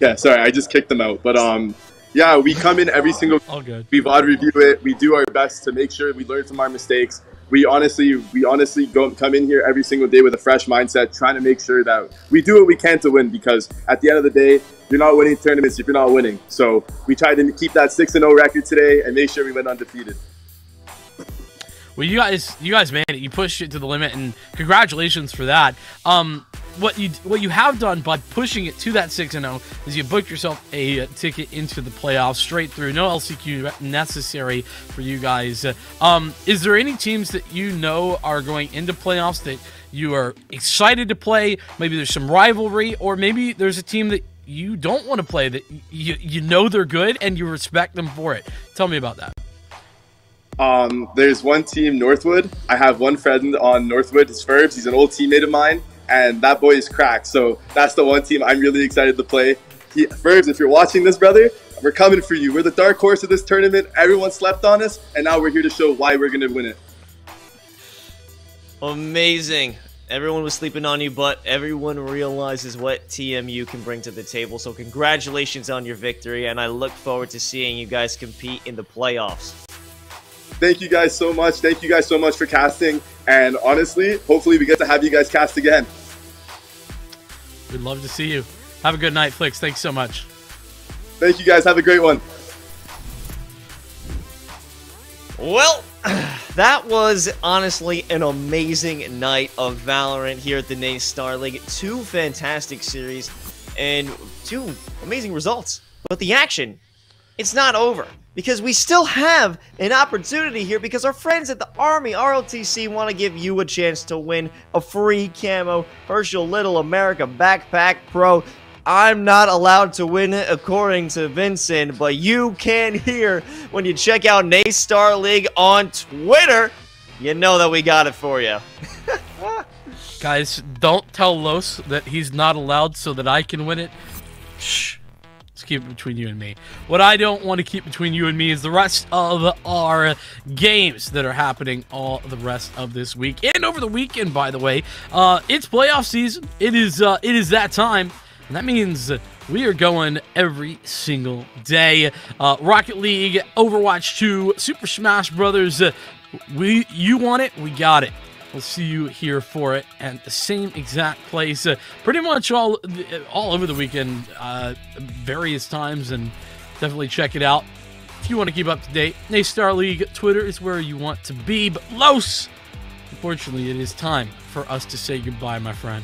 Yeah, sorry, I just kicked them out. But yeah, we come in every single. All good. We VOD review it. We do our best to make sure we learn from our mistakes. We honestly come in here every single day with a fresh mindset, trying to make sure that we do what we can to win. Because at the end of the day, you're not winning tournaments if you're not winning. So we tried to keep that 6-0 record today and make sure we went undefeated. Well, you guys made it. You pushed it to the limit, and congratulations for that. What you have done by pushing it to that 6-0 is you booked yourself a ticket into the playoffs straight through. No LCQ necessary for you guys. Is there any teams that you know are going into playoffs that you are excited to play? Maybe there's some rivalry, or maybe there's a team that you don't want to play that you know they're good and you respect them for it. Tell me about that. There's one team, Northwood. I have one friend on Northwood. It's Ferbs. He's an old teammate of mine, and that boy is cracked. So that's the one team I'm really excited to play. Ferbs, if you're watching this, brother, we're coming for you. We're the dark horse of this tournament. Everyone slept on us, and now we're here to show why we're going to win it. Amazing. Everyone was sleeping on you, but everyone realizes what TMU can bring to the table. So congratulations on your victory, and I look forward to seeing you guys compete in the playoffs. Thank you guys so much. Thank you guys so much for casting. And honestly, hopefully we get to have you guys cast again. We'd love to see you. Have a good night, Flix. Thanks so much. Thank you guys. Have a great one. Well, that was honestly an amazing night of Valorant here at the NA League. 2 fantastic series and 2 amazing results. But the action, it's not over. Because we still have an opportunity here because our friends at the Army ROTC want to give you a chance to win a free camo Herschel Little America Backpack Pro. I'm not allowed to win it according to Vincent, but you can here when you check out NA League on Twitter. You know that we got it for you. Guys, don't tell Los that he's not allowed so that I can win it. Shh. Let's keep it between you and me. What I don't want to keep between you and me is the rest of our games that are happening all the rest of this week and over the weekend. By the way, it's playoff season. It is that time, and that means we are going every single day. Rocket League, Overwatch 2, Super Smash Brothers. You want it, we got it. We'll see you here for it at the same exact place, pretty much all over the weekend, various times, and definitely check it out if you want to keep up to date. NA League Twitter is where you want to be, but Los, unfortunately, it is time for us to say goodbye, my friend.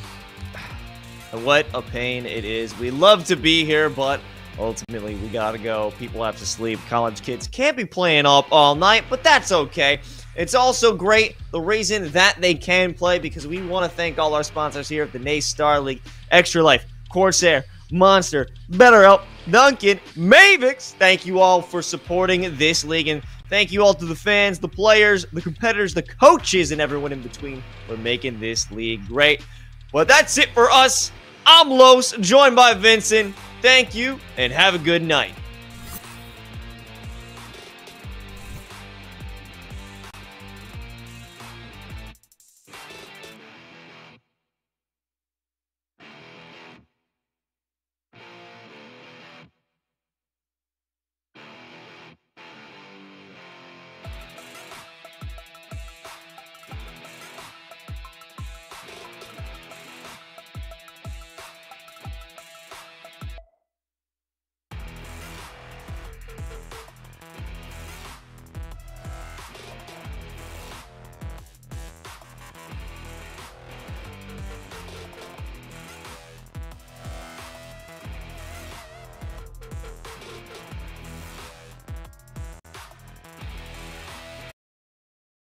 What a pain it is. We love to be here, but ultimately we gotta go. People have to sleep. College kids can't be playing up all night, but that's okay. It's also great, the reason that they can play, because we want to thank all our sponsors here at the NA League: Extra Life, Corsair, Monster, BetterHelp, Duncan, Mavix. Thank you all for supporting this league, and thank you all to the fans, the players, the competitors, the coaches, and everyone in between for making this league great. Well, that's it for us. I'm Los, joined by Vincent. Thank you, and have a good night.